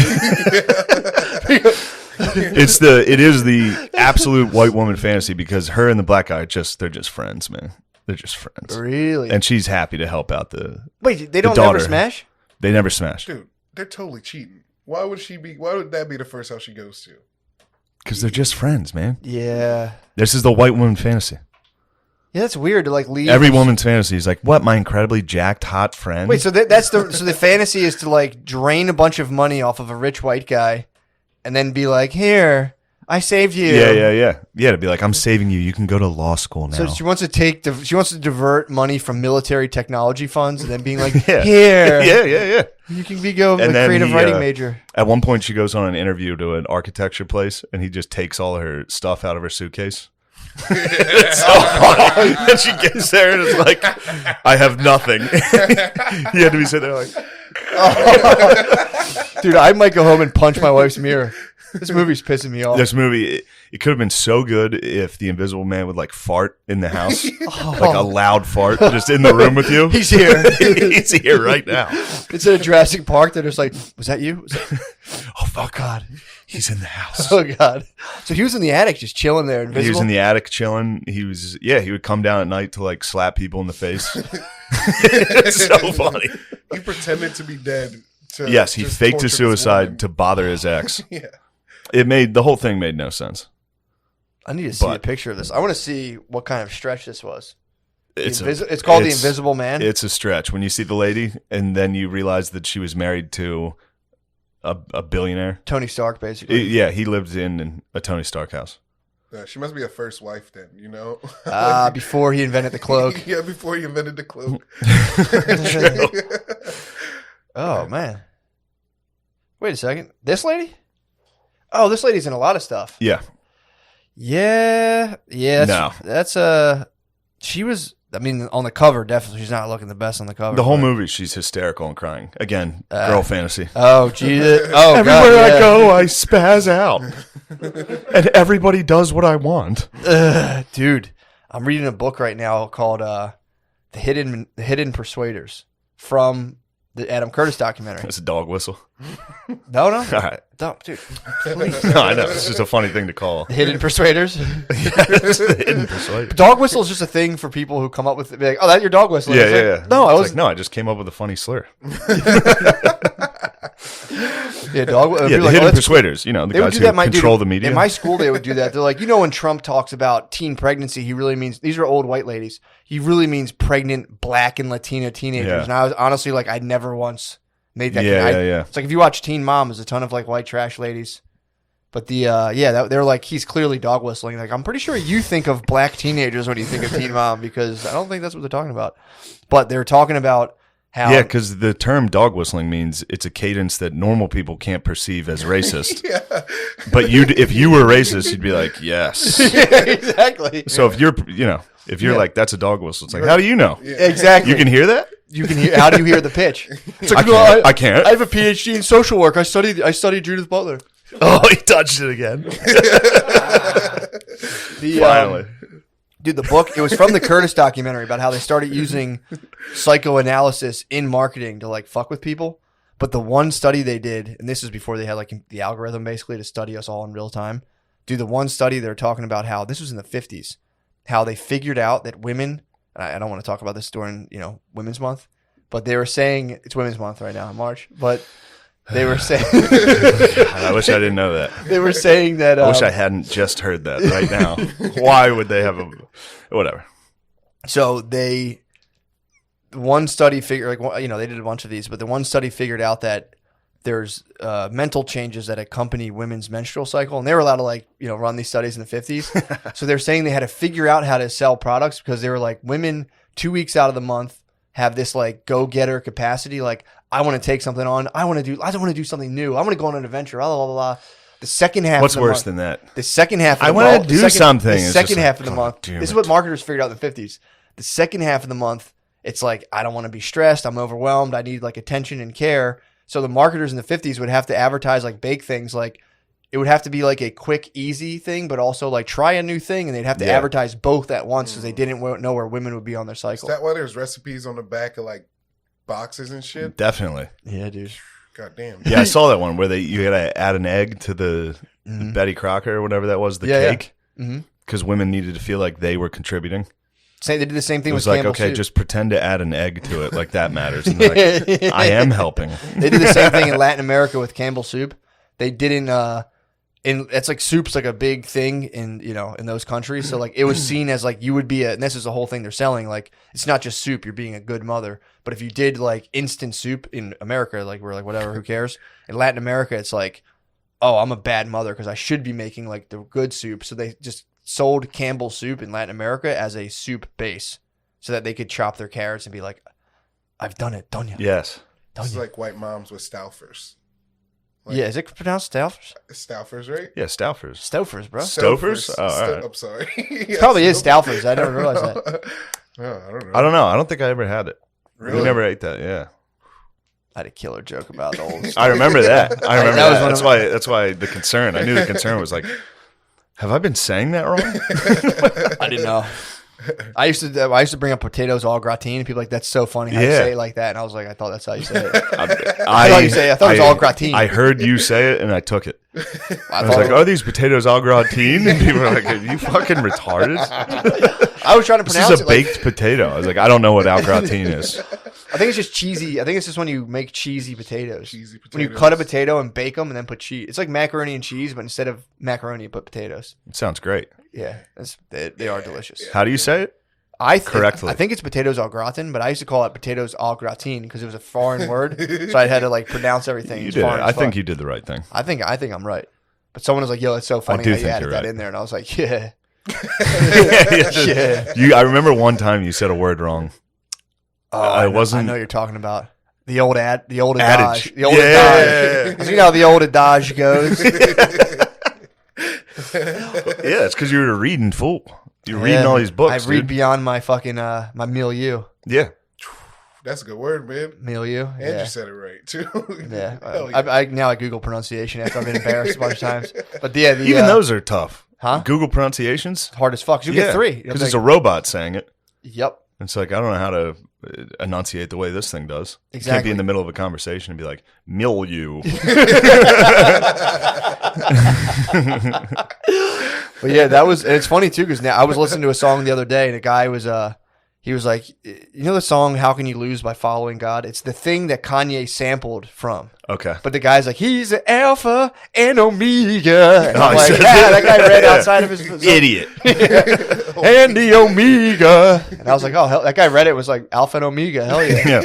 it is the absolute white woman fantasy because her and the black guy they're just friends, man. They're just friends. Really? And she's happy to help out the Wait, they don't daughter. never smash? They never smash. Dude, they're totally cheating. Why would that be the first house she goes to? Because they're just friends, man. Yeah. This is the white woman fantasy. Yeah, that's weird to like leave. Every woman's fantasy is like, what, my incredibly jacked hot friend? Wait, so the fantasy is to like drain a bunch of money off of a rich white guy and then be like, here, I saved you. Yeah. To be like, I'm saving you. You can go to law school now. So she wants to divert money from military technology funds and then being like, Yeah. here, Yeah. you can go a And then creative he, writing major. At one point, she goes on an interview to an architecture place, and he just takes all her stuff out of her suitcase. It's so funny. And she gets there and is like, I have nothing. You had to be sitting there like, Dude, I might go home and punch my wife's mirror. This movie's pissing me off. this movie, it could have been so good if the Invisible Man would like fart in the house, like a loud fart just in the room with you. He's here. He's here right now. Instead of Jurassic Park, they're just like, was that you? Oh, fuck God. He's in the house. Oh, God. So he was in the attic just chilling there, invisible? He was in the attic chilling. He would come down at night to like slap people in the face. It's so funny. He pretended to be dead. Yes, he faked his suicide to bother his ex. Yeah. The whole thing made no sense. I need to see a picture of this. I want to see what kind of stretch this was. It's called The Invisible Man? It's a stretch. When you see the lady and then you realize that she was married to a billionaire. Tony Stark, basically. He lived in a Tony Stark house. She must be a first wife then, you know? Before he invented the cloak. Yeah, before he invented the cloak. Oh, man. Wait a second. This lady? Oh, this lady's in a lot of stuff. Yeah. Yeah. No. That's she was, I mean, on the cover, definitely she's not looking the best on the cover. The whole movie, she's hysterical and crying. Again, girl fantasy. Oh, Jesus. Oh, Everywhere God, I go, I spaz out. And everybody does what I want. Dude, I'm reading a book right now called The Hidden Persuaders from the Adam Curtis documentary. It's a dog whistle. No. All right. Don't, dude. Please. No, I know. It's just a funny thing to call. Hidden Persuaders. It's the hidden persuader. Dog whistle is just a thing for people who come up with it. Be like, oh, that's your dog whistle. Yeah, It's yeah. like, No, I was. No, I just came up with a funny slur. Yeah, dog. Yeah, the the hidden persuaders. You know, the They would guys do who that. control the media. In my school, they would do that. They're like, when Trump talks about teen pregnancy, he really means these are old white ladies. He really means pregnant Black and Latina teenagers. Yeah. And I was honestly like, I never once made that. Yeah. It's like if you watch Teen Mom, there's a ton of like white trash ladies. But they're like, he's clearly dog whistling. Like, I'm pretty sure you think of black teenagers when you think of Teen Mom, because I don't think that's what they're talking about. But they're talking about how... Yeah, because the term dog whistling means it's a cadence that normal people can't perceive as racist. Yeah. But if you were racist, you'd be like, yes. Yeah, exactly. So if you're like, that's a dog whistle, it's like, how do you know? Yeah. Exactly. You can hear that? You can hear. How do you hear the pitch? It's like, I can't. I have a PhD in social work. I studied Judith Butler. Oh, he touched it again. Finally. Dude, the book, it was from the Curtis documentary about how they started using psychoanalysis in marketing to like fuck with people. But the one study they did, and this is before they had like the algorithm basically to study us all in real time. Dude, the one study they're talking about how, this was in the 50s, how they figured out that women, I don't want to talk about this during, Women's Month, but they were saying, it's Women's Month right now in March, but they were saying... I wish I didn't know that. They were saying that... I wish I hadn't just heard that right now. Why would they have whatever. So one study figured, they did a bunch of these, but the one study figured out that there's mental changes that accompany women's menstrual cycle, and they were allowed to run these studies in the 50s. So they're saying they had to figure out how to sell products because they were like, women 2 weeks out of the month have this like go-getter capacity. Like, I want to take something on. I want to do something new. I want to go on an adventure. Blah, blah, blah, blah. The second half. What's of the worse month, than that? The second half. Of I the want month, to do something. The It's second just half like, of the month. damn This is it. what marketers figured out in the 50s. The second half of the month, it's like, I don't want to be stressed. I'm overwhelmed. I need like attention and care. So the marketers in the 50s would have to advertise like bake things. Like, it would have to be like a quick, easy thing, but also like try a new thing, and they'd have to advertise both at once because they didn't know where women would be on their cycle. Is that why there's recipes on the back of like boxes and shit? Definitely. Yeah, dude. God damn. Yeah, I saw that one where you gotta add an egg to the Betty Crocker or whatever that was, the cake, because women needed to feel like they were contributing. They did the same thing It with was like, Campbell's okay, soup. just pretend to add an egg to it, like that matters. And like, I am helping. They did the same thing in Latin America with Campbell's soup. They didn't. It's like soup's like a big thing in those countries. So like it was seen as like you would be and this is the whole thing they're selling. Like, it's not just soup. You're being a good mother. But if you did like instant soup in America, like we're like whatever, who cares? In Latin America, it's like, oh, I'm a bad mother because I should be making like the good soup. So they just sold Campbell's soup in Latin America as a soup base so that they could chop their carrots and be like, I've done it, Donya. Yes. It's like white moms with Stouffer's. Like, Yeah, is it pronounced Stouffer's? Stouffer's, right? Yeah, Stouffer's. Stouffer's, bro. Stouffer's? Oh, all right. I'm sorry. It probably is Stouffer's. I never realized that. Oh, I don't know. I don't know. I don't think I ever had it. Really? We never ate that. Yeah. I had a killer joke about the old. I remember that. I remember That was that. one of That's why the concern. I knew the concern was like, have I been saying that wrong? I didn't know. I used to bring up potatoes au gratin, and people were like, that's so funny how you say it like that. And I was like, I thought that's how you say it. I thought it was au gratin. I heard you say it and I took it. I was thought like, are these potatoes au gratin? And people were like, are you fucking retarded? I was trying to pronounce This is a it baked potato. I was like, I don't know what au gratin is. I think it's just cheesy. I think it's just when you make cheesy potatoes. Cheesy potatoes. When you cut a potato and bake them and then put cheese. It's like macaroni and cheese, but instead of macaroni, you put potatoes. It sounds great. Yeah, they are delicious. How do you say it? Correctly. I think it's potatoes au gratin, but I used to call it potatoes au gratin because it was a foreign word, so I had to like pronounce everything. You as did it. foreign as I think fuck. you did the right thing. I think I'm right. But someone was like, "Yo, it's so funny do how you think added you're that right. in there," and I was like, "Yeah, I remember one time you said a word wrong. I wasn't. know what you're talking about the old adage, Adage. the old Yeah. adage. You know how the old adage goes. Yeah, it's because you were reading full. You're reading all these books. I read dude. beyond my fucking my milieu. Yeah. That's a good word, man. Milieu. And Yeah. you said it right, too. Yeah. Hell yeah. I now I Google pronunciation after I've been embarrassed a bunch of times. But yeah, Even those are tough. Huh? Google pronunciations. hard as fuck. 'Cause you get 3. Because it's a robot saying it. Yep. It's like, I don't know how to enunciate the way this thing does. You can't Exactly. be in the middle of a conversation and be like, milieu. But yeah, that was. And it's funny too because now I was listening to a song the other day and a guy was he was like, you know the song "How Can You Lose" by Following God? It's the thing that Kanye sampled from. Okay. But the guy's like, he's an alpha and omega. And I'm he like, says yeah, that. that guy read outside of his Idiot. and the omega. And I was like, oh, hell, that guy read it and was like alpha and omega. Hell yeah. Yeah.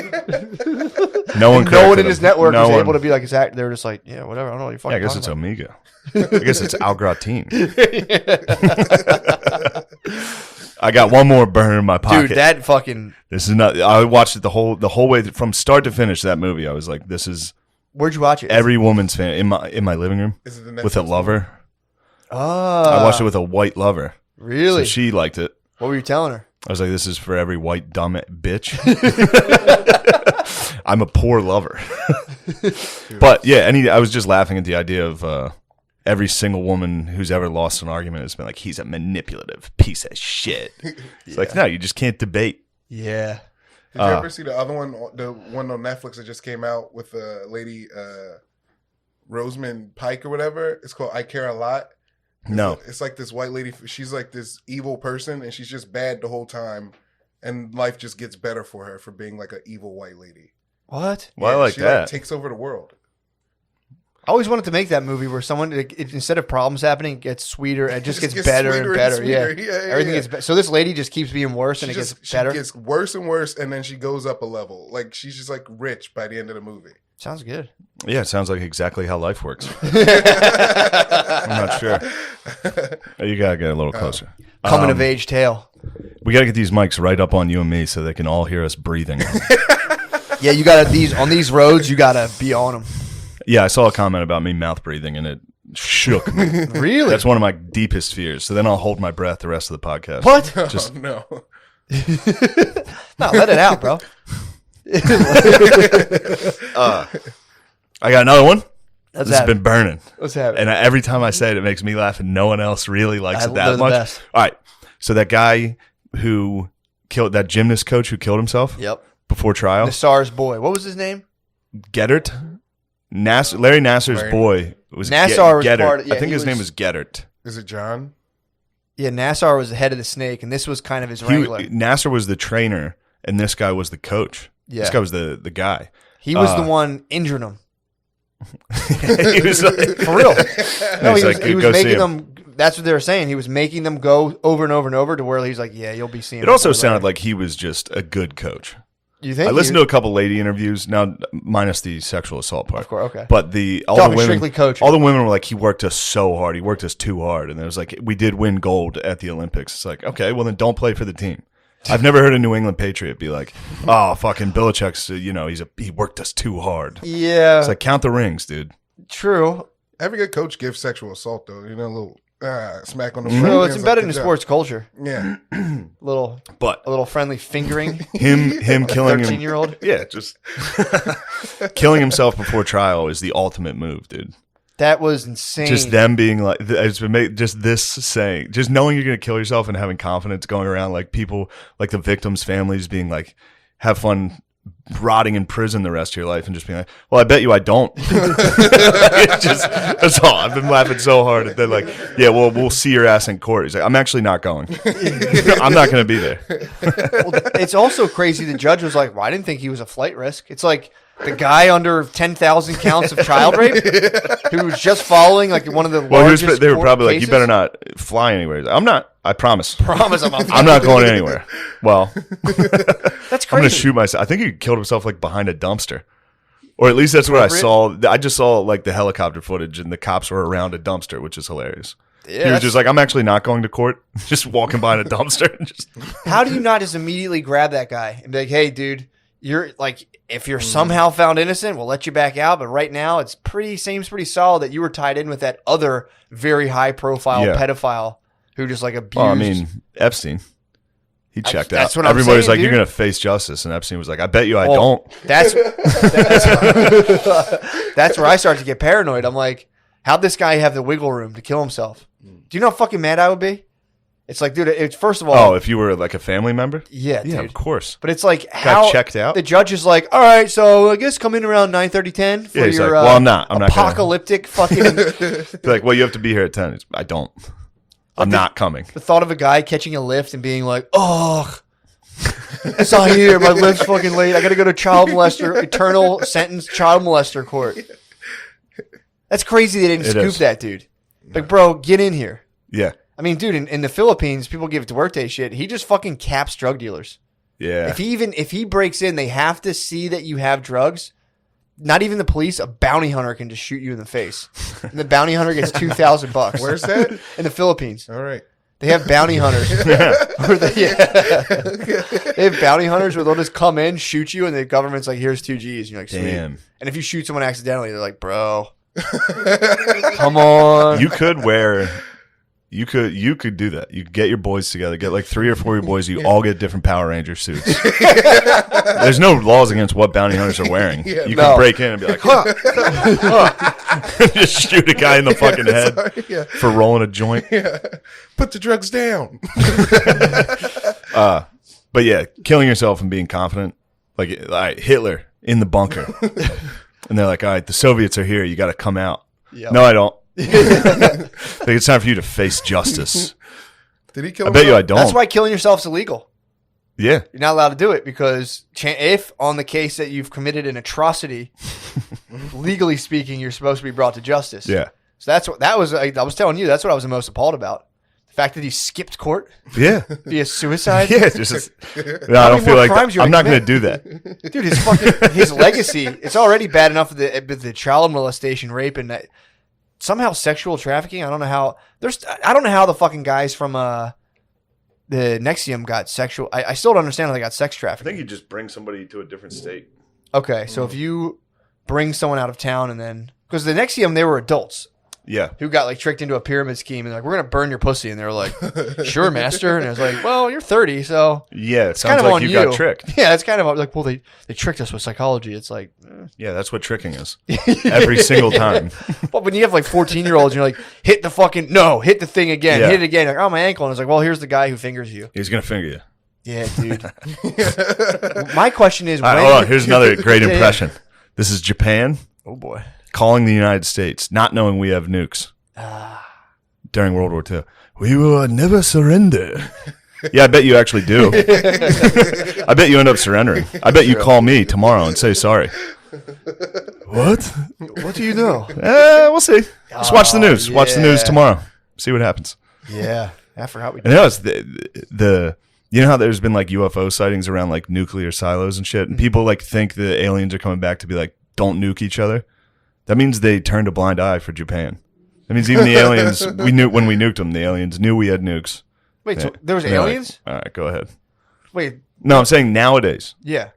No one. No one in corrected his him. network No was one. able to be like, exact. They were just like, yeah, whatever. I don't know what you're fucking Yeah, I guess it's talking Omega. I guess it's Al Gratin. I got one more burner in my about. pocket. Dude, that fucking. This is not. I watched it the whole way from start to finish. That movie, I was like, this is Where'd you watch it? every woman's fan in my living room Is it the Netflix with a lover. Oh. I watched it with a white lover. Really? So she liked it. What were you telling her? I was like, this is for every white dumb bitch. I'm a poor lover. But yeah, I was just laughing at the idea of every single woman who's ever lost an argument has been like, he's a manipulative piece of shit. It's like, no, you just can't debate. Yeah. Did you ever see the other one, the one on Netflix that just came out with a lady, Rosamund Pike or whatever? It's called I Care a Lot. No. It's like this white lady. She's like this evil person, and she's just bad the whole time, and life just gets better for her for being like an evil white lady. What? Well, I like she that. Like, takes over the world. I always wanted to make that movie where someone, instead of problems happening, it gets sweeter. It just gets better and sweeter better. sweeter. Yeah. Yeah, Everything gets better. So this lady just keeps being worse and it gets better. She gets worse and worse, and then she goes up a level. Like, she's just like rich by the end of the movie. Sounds good. Yeah, it sounds like exactly how life works. I'm not sure. You gotta get a little closer. Coming of age tale. We gotta get these mics right up on you and me so they can all hear us breathing. Yeah, you gotta on these roads. You gotta be on them. Yeah, I saw a comment about me mouth breathing and it shook me. Really? That's one of my deepest fears. So then I'll hold my breath the rest of the podcast. What? Just No. No, let it out, bro. I got another one. Let's This has have been it. burning. Let's have it. And every time I say it, it makes me laugh, and no one else really likes it They're that the much. best. All right. So that guy who killed that gymnast coach who killed himself Yep. before trial, Nassar's boy. What was his name? Gettert. Larry Nassar's Larry. boy was Nassar was Gettert. part of- yeah, I think he his name was- was Gettert. Is it John? Yeah, Nassar was the head of the snake, and this was kind of his wrangler. Nassar was the trainer, and this guy was the coach. Yeah. This guy was the guy. He was the one injuring him. He was like, For real. No, He's he like, was "Go see making him." them. That's what they were saying. He was making them go over and over and over to where he's like, yeah, you'll be seeing. It also sounded like he was just a good coach. You think? I listened to a couple lady interviews, now minus the sexual assault part. Of course, okay. But all the Talking women, strictly coaching. all the women were like, he worked us so hard. He worked us too hard. And it was like, we did win gold at the Olympics. It's like, okay, well then don't play for the team. I've never heard a New England Patriot be like, oh, fucking Belichick's, he worked us too hard. Yeah, It's like, count the rings, dude. true. Every good coach gives sexual assault, though. You know, a little smack on the Mm-hmm. front. True. It's embedded in sports culture. Yeah. A little friendly fingering. Him killing him. 13-year-old. Yeah, just killing himself before trial is the ultimate move, dude. That was insane. Just them being like, just knowing you're going to kill yourself and having confidence going around, like people, like the victims' families being like, have fun rotting in prison the rest of your life and just being like, well, I bet you I don't. That's all. I've been laughing so hard. And they're like, yeah, well, we'll see your ass in court. He's like, I'm actually not going. I'm not going to be there. Well, it's also crazy. The judge was like, well, I didn't think he was a flight risk. It's like the guy under 10,000 counts of child rape who was just following like one of the largest they were court probably like, you cases. better not fly anywhere. He's like, I'm not. I promise. Promise I'm not. I'm not going anywhere. Well, That's I'm going to crazy. shoot myself. I think he killed himself like behind a dumpster. Or at least that's what I saw. I just saw like the helicopter footage and the cops were around a dumpster, which is hilarious. Yeah, He was just like, I'm actually not going to court. Just walking behind a dumpster. Just, how do you not just immediately grab that guy and be like, hey, dude, you're like, if you're somehow found innocent, we'll let you back out. But right now, seems pretty solid that you were tied in with that other very high profile Yeah. pedophile who just like abused. well, I mean, Epstein. He checked out. That's what I'm Everybody's saying, like, you're dude. going to face justice. And Epstein was like, I bet you I Well, don't. That's where I start to get paranoid. I'm like, how'd this guy have the wiggle room to kill himself? Do you know how fucking mad I would be? It's like, dude, it's first of all, Oh, if you were like a family member? yeah, Yeah, dude. of course. But it's like how checked out? The judge is like, all right, so I guess come in around 9:30, 10 for Yeah, he's your like, well, I'm not gonna- apocalyptic fucking. Be like, well, you have to be here at 10. I don't. I'm not coming. The thought of a guy catching a lift and being like, oh, It's not here. My lift's fucking late. I got to go to child molester, eternal sentence child molester court. That's crazy they didn't scoop that dude. Like, bro, get in here. Yeah. I mean, dude, in the Philippines, people give it to workday shit. He just fucking caps drug dealers. Yeah. If he breaks in, they have to see that you have drugs. Not even the police, a bounty hunter can just shoot you in the face. And the bounty hunter gets $2,000. Where's that? In the Philippines. All right. They have bounty hunters. They have bounty hunters where they'll just come in, shoot you, and the government's like, here's 2 Gs. And you're like, sweet. Damn. And if you shoot someone accidentally, they're like, bro, come on. You could do that. You could get your boys together, get like 3 or 4 of your boys, you all get different Power Ranger suits. There's no laws against what bounty hunters are wearing. You can break in and be like, just shoot a guy in the fucking head for rolling a joint. Yeah. Put the drugs down. But yeah, killing yourself and being confident. Like, all right, Hitler in the bunker. And they're like, all right, the Soviets are here. You got to come out. Yep. No, I don't. Like, it's time for you to face justice. Did he kill I bet you I don't. That's why killing yourself is illegal. Yeah. You're not allowed to do it because if on the case that you've committed an atrocity, legally speaking, you're supposed to be brought to justice. Yeah. So I was telling you, that's what I was the most appalled about. The fact that he skipped court. Yeah. Via suicide. Yeah. I don't feel like I'm not going to do that. Dude, his legacy, it's already bad enough with the child molestation, rape, and that. Somehow sexual trafficking. I don't know how the fucking guys from the Nexium got sexual. I still don't understand how they got sex I trafficking. think you just bring somebody to a different state. Okay, so if you bring someone out of town and then because the Nexium they were adults. Yeah. Who got like tricked into a pyramid scheme and like we're gonna burn your pussy and they were like, sure, master. And I was like, well, you're 30, so yeah, it sounds like you got tricked. Yeah, it's kind of like, well, they tricked us with psychology. It's like, yeah, that's what tricking is. Every single time. But when you have like 14-year-olds, you're like, hit the thing again, hit it again. Like, oh, my ankle, and it's like, well, here's the guy who fingers you. He's gonna finger you. Yeah, dude. My question is, hold on. Here's another great impression. This is Japan. Oh boy. Calling the United States, not knowing we have nukes during World War II. We will never surrender. Yeah, I bet you actually do. I bet you end up surrendering. I bet you call me tomorrow and say sorry. What? What do you know? We'll see. Just watch the news. Watch the news tomorrow. See what happens. Yeah, I forgot we. And you know, it's you know how there's been like UFO sightings around like nuclear silos and shit, and people like think the aliens are coming back to be like, don't nuke each other. That means they turned a blind eye for Japan. That means even the aliens, we knew when we nuked them, the aliens knew we had nukes. Wait, so there was aliens? Like, all right, go ahead. Wait. No, I'm saying nowadays. Yeah.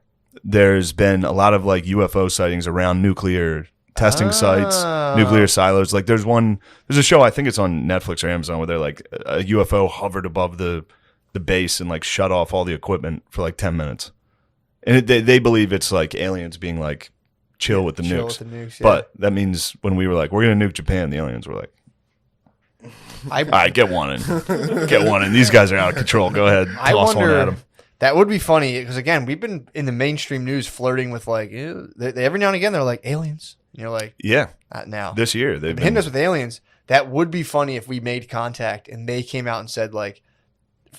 There's been a lot of like UFO sightings around nuclear testing sites, nuclear silos. Like there's a show, I think it's on Netflix or Amazon, where they're like a UFO hovered above the base and like shut off all the equipment for like 10 minutes. And they believe it's like aliens being like, chill with the nukes. Yeah. But that means when we were like, we're going to nuke Japan, the aliens were like, all right, get one in. Get one in. These guys are out of control. Go ahead. Toss one at them. That would be funny because, again, we've been in the mainstream news flirting with like, every now and again, they're like, aliens. And you're like, yeah. Not now. This year. They've been hitting us with aliens. That would be funny if we made contact and they came out and said, like,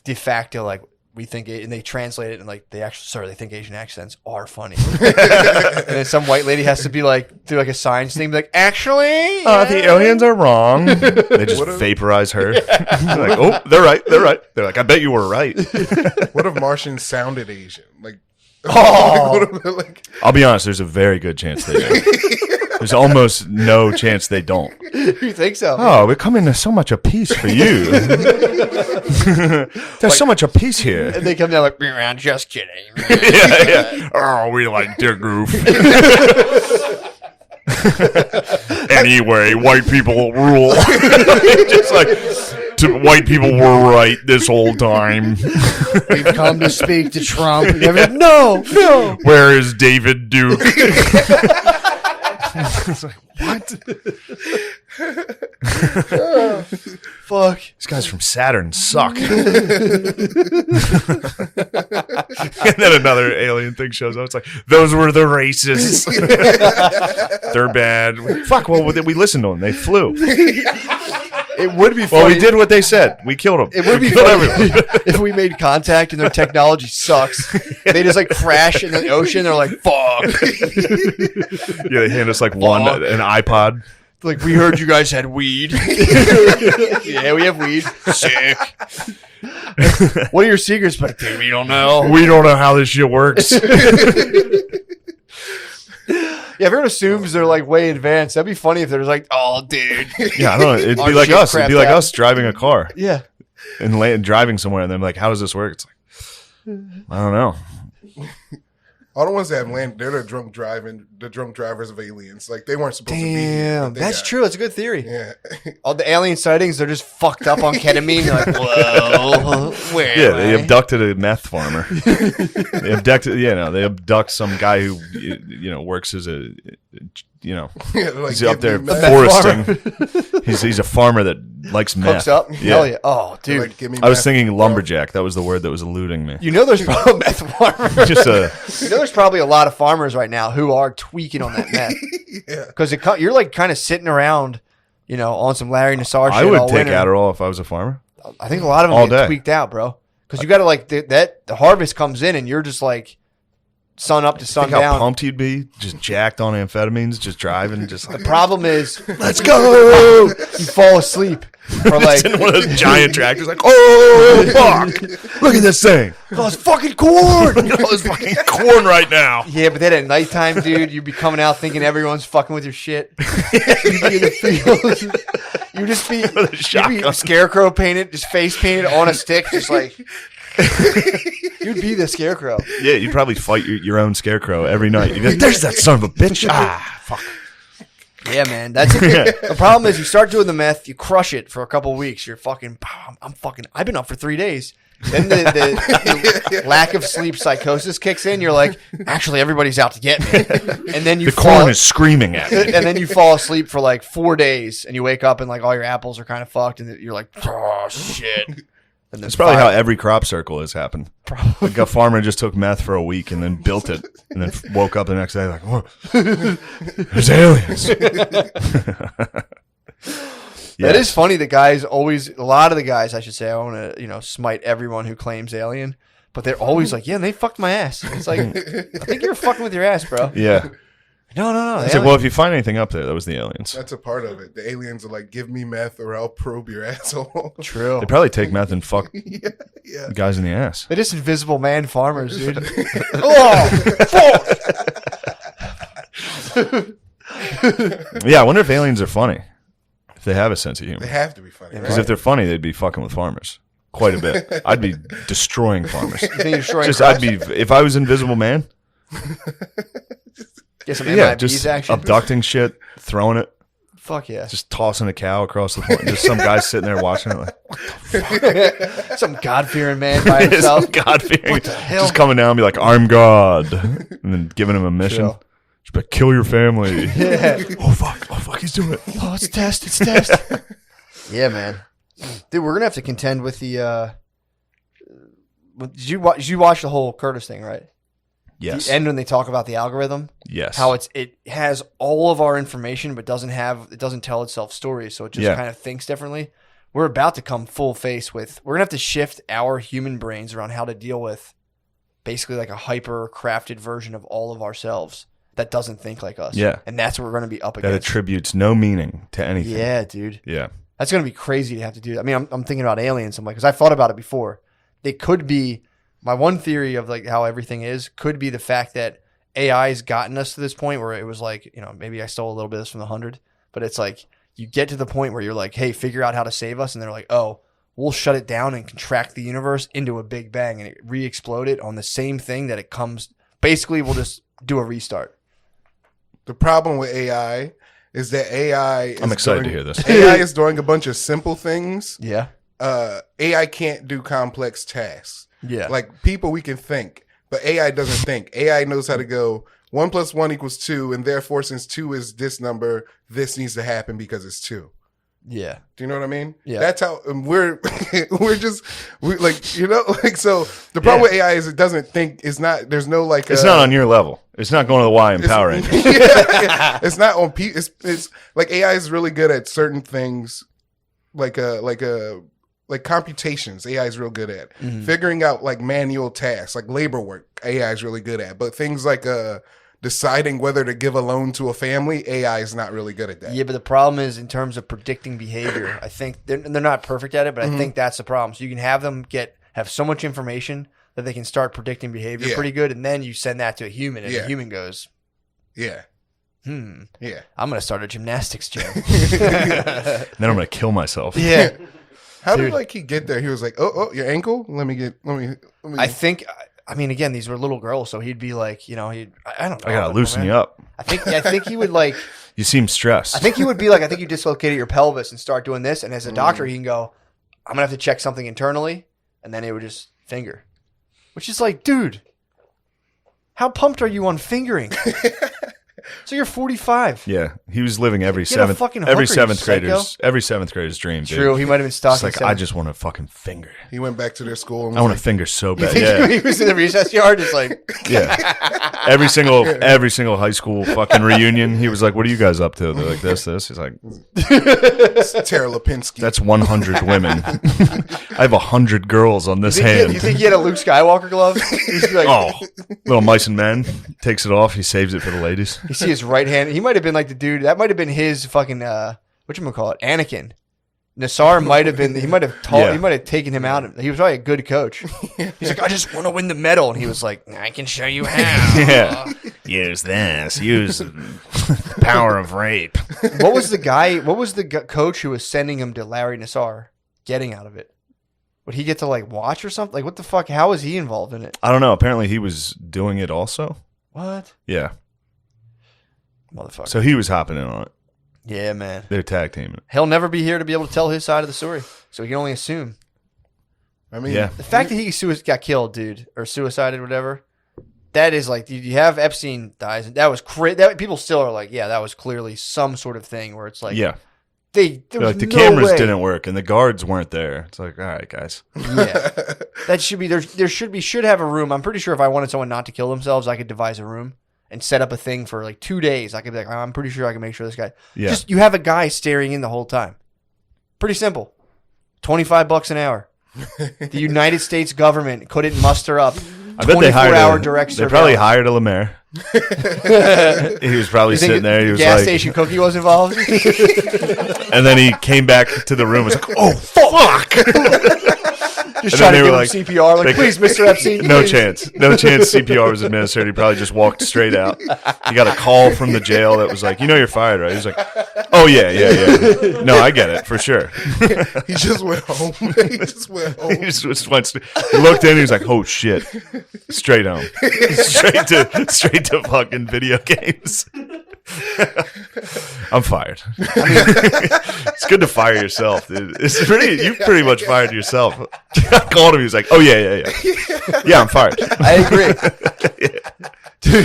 de facto, like, we think it, and they translate it and like they think Asian accents are funny. And then some white lady has to be like do like a science thing, be like, actually, the aliens are wrong. They just vaporize her. They're like, oh, they're right. They're like, I bet you were right. What if Martians sounded Asian? Like, I'll be honest. There's a very good chance they do. There's almost no chance they don't. You think so? Oh, we're coming to so much of peace for you. There's so much of peace here. And they come down like, I'm just kidding. Yeah. Oh, we like their goof. Anyway, white people rule. Just like, white people were right this whole time. We've come to speak to Trump. No. Where is David Duke? It's like, what? Fuck. These guys from Saturn suck. And then another alien thing shows up. It's like, those were the racists. They're bad. Fuck, well, we listened to them. They flew. It would be funny. Well, we did what they said. We killed them. It would be funny if we made contact and their technology sucks. They just like crash in the ocean. They're like, fuck. Yeah, they hand us like an iPod. Like, we heard you guys had weed. Yeah, we have weed. Sick. What are your secrets? But dude, we don't know. We don't know how this shit works. Yeah, everyone assumes they're like way advanced. That'd be funny if they're just like, oh, dude. Yeah, I don't know. It'd Our be like shit us. It'd be crapped like out. us driving a car Yeah. and driving somewhere, and they're like, "How does this work?" It's like, I don't know. All the ones that have landed, they're the drunk drivers of aliens. Like, they weren't supposed to be here. Damn, but they that's got- true. That's a good theory. Yeah. All the alien sightings, they're just fucked up on ketamine. They're like, whoa, where? Yeah, am they I? abducted a meth farmer. They abduct some guy who works as a Yeah, like, he's up there give me meth. foresting. He's a farmer that likes meth. Hooks up? Hell yeah. Oh, dude. Like, give me I was meth, thinking bro. lumberjack. That was the word that was eluding me. You know there's probably meth farmers. Just a You know there's probably a lot of farmers right now who are tweaking on that meth. Yeah. Because you're like kind of sitting around, on some Larry Nassar shit I would all take winter. Adderall if I was a farmer. I think a lot of them all get day. tweaked out, bro. Because you got to like, the harvest comes in and you're just like sun up to sun Think how down. pumped you'd be, just jacked on amphetamines, just driving, just The like problem is, let's go. you fall asleep for like, in one of those giant tractors, like, oh fuck! Look at this thing. oh, it's fucking corn. Look at all this fucking corn right now. Yeah, but then at nighttime, dude, you'd be coming out thinking everyone's fucking with your shit. You'd be in the field. You'd just be, With a you'd be shotgun. scarecrow painted, just face painted on a stick, just like, you'd be the scarecrow. Yeah, you'd probably fight your own scarecrow every night. You'd be like, there's that son of a bitch. Ah, fuck. Yeah, man. That's it. The problem is you start doing the meth, you crush it for a couple of weeks. You're fucking, I've been up for 3 days. Then the lack of sleep psychosis kicks in. You're like, actually, everybody's out to get me. And then you The corn is screaming at me. and then you fall asleep for like 4 days, and you wake up and like all your apples are kind of fucked, and you're like, oh shit. And then That's probably how every crop circle has happened. Like a farmer just took meth for a week and then built it, and then woke up the next day like, whoa, there's aliens. That is funny. The guys always, a lot of the guys, I should say, I want to, smite everyone who claims alien, but they're always like, yeah, they fucked my ass. It's like, I think you're fucking with your ass, bro. Yeah. No. It's like, well, if you find anything up there, that was the aliens. That's a part of it. The aliens are like, give me meth or I'll probe your asshole. True. They probably take meth and fuck Yeah. guys in the ass. They're just invisible man farmers, dude. Oh, fuck. Yeah, I wonder if aliens are funny. If they have a sense of They humor. have to be funny, Because right? if they're funny, they'd be fucking with farmers. Quite a bit. I'd be destroying farmers. You think you're destroying Just, crops? I'd be, if I was Invisible Man, Get some yeah, MIBs just action. abducting shit, throwing it, Fuck yeah. just tossing a cow across the floor. Just some guy sitting there watching it like, Some God-fearing man by himself. God fearing. hell? Just coming down and be like, I'm God. And then giving him a mission. Chill. Just be like, kill your family. Yeah. Oh fuck, he's doing it. Oh, it's test. Yeah, man. Dude, we're gonna have to contend with the. Did you watch the whole Curtis thing, right? Yes. The end when they talk about the algorithm, Yes. how it has all of our information, but it doesn't tell itself stories, so it just kind of thinks differently. We're about to come full face with. We're gonna have to shift our human brains around how to deal with, basically like a hyper crafted version of all of ourselves that doesn't think like us. Yeah. And that's what we're gonna be up that against. attributes no meaning to anything. Yeah, dude. Yeah. That's going to be crazy to have to do. I mean, I'm thinking about aliens. I'm like, because I've thought about it before. They could be, my one theory of like how everything is, could be the fact that AI has gotten us to this point where it was like, maybe I stole a little bit of this from the 100, but it's like, you get to the point where you're like, hey, figure out how to save us. And they're like, oh, we'll shut it down and contract the universe into a big bang and it re-explode it on the same thing that it comes. Basically, we'll just do a restart. The problem with AI is that AI is I'm excited to doing- hear this. AI is doing a bunch of simple things. Yeah. AI can't do complex tasks. Yeah. Like people, we can think, but AI doesn't think. AI knows how to go 1 + 1 = 2, and therefore, since 2 is this number, this needs to happen because it's 2. Yeah. Do you know what I mean? Yeah. That's how we're so the problem with AI is it doesn't think. It's not. There's no like. It's not on your level. It's not going to the Y in Power Rangers. It's not on. It's like AI is really good at certain things, like computations. AI is real good at figuring out like manual tasks, like labor work. AI is really good at, but things like deciding whether to give a loan to a family, AI is not really good at that. Yeah, but the problem is in terms of predicting behavior. I think they're not perfect at it, but I think that's the problem. So you can have them have so much information that they can start predicting behavior pretty good, and then you send that to a human, and the human goes, yeah. I'm Yeah. going to start a gymnastics gym. Then I'm gonna kill myself. Yeah. How did like he get there? He was like, "Oh, your ankle. Let me." I think. I mean, again, these were little girls, so he'd be like, I don't know. I gotta loosen you up. I think he would like. You seem stressed. I think he would be like, I think you dislocated your pelvis and start doing this, and as a doctor, he can go, I'm gonna have to check something internally, and then it would just finger, which is like, dude, how pumped are you on fingering? So you're 45. Yeah, he was living every Get a seventh fucking hooker, you seventh psycho. grader's dream. Dude. True, he might have been stuck. It's like I just want to fucking finger. He went back to their school. And I want to finger so You bad. think Yeah, he was in the recess yard, just like, yeah. Every single high school fucking reunion, he was like, "What are you guys up to?" They're like, "This." He's like, Tara Lipinski. "That's 100 women. I have 100 girls on this hand." you think he had a Luke Skywalker glove? He's like, Oh, little mice and men takes it off. He saves it for the ladies. You see his right hand. He might have been like the dude. That might have been his fucking whatchamacallit, Anakin. Nassar might have been. He might have taught. Yeah. He might have taken him out. He was probably a good coach. He's like, I just want to win the medal, and he was like, I can show you how. Yeah, use this. Use the power of rape. What was the guy? What was the coach who was sending him to Larry Nassar getting out of it? Would he get to like watch or something? Like what the fuck? How was he involved in it? I don't know. Apparently, he was doing it also. What? Yeah. Motherfucker. So he was hopping in on it. Yeah, man. They're tag teaming it. He'll never be here to be able to tell his side of the story, so we can only assume. I mean, Yeah. The fact that he got killed, dude, or suicided, whatever, that is like, you have Epstein dies, and that was crazy. People still are like, yeah, that was clearly some sort of thing where it's like, Yeah. there was Like the no cameras way. didn't work and the guards weren't there. It's like, all right, guys. Yeah, that should be there. Should have a room. I'm pretty sure if I wanted someone not to kill themselves, I could devise a room and set up a thing for like 2 days. I could be like, I'm pretty sure I can make sure this guy. Yeah. Just you have a guy staring in the whole time. Pretty simple. $25 an hour. The United States government couldn't muster up. I bet they hired 24-hour direct They surveillance. probably hired a Lamar. He was probably You think sitting there. He was gas like, station cookie was involved. and then he came back to the room. and Was like, oh fuck! Just And trying then to they give were him CPR. Like, they- please, Mr. Epstein. No please." chance. No chance. CPR was administered. He probably just walked straight out. He got a call from the jail that was like, you're fired, right? He's like, oh yeah. No, I get it for sure. he just went home. He just went home. He just went. He looked in. He was like, "Oh shit!" Straight home, straight to fucking video games. I'm fired. It's good to fire yourself, dude. You pretty much fired yourself. I called him. He was like, "Oh yeah. Yeah, I'm fired." I agree. Dude,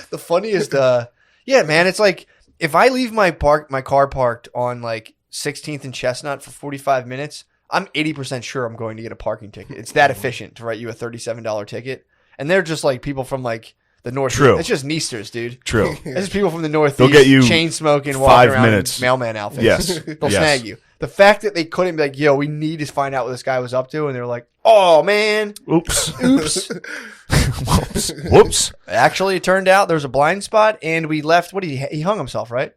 the funniest, yeah, man, it's like if I leave my car parked on like 16th and Chestnut for 45 minutes, I'm 80% sure I'm going to get a parking ticket. It's that efficient to write you a $37 ticket. And they're just like people from like the Northeast. True. It's just Neasters, dude. True. It's just people from the Northeast. They'll get you chain smoking, 5 walking around minutes. in mailman outfits. Yes. They'll Yes. snag you. The fact that they couldn't be like, yo, we need to find out what this guy was up to. And they're like, oh, man. Oops. Oops. Whoops. Actually, it turned out there was a blind spot, and we left. What did he hung himself, right?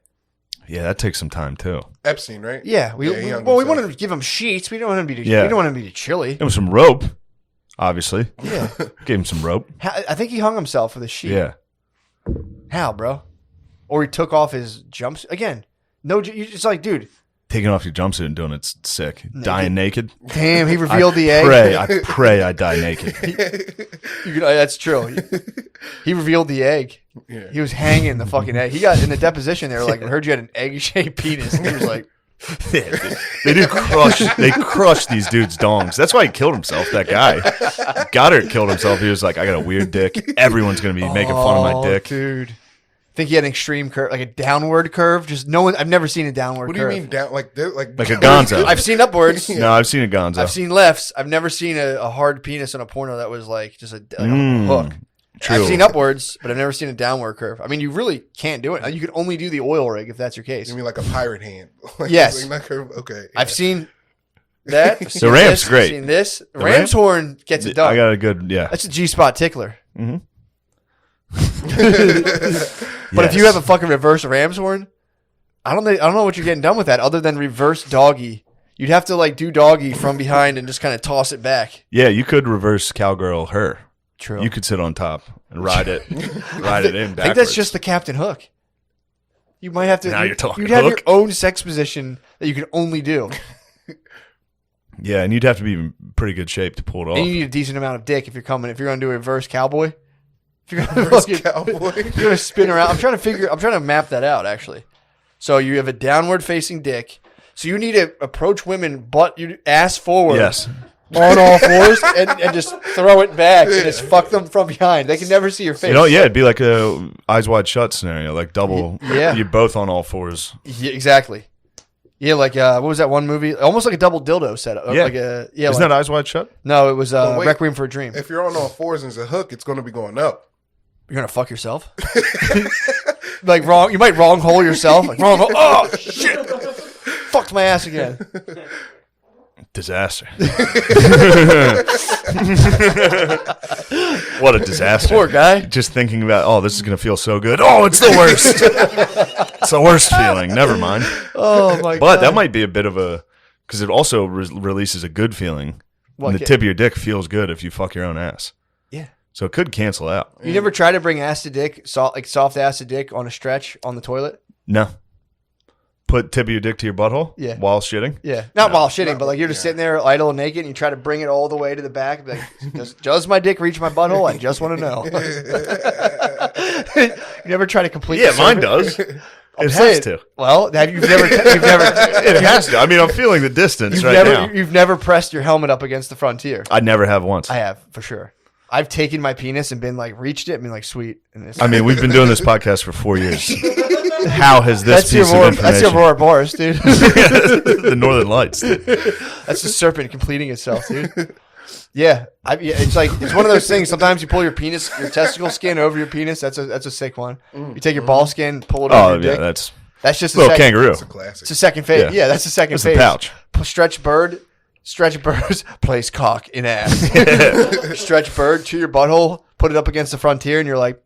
Yeah, that takes some time too. Epstein, right? Yeah. he hung we himself. wanted to give him sheets. We don't want him to be. Yeah. We don't want him to be chilly. It was some rope, obviously. Yeah. Gave him some rope. I think he hung himself with a sheet. Yeah. How, bro? Or he took off his jumpsuit again. No, it's like, dude. Taking off your jumpsuit and doing it's sick. Dying naked. Damn, he revealed the egg. I pray I die naked. That's true. He revealed the egg. Yeah. He was hanging the fucking egg. He got in the deposition. They were like, "We heard you had an egg-shaped penis." And he was like, Yeah, they do crush. They crush these dudes' dongs. That's why he killed himself. That guy, Goddard, killed himself. He was like, "I got a weird dick. Everyone's gonna be making fun of my dick." dude. I think he had an extreme curve, like a downward curve. Just no one. I've never seen a downward. What do curve. you mean down? Like Like a Gonzo. I've seen upwards. No, I've seen a Gonzo. I've seen lefts. I've never seen a hard penis on a porno that was like just a hook. True. I've seen upwards, but I've never seen a downward curve. I mean, you really can't do it. You can only do the oil rig if that's your case. You mean like a pirate hand? Like, Yes. like not curve? Okay. I've seen that. I've seen ramp's this, great. I've seen this. The Ram's ramp? horn gets it done. I got a good, yeah. That's a G-spot tickler. Mm-hmm. But if you have a fucking reverse Ram's horn, I don't know what you're getting done with that other than reverse doggy. You'd have to like do doggy from behind and just kind of toss it back. Yeah, you could reverse cowgirl her. True. You could sit on top and ride it in backwards. I think that's just the Captain Hook. You might have to. Now you're talking You'd have your hook. own sex position that you can only do. Yeah, and you'd have to be in pretty good shape to pull it off. And you need a decent amount of dick if you're going to do a reverse cowboy. If you're going Reverse to cowboy. you're going to spin around. I'm trying to map that out actually. So you have a downward facing dick. So you need to approach women, ass forward. Yes. On all fours and just throw it back and just fuck them from behind. They can never see your face. You know, yeah, it'd be like a eyes wide shut scenario, like double. Yeah. You're both on all fours. Yeah, exactly. Yeah, like what was that one movie? Almost like a double dildo setup. Yeah. Like Isn't that eyes wide shut? no, it was wait. Requiem for a Dream. If you're on all fours and it's a hook, it's going to be going up. You're gonna fuck yourself. Like wrong. You might wrong hole yourself. Like wrong hole. Oh shit! Fucked my ass again. Disaster. What a disaster. Poor guy. Just thinking about, oh, this is going to feel so good. Oh, it's the worst. It's the worst feeling. Never mind. Oh my god. But that might be a bit of a, because it also releases a good feeling. What, And the tip of your dick feels good if you fuck your own ass. Yeah. So it could cancel out. You never try to bring ass to dick, soft ass to dick on a stretch on the toilet? No. Put tip of your dick to your butthole Yeah. while shitting? Yeah. Not while shitting, but like you're just sitting there idle and naked and you try to bring it all the way to the back. And be like, does my dick reach my butthole? I just want to know. You never try to complete Yeah, the mine circuit? does. It I'm has saying, to. Well, you've never It has to. I mean, I'm feeling the distance now. You've never pressed your helmet up against the frontier. I never have once. I have, for sure. I've taken my penis and been like, reached it and been like, sweet. And it's, I mean, we've been doing this podcast for 4 years. How has this that's your piece of Aurora, information? that's your Aurora Boreas, dude. The Northern Lights. That's the serpent completing itself, dude. Yeah, it's like it's one of those things. Sometimes you pull your testicle skin over your penis. That's a sick one. You take your ball skin, pull it over Oh, your yeah, dick. that's That's just a little second, kangaroo. It's a classic. It's a second phase. Yeah. Yeah, that's the second It's phase. the pouch. Stretch bird place cock in ass. Stretch bird to your butthole, put it up against the frontier, and you're like,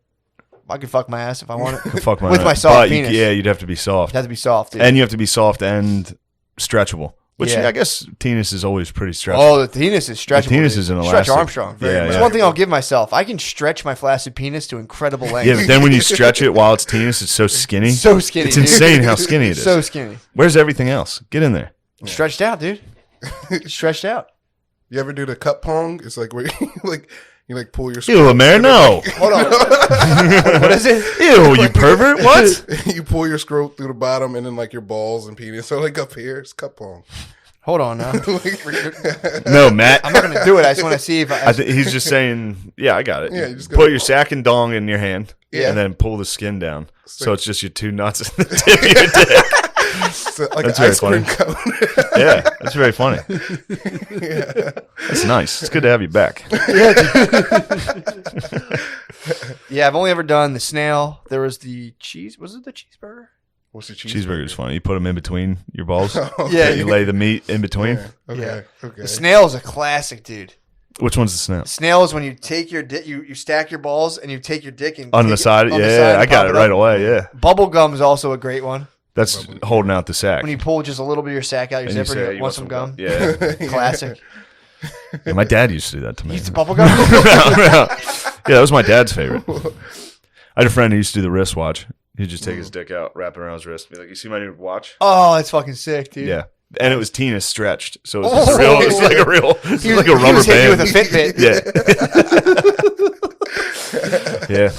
I can fuck my ass if I want it. Fuck my With my ass. soft But penis. you'd have to be soft. It has to be soft, dude. And you have to be soft and stretchable. Which Yeah. I guess penis is always pretty stretchable. Oh, the penis is stretchable. The penis dude. is an Stretch elastic. Armstrong. Yeah, That's yeah. one thing I'll give myself. I can stretch my flaccid penis to incredible lengths. Yeah, but then when you stretch it while it's penis, it's so skinny. So skinny. It's dude. insane how skinny it is. So skinny. Where's everything else? Get in there. Stretched out, dude. Stretched out. You ever do the cup pong? It's like where you pull your Ew, Lamar, no. Hold on. What is it? Ew, you pervert. What? you pull your scrote through the bottom and then like your balls and penis. So like up here, it's cup pong. Hold on now. No, Matt. I'm not going to do it. I just want to see if I He's just saying, yeah, I got it. Yeah, you just Put gotta- your sack and dong in your hand, Yeah. and then pull the skin down. So it's just your two nuts and the tip of your dick. So like That's an very ice cream funny. cone. Yeah, that's very funny. That's nice. It's good to have you back. Yeah, I've only ever done the snail. There was the cheese. Was it the cheeseburger? What's the cheeseburger? Cheeseburger's funny. You put them in between your balls. Yeah, You lay the meat in between. Yeah. Okay. Yeah. Okay. The snail is a classic, dude. Which one's the snail? Snail is when you take your dick, you stack your balls and you take your dick and On kick the it side? on the Yeah, side and I got pop it right up. away. Yeah. Bubble gum is also a great one. That's holding out the sack. When you pull just a little bit of your sack out your And you say, zipper, "You you want some gum? Yeah. Classic. Yeah, my dad used to do that to me. Eat the bubble gum. Yeah, that was my dad's favorite. I had a friend who used to do the wristwatch. He'd just take his dick out, wrap it around his wrist, and be like, "You see my new watch?" Oh, that's fucking sick, dude. Yeah, and it was Tina stretched, so it was just real. It's like a real, it's He like was, a he rubber was hitting you band. with a Fitbit. Yeah,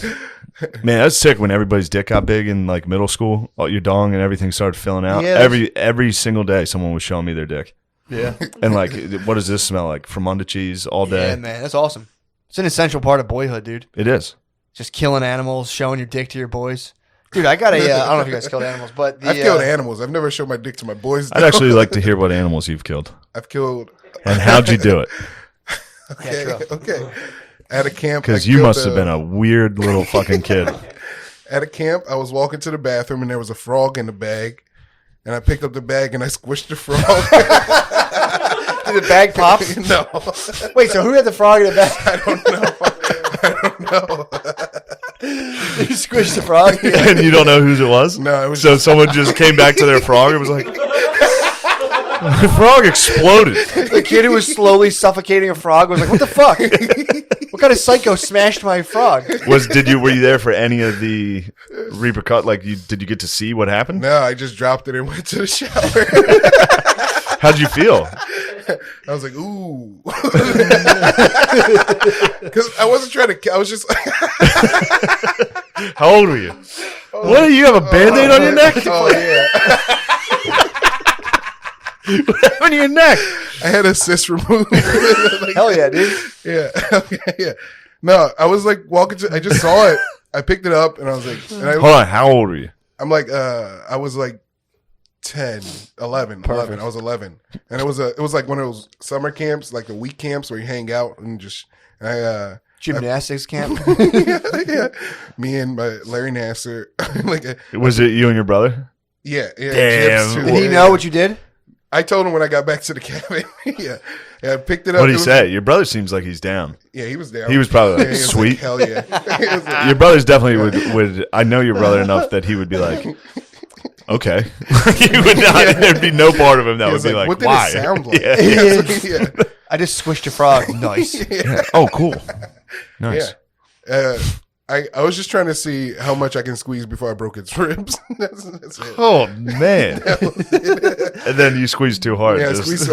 man, that's sick. When everybody's dick got big in like middle school, all your dong and everything started filling out. Yeah, every single day, someone was showing me their dick, Yeah. and like, what does this smell like? Fermunda cheese all day. Yeah, man, that's awesome. It's an essential part of boyhood, dude. It is. Just killing animals, showing your dick to your boys. Dude, I got a. I don't know if you guys killed animals, but I've killed animals. I've never showed my dick to my boys. I'd actually like to hear what animals you've killed I've killed. and how'd you do it. Okay. Yeah, true. Okay. At a camp. Because you must have been a weird little fucking kid. At a camp, I was walking to the bathroom and there was a frog in the bag. And I picked up the bag and I squished the frog. Did the bag pop? No. Wait, so who had the frog in the bag? I don't know. You squished the frog? And you don't know whose it was? No, it was So someone just came back to their frog and was like, the frog exploded. The kid who was slowly suffocating a frog was like, what the fuck? What kind of psycho smashed my frog? Were you there for any of the repercut? Like, did you get to see what happened? No, I just dropped it and went to the shower. How'd you feel? I was like, ooh. Because I wasn't trying to, I was just. How old were you? What, do you have a Band-Aid on your neck? Oh, yeah. What happened to your neck? I had a cyst removed. Hell yeah, dude. Yeah. Yeah. No, I was like walking I just saw it. I picked it up and I was like, Hold on, how old were you? I'm like, I was like 10, 11. I was 11. And it was like one of those summer camps, like the week camps where you hang out and Gymnastics camp. yeah. Me and my Larry Nasser. Was it you and your brother? Yeah. Damn. Gyps too. Did he know what you did? I told him when I got back to the cabin. Yeah, I picked it up. What did he say? Your brother seems like he's down. Yeah, he was down. He was probably like, he was sweet. like, hell yeah. He was like, Your brother's definitely would. I know your brother enough that he would be like, okay. You would not. There'd be no part of him that he would was be like, what did why? it sound like? Yeah. Yeah. I just squished a frog. Nice. Yeah. Oh, cool. Nice. Yeah. I was just trying to see how much I can squeeze before I broke its ribs. That's it. Oh man! And then you squeezed too hard. Yeah, just- squeeze.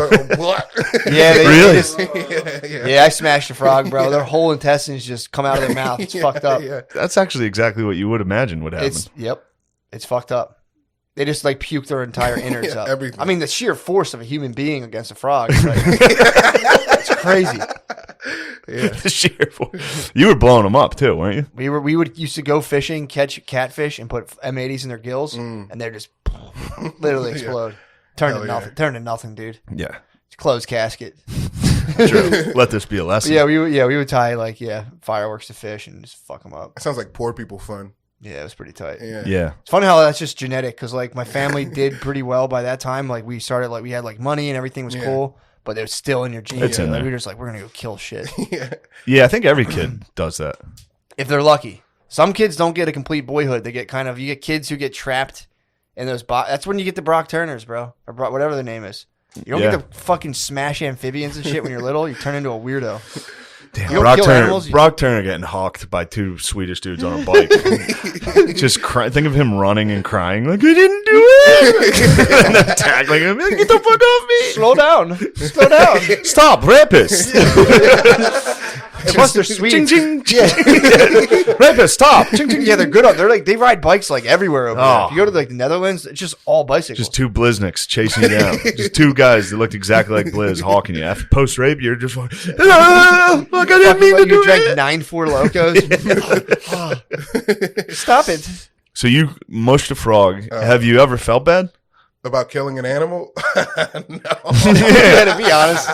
Yeah, Really? Yeah, I smashed a frog, bro. Their whole intestines just come out of their mouth. It's fucked up. Yeah. That's actually exactly what you would imagine would happen. It's fucked up. They just like puke their entire innards up. Everything. I mean, the sheer force of a human being against a frog. Is like, it's crazy. Yeah. The sheer force. You were blowing them up too, weren't you? We would used to go fishing, catch catfish, and put M80s in their gills, and they're just literally explode. Turn Hell to yeah. nothing. Turn to nothing, dude. Yeah. It's closed casket. True. Let this be a lesson. Yeah, we would tie fireworks to fish and just fuck them up. It sounds like poor people fun. Yeah, it was pretty tight. Yeah. Yeah. It's funny how that's just genetic because like my family did pretty well by that time. Like we started we had like money and everything was cool, but it was still in your genes. It's in Like, there. we were just like, we're gonna go kill shit Yeah, I think every kid does that. if they're lucky. Some kids don't get a complete boyhood. They get you get kids who get trapped in those. That's when you get the Brock Turners, bro, or whatever their name is. You don't get the fucking smash amphibians and shit when you're little. You turn into a weirdo. Damn, You don't kill animals, Brock Turner getting hawked by two Swedish dudes on a bike. Just think of him running and crying like, I didn't do it. And then tackling him, like, get the fuck off me. Slow down. Slow down. Stop, rapist. And plus, they're Swedes. Ching, ching. Rapist, stop. Ching, ching. Yeah, they're good. They ride bikes like everywhere over there. If you go to like the Netherlands, it's just all bicycles. Just two Blizniks chasing you down. Just two guys that looked exactly like Blizz hawking you. After post-rape, you're just like, look, I didn't mean to do you drank it. 9 Four Locos. Stop it. So you mushed a frog. Have you ever felt bad? About killing an animal? No. Yeah, to be honest.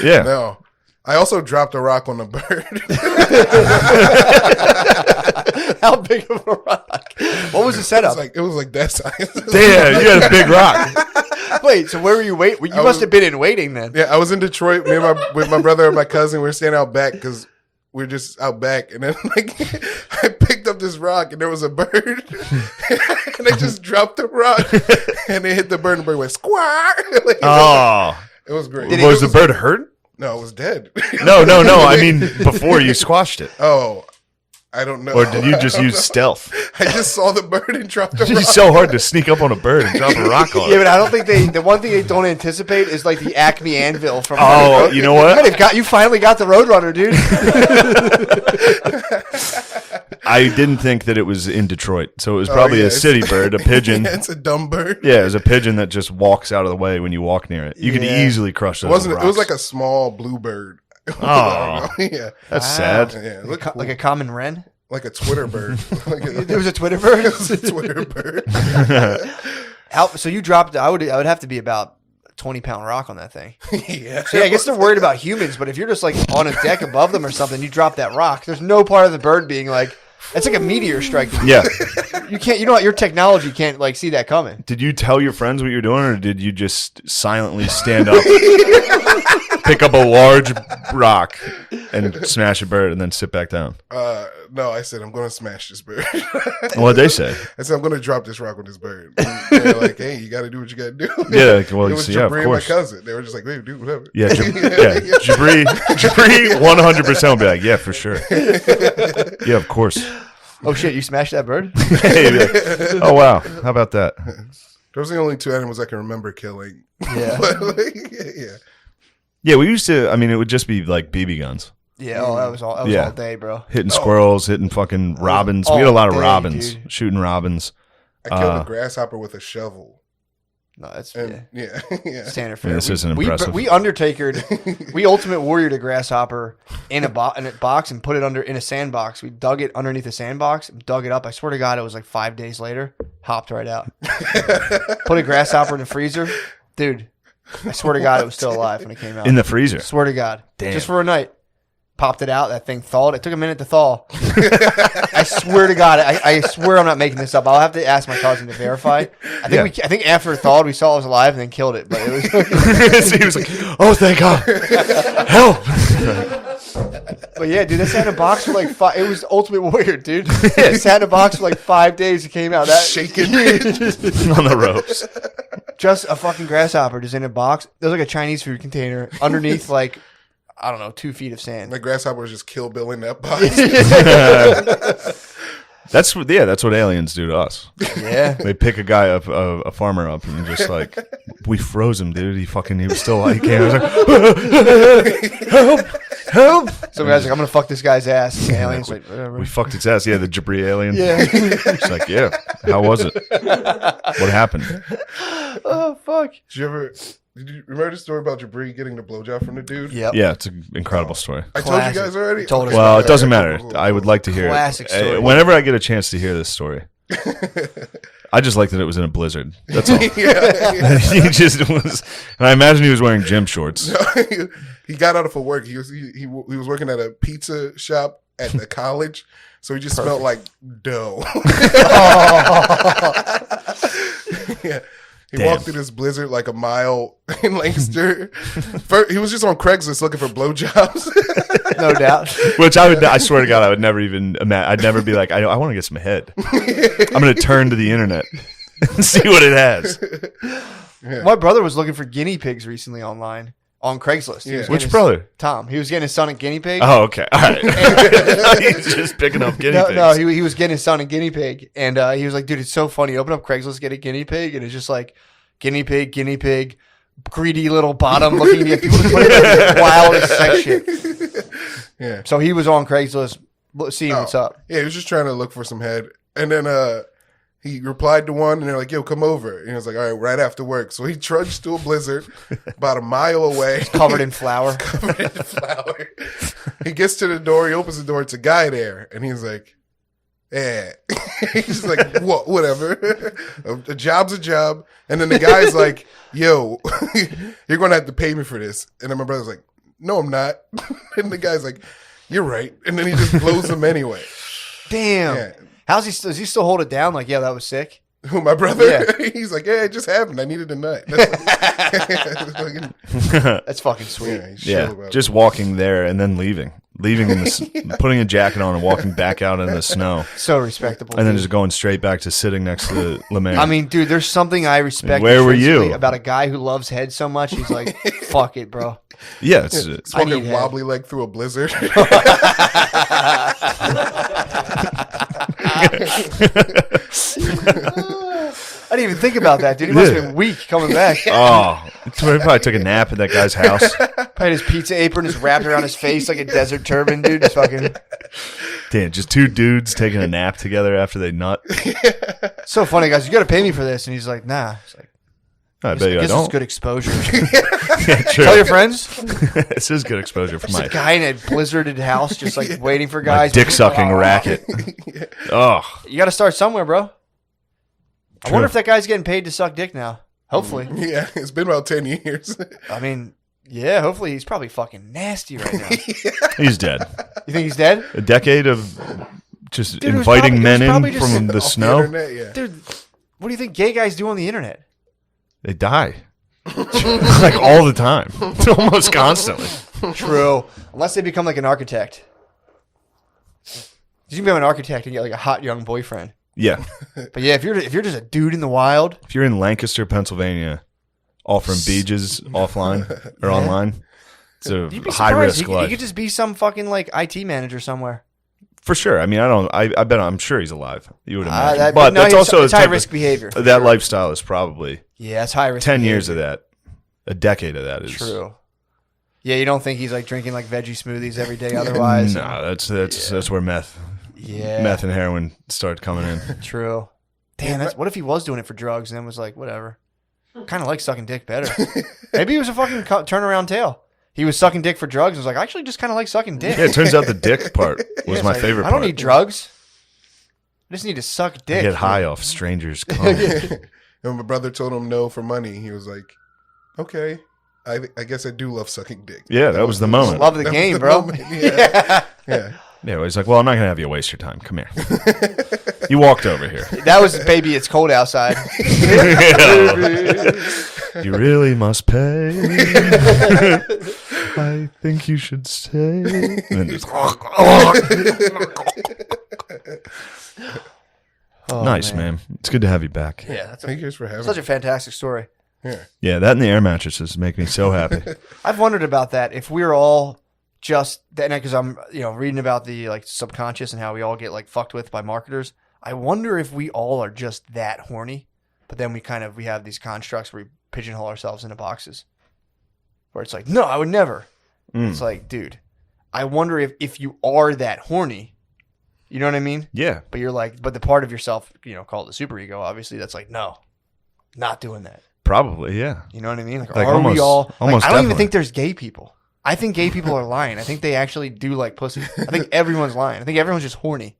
Yeah. No. I also dropped a rock on a bird. How big of a rock? What was the setup? It was like that size. Damn, you had a big rock. Wait, so where were you waiting? You must have been in waiting then. Yeah, I was in Detroit with my brother and my cousin. We were standing out back because we were just out back. And then I picked up this rock and there was a bird. And I just dropped the rock. And it hit the bird and the bird went squawk. Oh. It was great. Was the bird hurt? No, it was dead. No. I mean, before you squashed it. Oh, I don't know. Or did you just use stealth? I just saw the bird and dropped the rock. It's so hard to sneak up on a bird and drop a rock on Yeah, it. but I don't think the one thing they don't anticipate is like the Acme anvil from. Oh, you know what? You finally got the Roadrunner, dude. I didn't think that it was in Detroit, so it was probably a city bird, a pigeon. Yeah, it's a dumb bird. Yeah, it was a pigeon that just walks out of the way when you walk near it. You could easily crush those. It was like a small blue bird. Oh, yeah, that's sad. yeah. Like a common wren. Like a Twitter bird. It was a Twitter bird. It was a Twitter bird. So you dropped. I would have to be about 20-pound rock on that thing. Yeah. So yeah, I guess they're worried about humans, but if you're just like on a deck above them or something, you drop that rock. There's no part of the bird being like, it's like a meteor striking. Yeah. You can't. You know what? Your technology can't like see that coming. Did you tell your friends what you're doing, or did you just silently stand up, pick up a large rock, and smash a bird, and then sit back down? No, I said I'm going to smash this bird. What'd they say? I said I'm going to drop this rock on this bird. And they're like, hey, you got to do what you got to do. Yeah, well, it was yeah, of Jabri and my course. cousin. They were just like, hey, dude, whatever. Yeah, Jabri 100% will be like, yeah, for sure. Yeah, of course. Oh shit! You smashed that bird? Hey, like, oh wow, how about that? Those are the only two animals I can remember killing. Yeah. But, like, yeah. Yeah, we used to. I mean, it would just be like BB guns, Yeah. Oh, that was all. That was all day, bro. hitting squirrels, hitting fucking robins. We had a lot of all day, robins, dude. shooting robins. I killed a grasshopper with a shovel. No, that's And yeah. standard I fare. mean, this isn't impressive. We Undertakered, we Ultimate Warriored a grasshopper in a box and put it in a sandbox. We dug it underneath a sandbox, dug it up. I swear to God, it was like 5 days later. Hopped right out. Put a grasshopper in the freezer, dude. I swear to God, it was still alive when it came out. In the freezer. Swear to God, Damn. just for a night. Popped it out. That thing thawed. It took a minute to thaw. I swear to God. I swear I'm not making this up. I'll have to ask my cousin to verify. I think after it thawed, we saw it was alive and then killed it. But it was. So he was like, "Oh, thank God, help!" But yeah, dude, that sat in a box for like 5. It was Ultimate Warrior, dude. It sat in a box for like 5 days. It came out. That Shaking. On the ropes. just a fucking grasshopper just in a box. There's like a Chinese food container underneath like, I don't know, 2 feet of sand. The grasshopper was just Kill Bill in that box. That's what aliens do to us. Yeah. They pick a guy up, a farmer up, and just like, we froze him, dude. He was still like, he came. I was like, help. Some guy's like, I'm gonna fuck this guy's ass. And the alien's like, whatever. We fucked its ass. Yeah, the Jabri alien. Yeah. It's like, yeah. How was it? What happened? Oh fuck. Did you remember the story about Jabri getting the blowjob from the dude? Yep. Yeah, it's an incredible story. I told you Classic. guys already? Told us. Well, it doesn't Okay, matter. cool. I would like to hear Classic it. story. Whenever I get a chance to hear this story. I just like that it was in a blizzard. That's all. Yeah. He just was, and I imagine he was wearing gym shorts. He got out of work. He was working at a pizza shop at the college, so he just smelled like dough. Yeah. He Damn. walked through this blizzard like a mile in Lancaster. First, he was just on Craigslist looking for blowjobs. No doubt. Which I swear to God, I would never even imagine. I'd never be like, I want to get some head. I'm going to turn to the internet and see what it has. Yeah. My brother was looking for guinea pigs recently online on Craigslist. He was getting Which his- brother? Tom. He was getting his son a guinea pig. Oh, okay. All right. He's just picking up guinea pigs. No, he was getting his son a guinny pig, and he was like, "Dude, it's so funny. Open up Craigslist, get a guinea pig, and it's just like guinea pig, greedy little bottom looking at people put it in wildest sex shit." Yeah. So he was on Craigslist, seeing what's up. Yeah, he was just trying to look for some head. And then he replied to one, and they're like, yo, come over. And he was like, all right, right after work. So he trudged to a blizzard about a mile away. Covered in flour. Covered in flour. He gets to the door. He opens the door. It's a guy there. And he's like, yeah. He's like, what? Whatever. A job's a job. And then the guy's like, yo, you're going to have to pay me for this. And then my brother's like, no, I'm not. And the guy's like, you're right. And then he just blows him anyway. Damn. Yeah. Does he still hold it down? Like, yeah, that was sick. Who, my brother? Yeah. He's like, yeah, it just happened. I needed a nut. That's fucking sweet. Yeah, he's chill about Just it. walking there and then leaving in the putting a jacket on and walking back out in the snow, So respectable. and then dude. just going straight back to sitting next to Lamar. I mean, dude, there's something I respect. Where were intrinsically you? about a guy who loves head so much? He's like, fuck it, bro. yeah, it's I Smoking need head. wobbly leg through a blizzard. I didn't even think about that, dude. He must have been weak coming back. oh, he probably took a nap at that guy's house. Probably had his pizza apron just wrapped around his face like a desert turban, dude. Just fucking Damn, just two dudes taking a nap together after they nut. so funny, guys. You got to pay me for this, and he's like, nah. It's like, I bet you I this is don't. good exposure. Yeah, true. Tell your friends. This is good exposure for There's my a guy in a blizzarded house, just like waiting for guys. dick sucking racket. Oh, You got to start somewhere, bro. I True. wonder if that guy's getting paid to suck dick now. Hopefully. Yeah, it's been about 10 years. I mean, yeah, hopefully he's probably fucking nasty right now. He's dead. You think he's dead? A decade of just Dude, it was inviting probably- it men was in probably just from the Off snow. internet, yeah. Dude, what do you think gay guys do on the internet? They die. Like all the time. Almost constantly. True. Unless they become like an architect. You can become an architect and get like a hot young boyfriend. Yeah. But yeah, if you're just a dude in the wild, If you're in Lancaster, Pennsylvania, offering beaches offline or online, it's a you'd be high surprised. risk He life. could just be some fucking like IT manager somewhere. For sure. I mean, I bet I'm sure he's alive. You would imagine. But but no, that's also it's a high type of- risk behavior. for that sure. lifestyle is probably Yeah, it's high risk. 10 behavior. years of that. A decade of that is True. Yeah, you don't think he's like drinking like veggie smoothies every day otherwise? No, that's where meth Yeah. and heroin start coming in. True. Damn, what if he was doing it for drugs and then was like, whatever. Kind of like sucking dick better. Maybe he was a fucking turnaround tail. He was sucking dick for drugs and was like, I actually just kind of like sucking dick. Yeah, it turns out the dick part was It's my like, favorite I don't part. need drugs. I just need to suck I dick. get high off strangers' cum. And my brother told him no for money. He was like, okay, I guess I do love sucking dick. Yeah, that was the moment. Love the That was game, the bro. moment. Yeah. Yeah. Yeah, he's like, well, I'm not going to have you waste your time. Come here. You walked over here. That was, baby, it's cold outside. You really must pay. I think you should stay. And then just, Oh, nice, man. It's good to have you back. Yeah, that's Thank you for having such me. a fantastic story. Yeah. Yeah, that and the air mattresses make me so happy. I've wondered about that. If we're all just that, because I'm reading about the like subconscious and how we all get like fucked with by marketers. I wonder if we all are just that horny, but then we have these constructs where we pigeonhole ourselves into boxes, where it's like, no, I would never. It's like, dude, I wonder if you are that horny. You know what I mean? Yeah. But you're like, but the part of yourself, call it the superego, obviously, that's like, no, not doing that. Probably, yeah. You know what I mean? Like Like, are almost- we all? almost I don't even definitely. think there's gay people. I think gay people are lying. I think they actually do like pussy. I think everyone's lying. I think everyone's just horny.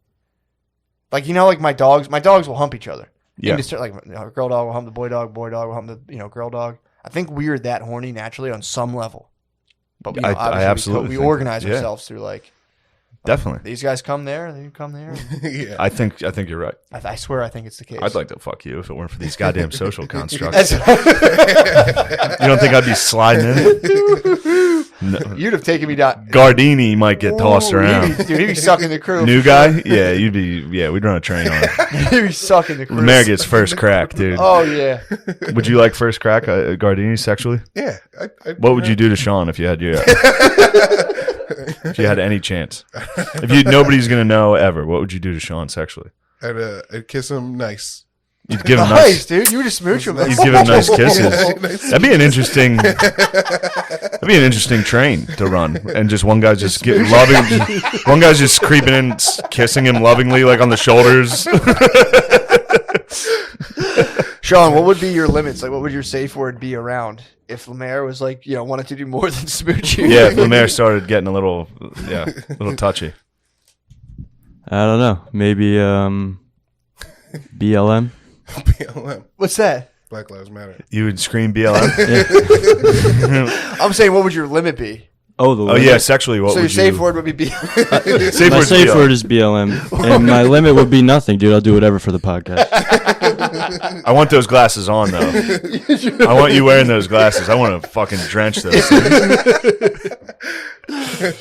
Like like my dogs will hump each other. Yeah. Like girl dog will hump the boy dog will hump the girl dog. I think we're that horny naturally on some level. But we, I obviously absolutely we think organize that. Yeah. ourselves through like Definitely. these guys come there, they come there. Yeah. I think you're right. I swear I think it's the case. I'd like to fuck you if it weren't for these goddamn social That's- constructs. You don't think I'd be sliding in? No. You'd have taken me down. Gardini might get tossed around. Dude, he'd be sucking the crew. New guy? Yeah, we'd run a train on him. He'd be sucking the crew. Lemaire gets first crack, dude. Oh yeah. Would you like first crack, Gardini, sexually? Yeah. What would you do to Sean if you had if you had any chance? If nobody's gonna know ever, what would you do to Sean sexually? I'd kiss him nice. You'd give him Nice, dude. You would just smooch him. You'd give him nice kisses. That'd be an interesting train to run, and just one guy's just one guy's just creeping in, kissing him lovingly, like on the shoulders. Sean, what would be your limits? Like, what would your safe word be around if Lamar was like, wanted to do more than smooch you? Yeah, if Lemaire started getting a little touchy. I don't know. Maybe BLM. BLM. What's that? Black Lives Matter. You would scream BLM? I'm saying, what would your limit be? Oh, the Oh limit. yeah, sexually. What So your would safe you? word would be B. Safe My word's safe BLM. word is BLM, and my limit would be nothing, dude. I'll do whatever for the podcast. I want those glasses on though. I want you wearing those glasses. I want to fucking drench those things.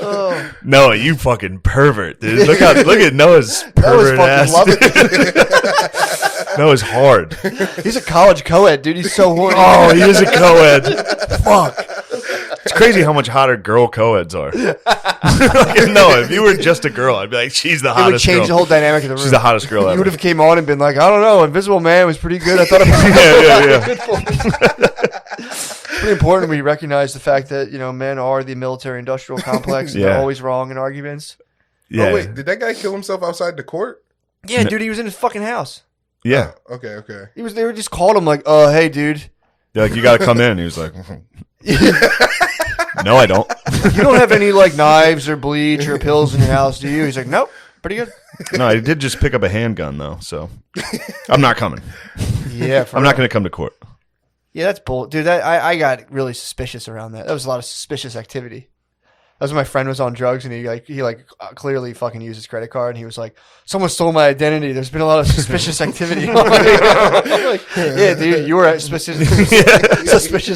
Oh, Noah, you fucking pervert, dude. Look at Noah's that was pervert fucking ass. love it. Noah's hard. He's a college co-ed, dude. He's so horny. Oh, he is a co-ed. Fuck. It's crazy how much hotter girl co-eds are. Noah, if you were just a girl, I'd be like, she's the It would hottest change girl. the whole dynamic of the room. She's the hottest girl You ever. would have came on and been like, I don't know, Invisible Man was pretty good. I thought it was pretty important we recognize the fact that, men are the military-industrial complex. And Yeah. they're always wrong in arguments. Yeah. Oh wait, did that guy kill himself outside the court? Yeah, dude, he was in his fucking house. Yeah. Oh, okay. They were just called him like, hey, dude, They're like, you got to come in. He was like, no, I don't. you don't have any like knives or bleach or pills in your house, do you? He's like, nope, pretty good. No, I did just pick up a handgun though, so I'm not coming. Yeah, I'm not going to come to court. Yeah, that's bull, dude. I got really suspicious around that. That was a lot of suspicious activity. That was when my friend was on drugs and he clearly fucking used his credit card and he was like, "Someone stole my identity. There's been a lot of suspicious activity." I'm like, yeah, dude, you were suspicious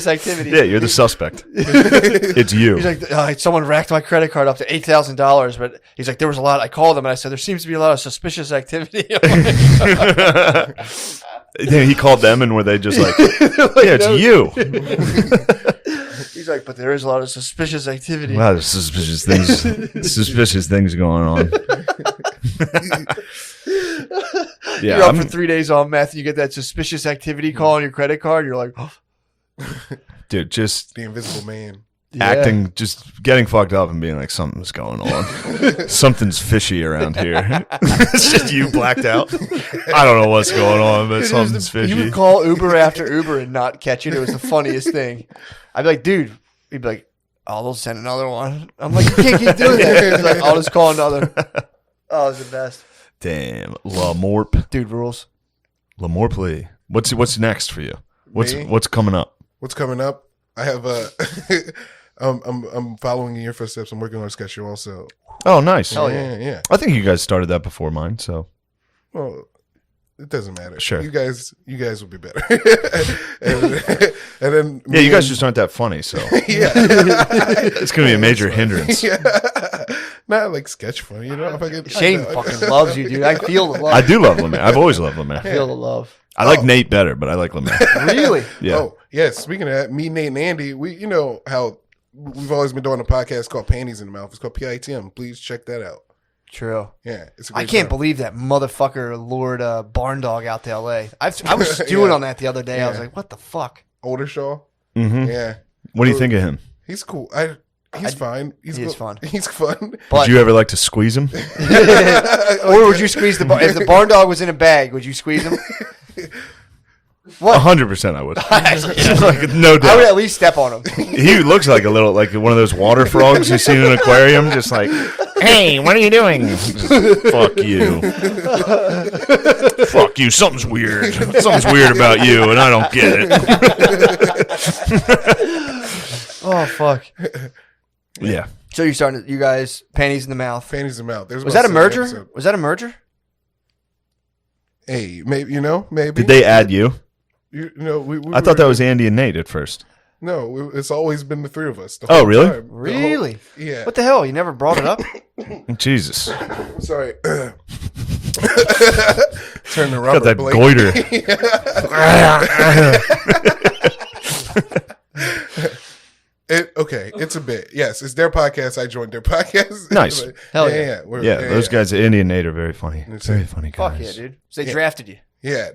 activity. Yeah, you're the suspect. It's you. He's like, someone racked my credit card up to $8,000, but he's like, there was a lot. I called them and I said, there seems to be a lot of suspicious activity. Yeah, he called them and were they just like, yeah, it's you. He's like, but there is a lot of suspicious activity. Wow, there's suspicious things going on. Yeah, you're up for 3 days on meth. You get that suspicious activity call on your credit card. You're like, oh. Dude, just The Invisible Man. acting, just getting fucked up and being like, something's going on. Something's fishy around here. It's just you blacked out. I don't know what's going on, but something's fishy. You would call Uber after Uber and not catch it. It was the funniest thing. I'd be like, dude. He'd be like, oh, they'll send another one. I'm like, you can't keep doing that. He's like, I'll just call another. Oh, it's the best. Damn, Lamar. Dude rules. Lamar play. What's next for you? What's coming up? What's coming up? I have I'm following in your footsteps. I'm working on a sketch show also. Oh, nice. Hell yeah. Yeah. I think you guys started that before mine, so Well, it doesn't matter. Sure. You guys will be better. and then yeah, you guys just aren't that funny, so yeah. it's gonna be a major hindrance. Yeah. Not like sketch funny, you know. Shane fucking loves you, dude. I feel the love. I do love Lamar. I've always loved Lamar. I feel the love. I like Nate better, but I like Lamar. Really? Yeah. Oh, yeah. Speaking of that, me, Nate, and Andy, you know how we've always been doing a podcast called Panties in the Mouth. It's called PITM. Please check that out. True. Yeah, it's a I great can't time. believe that motherfucker lured Barn Dog out to L.A. I was stewing on that the other day. I was like, what the fuck? Older Shaw. Mm-hmm. Yeah. What do you think of him? He's cool. He's fine. He's fun. He's fun. But, Would you ever like to squeeze him? or would you squeeze the if the Barn Dog was in a bag, would you squeeze him? What? 100% I would. Like, no doubt. I would at least step on him. He looks like one of those water frogs you see in an aquarium, just like, hey, what are you doing? Fuck you. Fuck you. Something's weird. Something's weird about you, and I don't get it. Oh fuck. Yeah. So you guys panties in the mouth. Panties in the Mouth. Was that a merger? Was that a merger? Hey, maybe maybe. Did they add you? We I thought that was Andy and Nate at first. No, it's always been the three of us. The Oh, whole really? time. Really? Yeah. What the hell? You never brought it up? Jesus. Sorry. Turn the Got rubber that blade. goiter. Okay, it's a bit. Yes, it's their podcast. I joined their podcast. Nice. Hell yeah. Yeah, those guys, Andy and Nate, are very funny. It's Very it. funny guys. Fuck yeah, dude. So they drafted you. Yeah,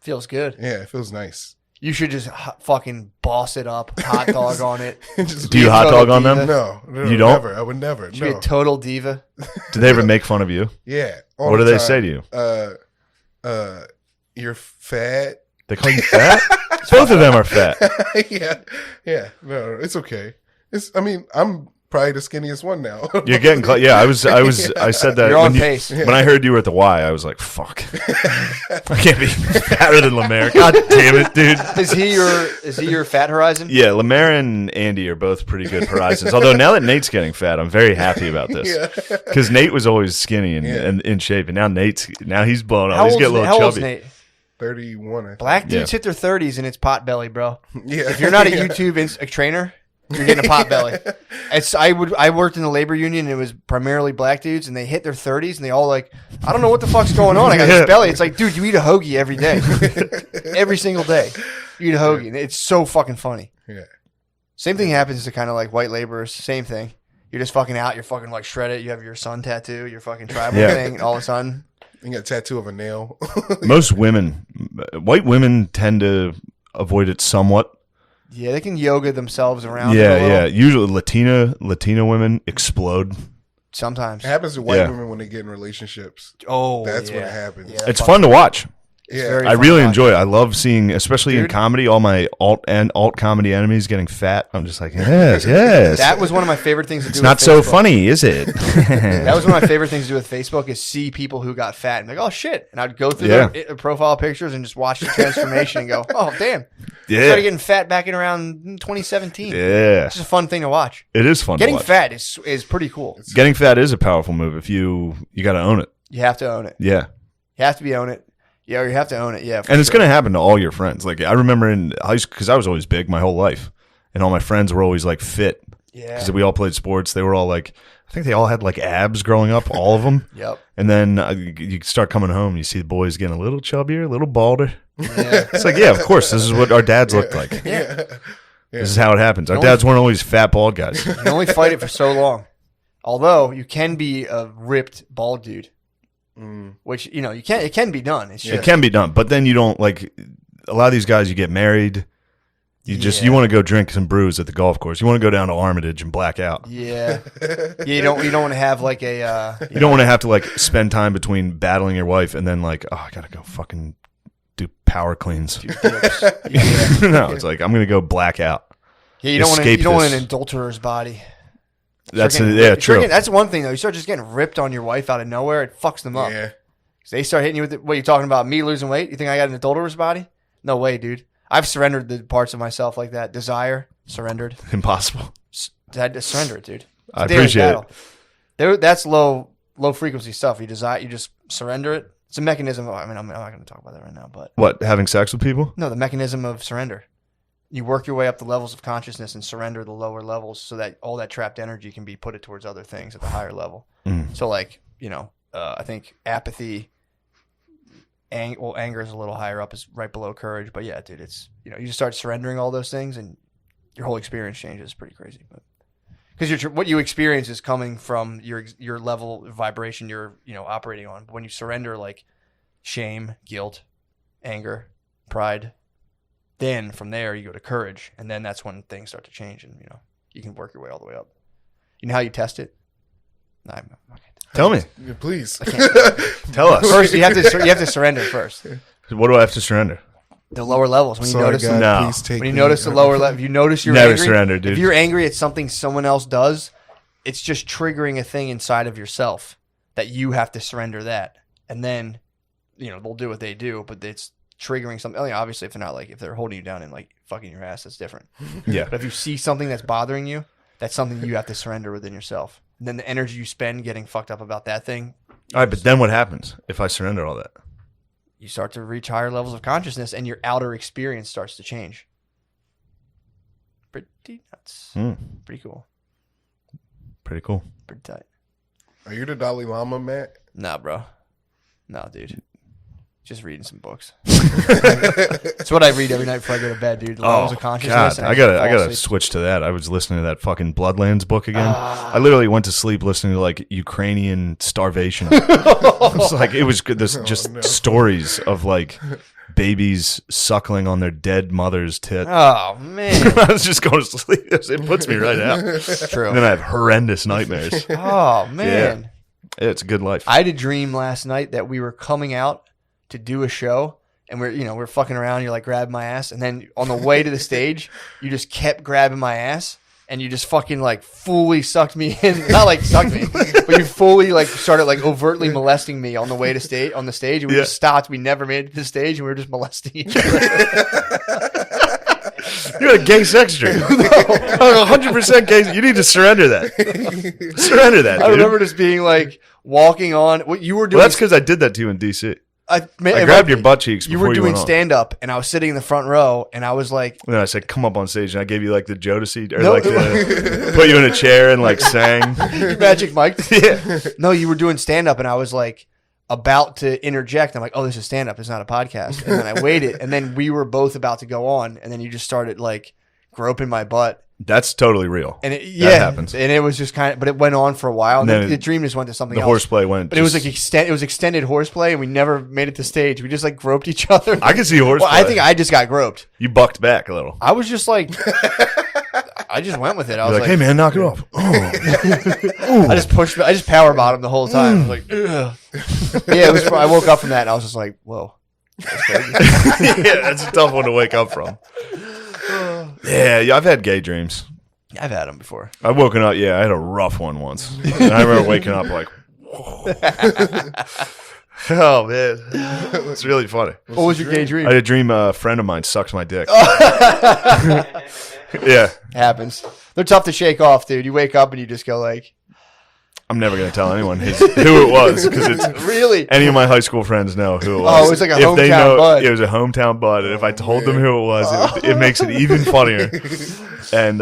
Feels good. yeah. It feels nice. You should just fucking boss it up, hot dog on it. Do you hot dog on them? Diva. No, You don't? Never. I would never. Should be No. a total diva. Do they ever make fun of you? Yeah. all What the do they time. say to you? You're fat. They call you fat? Both of them are fat. yeah. No, it's okay. I'm probably the skinniest one now. You're getting close. Yeah, I said that. You're on when pace. When I heard you were at the Y, I was like, fuck. I can't be fatter than Lamar. God damn it, dude. Is he your fat horizon? Yeah, Lamar and Andy are both pretty good horizons. Although now that Nate's getting fat, I'm very happy about this. Because Nate was always skinny and in shape, and now he's blown up. He's getting a little old's chubby. Nate? 31. I think. Black dudes Yeah. hit their 30s and it's pot belly, bro. Yeah. If you're not a YouTube trainer, you're getting a pot belly. I worked in the labor union and it was primarily black dudes and they hit their 30s and they all like, I don't know what the fuck's going on. I got this belly. It's like, dude, you eat a hoagie every day. Every single day. You eat a hoagie. And it's so fucking funny. Yeah. Same thing happens to kind of like white laborers. Same thing. You're just fucking out. You're fucking like shredded. You have your sun tattoo, your fucking tribal thing. And all of a sudden. You got a tattoo of a nail. Most white women tend to avoid it somewhat. Yeah, they can yoga themselves around. Yeah. Usually Latina women explode. Sometimes. It happens to white Yeah. women when they get in relationships. Oh, That's yeah. when it happens. Yeah, It's fun to watch. Yeah. very I fun really to watch. enjoy it. I love seeing, especially in Dude. comedy, all my alt comedy enemies getting fat. I'm just like, yes. That was one of my favorite things to do It's with not so Facebook. funny, is it? That was one of my favorite things to do with Facebook is see people who got fat and be like, oh shit. And I'd go through their profile pictures and just watch the transformation and go, oh damn. Yeah. Started getting fat back in around 2017. Yeah. It's just a fun thing to watch. It is fun Getting to watch. fat is pretty cool. Getting fat is a powerful move if you got to own it. You have to own it. Yeah. You have to own it. Yeah, or you have to own it. Yeah. And it's going to happen to all your friends. Like, I remember in high school, because I was always big my whole life, and all my friends were always like fit. Yeah. Because we all played sports. They were all like, I think they all had like abs growing up, all of them. Yep. And then you start coming home, you see the boys getting a little chubbier, a little balder. Yeah. It's like, yeah, of course, this is what our dads looked like. Yeah. This is how it happens. Our dads weren't always fat, bald guys. You can only fight it for so long. Although you can be a ripped bald dude, which you can. It can be done. It's just, It can be done, but then you don't like a lot of these guys. You get married. You want to go drink some brews at the golf course. You want to go down to Armitage and black out. Yeah. You don't want to have like a. You don't want to have to like spend time between battling your wife and then like, oh, I gotta go fucking do power cleans. No, it's like I'm gonna go black out. Yeah, you don't want an adulterer's body. That's true. That's one thing though. You start just getting ripped on your wife out of nowhere. It fucks them up. Yeah. They start hitting you with what you're talking about. Me losing weight. You think I got an adulterous body? No way, dude. I've surrendered the parts of myself like that. Desire, surrendered. Impossible. Had to surrender it, dude. I appreciate it. That's low frequency stuff. You just surrender it. It's a mechanism. I'm not going to talk about that right now, but what, having sex with people? No, the mechanism of surrender. You work your way up the levels of consciousness and surrender the lower levels so that all that trapped energy can be put it towards other things at the higher level. So like, I think apathy, anger is a little higher up, is right below courage. But yeah, dude, it's, you just start surrendering all those things and your whole experience changes. It's pretty crazy. But because what you experience is coming from your level of vibration you're, operating on. But when you surrender like shame, guilt, anger, pride, then from there you go to courage. And then that's when things start to change and, you can work your way all the way up. You know how you test it? Tell me. Yeah, please. Tell us. First, you have to surrender first. What do I have to surrender? The lower levels. When you notice God, No. please take when you me. notice the lower level, if you notice you're Never angry, surrender, dude. If you're angry at something someone else does, it's just triggering a thing inside of yourself that you have to surrender that, and then they'll do what they do, but it's triggering something. Obviously, if they're holding you down and like fucking your ass, that's different. Yeah. But if you see something that's bothering you, that's something you have to surrender within yourself. And then the energy you spend getting fucked up about that thing. All right, but then what happens if I surrender all that? You start to reach higher levels of consciousness and your outer experience starts to change. Pretty nuts. Pretty cool. Pretty cool. Pretty tight. Are you the Dalai Lama, Matt? Nah, bro. Nah, dude. Just reading some books. That's what I read every night before I go to bed, dude. The Laws of Consciousness. God, I gotta switch to that. I was listening to that fucking Bloodlands book again. I literally went to sleep listening to like Ukrainian starvation. It was good. Stories of like babies suckling on their dead mother's tit. Oh man, I was just going to sleep. It puts me right out. True. And then I have horrendous nightmares. Oh man, It's a good life. I had a dream last night that we were coming out to do a show, and we're fucking around. You're like grabbing my ass, and then on the way to the stage, you just kept grabbing my ass, and you just fucking like fully sucked me in. Not like sucked me, but you fully like started like overtly molesting me on the way to stage. On the stage, and we just stopped. We never made it to the stage, and we were just molesting each other. You're a gay sex dream. 100% gay. You need to surrender that. Surrender that, dude. I remember just being like walking on. What you were doing? Well, that's because I did that to you in D.C. I grabbed your butt cheeks before you were doing went on. stand up, and I was sitting in the front row, and I was like, and then I said, "Come up on stage," and I gave you like the Jodeci, or put you in a chair and like sang. You Magic Mike. Yeah. No, you were doing stand up, and I was like about to interject. I'm like, "Oh, this is stand up. It's not a podcast." And then I waited, and then we were both about to go on, and then you just started like groping my butt. That's totally real. And that happens. And it was just but it went on for a while. And then the dream just went to something else. The horseplay went. But it was like extended horseplay, and we never made it to stage. We just like groped each other. I can see horseplay. Well, I think I just got groped. You bucked back a little. I was just like, I just went with it. I was like, "Hey man, knock it off." Oh. I just power bottomed the whole time. I was like, ugh. Yeah, it was. I woke up from that, and I was just like, whoa. That's crazy. Yeah, that's a tough one to wake up from. Yeah, I've had gay dreams. I've had them before. I've woken up. Yeah, I had a rough one once. And I remember waking up like, whoa. Oh man, it's really funny. What was your gay dream? I had a dream a friend of mine sucks my dick. Yeah. Happens. They're tough to shake off, dude. You wake up and you just go like, I'm never going to tell anyone who it was because it's really? Any of my high school friends know who it was. Oh, it was like a hometown bud. It was a hometown bud. And if I told them who it was, it makes it even funnier. And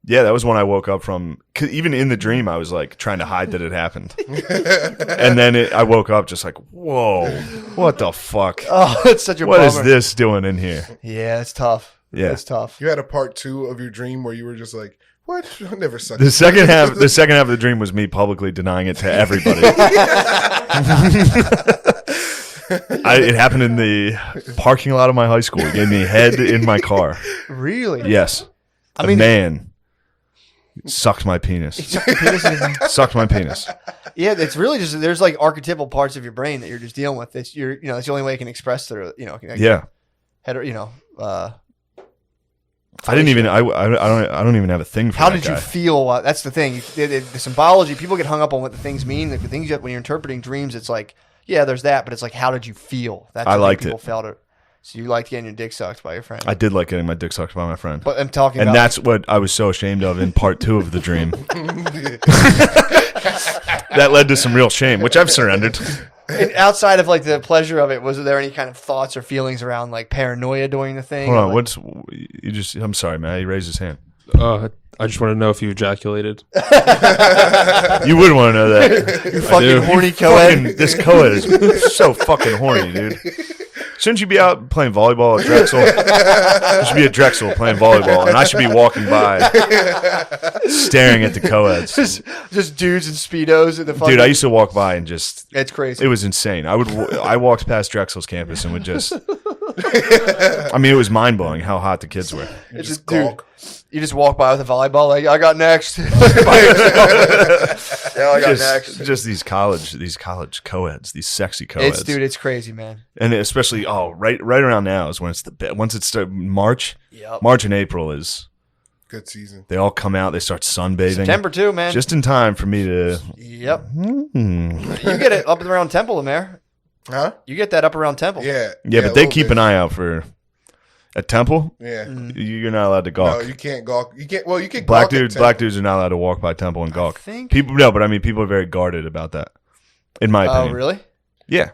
yeah, that was when I woke up from. 'Cause even in the dream, I was like trying to hide that it happened. And then I woke up just like, whoa, what the fuck? Oh, it's such a What bummer. is this doing in here? Yeah, it's tough. Yeah. It's tough. You had a part 2 of your dream where you were just like, what? I never sucked. The second half of the dream was me publicly denying it to everybody. It happened in the parking lot of my high school. It gave me head in my car. Really? Yes. I mean, a man sucked my penis. Sucked my penis. Yeah, it's really just there's like archetypal parts of your brain that you're just dealing with. It's that's the only way you can express through. Yeah. I didn't even. I don't even have a thing for. How that did guy. you feel? That's the thing. The symbology. People get hung up on what the things mean. Like the things when you're interpreting dreams, it's like, yeah, there's that, but it's like, how did you feel? That's I what liked people it. felt it. So you liked getting your dick sucked by your friend. I did like getting my dick sucked by my friend. But I'm talking and about, that's what I was so ashamed of in part 2 of the dream. That led to some real shame, which I've surrendered. and outside of like the pleasure of it, was there any kind of thoughts or feelings around like paranoia during the thing? Hold on, like, I'm sorry, man. He raised his hand. I just want to know if you ejaculated. You would want to know that. you fucking horny co-ed. This co-ed is so fucking horny, dude. Shouldn't you be out playing volleyball at Drexel? You should be at Drexel playing volleyball, and I should be walking by, staring at the co-eds. Just dudes in Speedos in the fucking... Dude, I used to walk by and just... It's crazy. It was insane. I walked past Drexel's campus and would just... I mean, it was mind-blowing how hot the kids were. It's just, dude, you just walk by with a volleyball like, I got next. Yeah, I got next. Just these college co-eds, these sexy co-eds. It's crazy, man. And especially, right around now is when it's once it starts, March. Yep. March and April is good season. They all come out, they start sunbathing. September too, man. Just in time for me to... Yep. You get it up and around Temple, Lamar. Huh? You get that up around Temple. Yeah, but they keep an eye out for... At Temple? Yeah. You're not allowed to gawk. No, you can't gawk. You can't. Well, you can. Black dudes are not allowed to walk by Temple and gawk. People are very guarded about that. In my opinion. Oh, really? Yeah.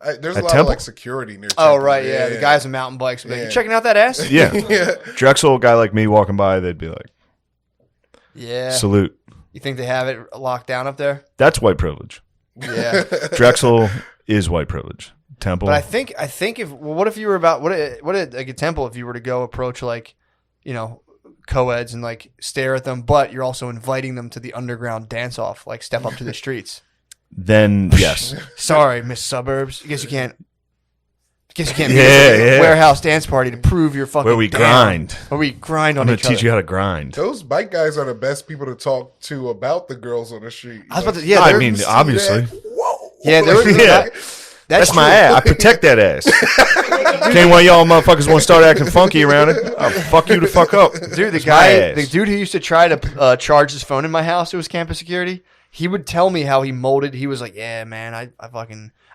There's a At lot Temple? of like security near. Temple. Oh, right. Yeah. The guys on mountain bikes. Like, you checking out that ass? Yeah. Drexel, a guy like me walking by, they'd be like, yeah. Salute. You think they have it locked down up there? That's white privilege. Yeah. Drexel is white privilege. Temple. But I think what if you were about what like a Temple if you were to go approach like, co-eds and like stare at them, but you're also inviting them to the underground dance off, like step up to the streets. Then yes. Sorry, Miss Suburbs. I guess you can't be yeah. warehouse dance party to prove your fucking Where we grind. Where we grind on I'm each gonna other. teach you how to grind. Those bike guys are the best people to talk to about the girls on the street. I was about to, I mean, obviously. Whoa. Yeah, That's my ass. I protect that ass. Can't one of y'all motherfuckers want to start acting funky around it? I'll fuck you the fuck up. Dude, the dude who used to try to charge his phone in my house, who was campus security, he would tell me how he molded. He was like, yeah, man, I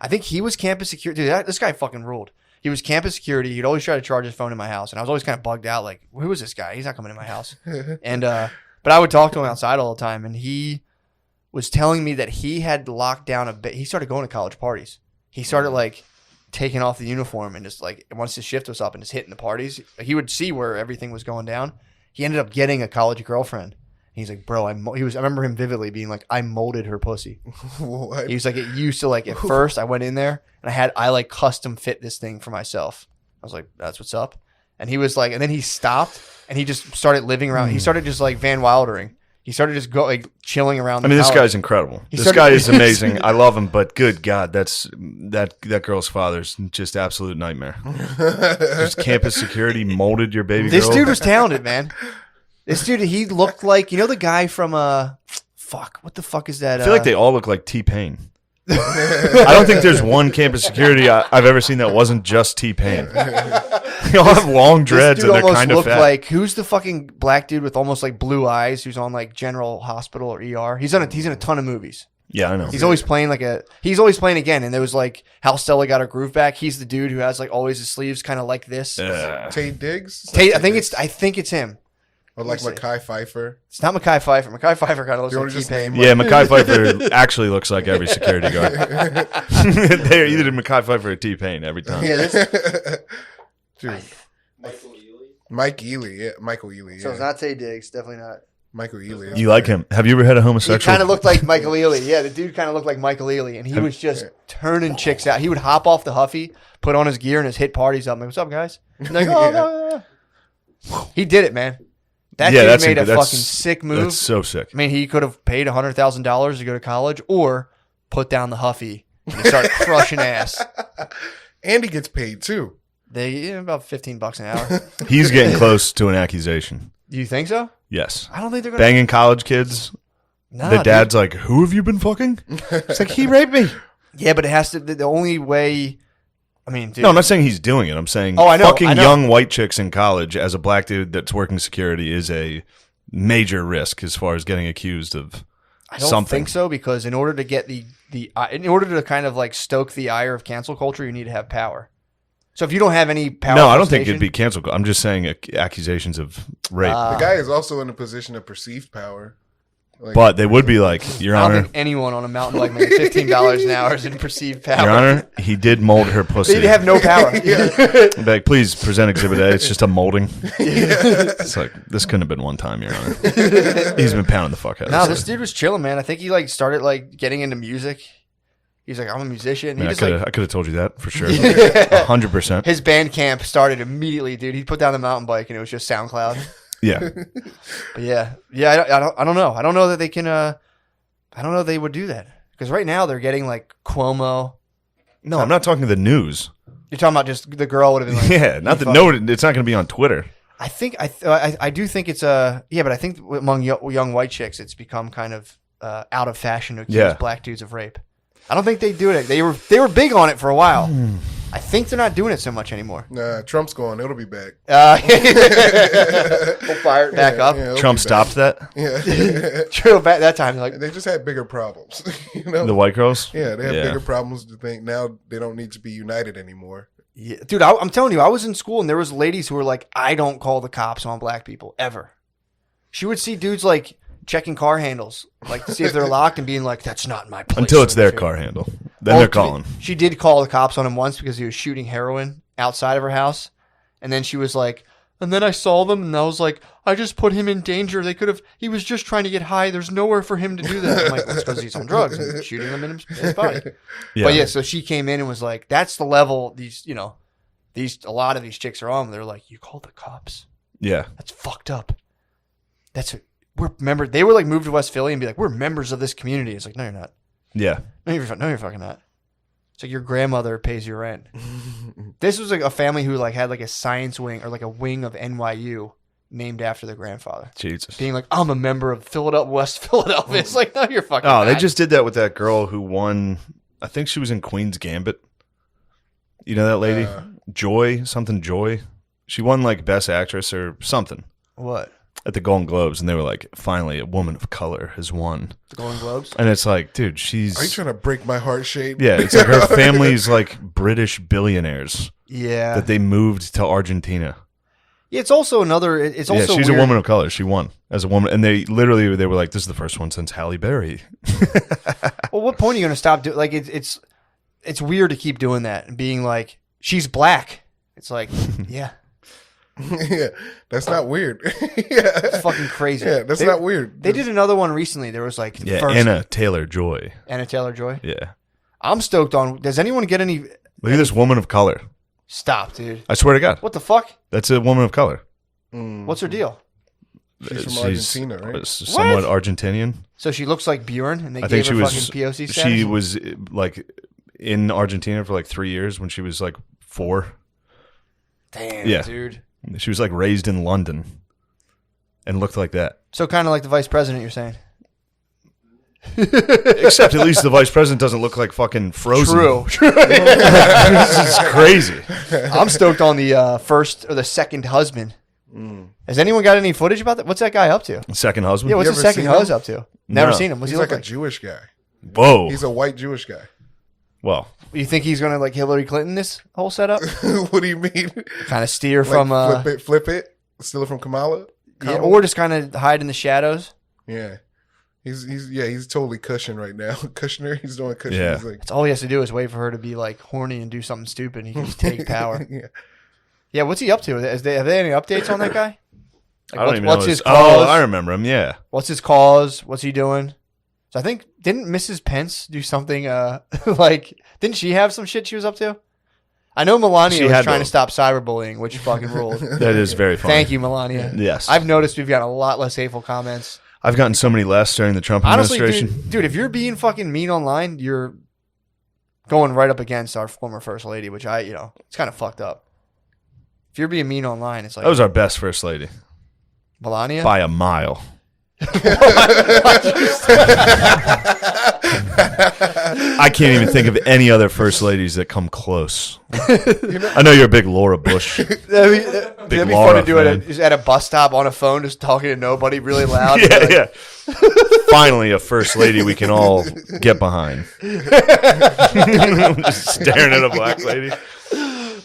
think he was campus security. Dude, this guy fucking ruled. He was campus security. He'd always try to charge his phone in my house. And I was always kind of bugged out, like, who is this guy? He's not coming in my house. And but I would talk to him outside all the time. And he was telling me that he had locked down a bit. He started going to college parties. He started like taking off the uniform and just like once his shift was up and just hitting the parties. He would see where everything was going down. He ended up getting a college girlfriend. He's like, bro, I remember him vividly being like, I molded her pussy. What? He was like, it used to like at first I went in there and I like custom fit this thing for myself. I was like, that's what's up. And he was like, and then he stopped and he just started living around. He started just like Van Wildering. He started just chilling around. This guy's incredible. This guy is amazing. I love him, but good God, that girl's father's just absolute nightmare. Just campus security molded your baby girl. This dude was talented, man. This dude, he looked like, the guy from, what the fuck is that? I feel like they all look like T-Pain. I don't think there's one campus security I've ever seen that wasn't just T-Pain. They all have long dreads and they're kind of fat. Like, who's the fucking black dude with almost like blue eyes who's on like General Hospital or ER? He's in a ton of movies. Yeah, I know. He's always playing he's always playing again. And there was like how Stella got her groove back. He's the dude who has like always his sleeves kind of like this. Tate Diggs? I think it's him. Or like Mekhi Phifer. It's not Mekhi Phifer. Mekhi Phifer kind of looks like T-Pain. Yeah, Mekhi Phifer actually looks like every security guard. They're either Mekhi Phifer or T-Pain every time. Yeah, Dude. Mike Ely. Yeah, Michael Ely. So it's not Tay Diggs. Definitely not. Michael Ely. You like him? Have you ever had a He homosexual? kind of looked like Michael Ealy. Yeah, the dude kind of looked like Michael Ealy, and he was just turning chicks out. He would hop off the Huffy, put on his gear, and just hit parties up. I'm like, what's up, guys? And they're like, no. He did it, man. That dude made a fucking sick move. That's so sick. I mean, he could have paid $100,000 to go to college, or put down the Huffy and start crushing ass. And he gets paid too. About $15 an hour. He's getting close to an accusation. Do you think so? Yes. I don't think they're going to. Banging college kids. Nah, the dad's like, who have you been fucking? It's like, he raped me. Yeah, but it has to. The only way. I mean, dude. No, I'm not saying he's doing it. I'm saying fucking young white chicks in college as a black dude that's working security is a major risk as far as getting accused of I don't something. think so, because in order to get in order to kind of like stoke the ire of cancel culture, you need to have power. So if you don't have any power, no, I don't think it'd be canceled. I'm just saying accusations of rape. The guy is also in a position of perceived power. Like, but they would be like, Your I don't Honor, think anyone on a mountain bike making $15 an hour is in perceived power. Your Honor, he did mold her pussy. They have no power. Be like, please present Exhibit A. It's just a molding. It's like, this couldn't have been one time, Your Honor. He's been pounding the fuck out of No, us. this dude was chilling, man. I think he like started like getting into music. He's like, I'm a musician. Man, He just, I could have told you that for sure. 100%. his band camp started immediately, dude. He put down the mountain bike and it was just SoundCloud. Yeah. But yeah, I don't know. I don't know that they can. I don't know if they would do that, because right now they're getting like Cuomo. No, I'm not talking the news. You're talking about just the girl would have been like, Yeah, not the no. It's not going to be on Twitter. I think I do think it's but I think among young white chicks, it's become kind of out of fashion to accuse black dudes of rape. I don't think they do it. They were big on it for a while. I think they're not doing it so much anymore. Nah, Trump's gone. It'll be back. We'll fire it back up. Yeah, Trump stopped that. Yeah. True. Back that time, like They just had bigger problems. You know? The white girls. Yeah, they have bigger problems to think. Now they don't need to be united anymore. yeah, dude, I'm telling you, I was in school and there was ladies who were like, I don't call the cops on black people ever. She would see dudes like checking car handles, like to see if they're locked, and being like, that's not my place. Until it's their car handle. Then they're calling. She did call the cops on him once because he was shooting heroin outside of her house. And then she was like, and then I saw them and I was like, I just put him in danger. He was just trying to get high. There's nowhere for him to do that. I'm like, well, it's because he's on drugs and shooting them in his body. Yeah. But yeah, so she came in and was like, that's the level a lot of these chicks are on. They're like, you called the cops? Yeah. That's fucked up. They were like moved to West Philly and be like, we're members of this community. It's like, no, you're not. Yeah. No, you're fucking not. It's like your grandmother pays your rent. This was like a family who like had like a science wing or like a wing of NYU named after their grandfather. Jesus. Being like, I'm a member of West Philadelphia. It's like, no, you're fucking Oh, they not. just did that with that girl who won. I think she was in Queen's Gambit. You know that lady? Joy. She won like Best Actress or something. What? At the Golden Globes, and they were like, finally, a woman of color has won. The Golden Globes? And it's like, dude, she's... Are you trying to break my heart shape? Yeah, it's like her family's like British billionaires Yeah. that they moved to Argentina. Yeah, it's also another... It's also she's weird. a woman of color. She won as a woman. And they were like, this is the first one since Halle Berry. Well, what point are you going to stop doing... Like, it's weird to keep doing that and being like, she's black. It's like, yeah. Yeah, that's not weird. It's fucking crazy. Yeah, that's not weird. They did another one recently. There was like Yeah, first Anna Taylor-Joy. Anna Taylor-Joy. Yeah. I'm stoked on. Does anyone get any? Look at this woman of color. Stop, dude. I swear to God. What the fuck? That's a woman of color. What's her deal? She's from Argentina, right? Somewhat Argentinian. So she looks like Bjorn, and they I gave think her she was. fucking POC status. She was like in Argentina for like 3 years when she was like 4. Damn, Yeah. dude. She was like raised in London and looked like that. So kind of like the vice president, you're saying. Except at least the vice president doesn't look like fucking Frozen. True. This is crazy. I'm stoked on the first or the second husband. Has anyone got any footage about that? What's that guy up to? Second husband? Yeah, what's You the ever second seen husband him? up to? Never No. seen him. What's He's he look like like? a Jewish guy. Whoa. He's a white Jewish guy. Well, You think he's gonna like Hillary Clinton this whole setup? What do you mean? Kind of steer Like from flip it, steal it from Kamala? yeah, or just kind of hide in the shadows. Yeah. He's totally Cushion right now. Kushner, he's doing Cushion. Yeah. He's like, That's all he has to do is wait for her to be like horny and do something stupid. And he can just take power. yeah. Yeah, what's he up to? Have they any updates on that guy? Like, I don't even what's know. his cause? Oh, I remember him. Yeah. What's his cause? What's he doing? So I think didn't Mrs. Pence do something? Like didn't she have some shit she was up to? I know Melania She was had trying to- to stop cyberbullying, which fucking ruled. That is very funny. Thank you, Melania. Yes. I've noticed we've gotten a lot less hateful comments. I've gotten so many less during the Trump Honestly, administration. dude, if you're being fucking mean online, you're going right up against our former first lady, which it's kind of fucked up. If you're being mean online, it's like That was our best first lady Melania. by a mile. I can't even think of any other first ladies that come close. I know you're a big Laura Bush. That'd be fun Laura to do it fan. just at a bus stop on a phone, just talking to nobody really loud. Yeah, Like, yeah. Finally, a first lady we can all get behind. Just staring at a black lady.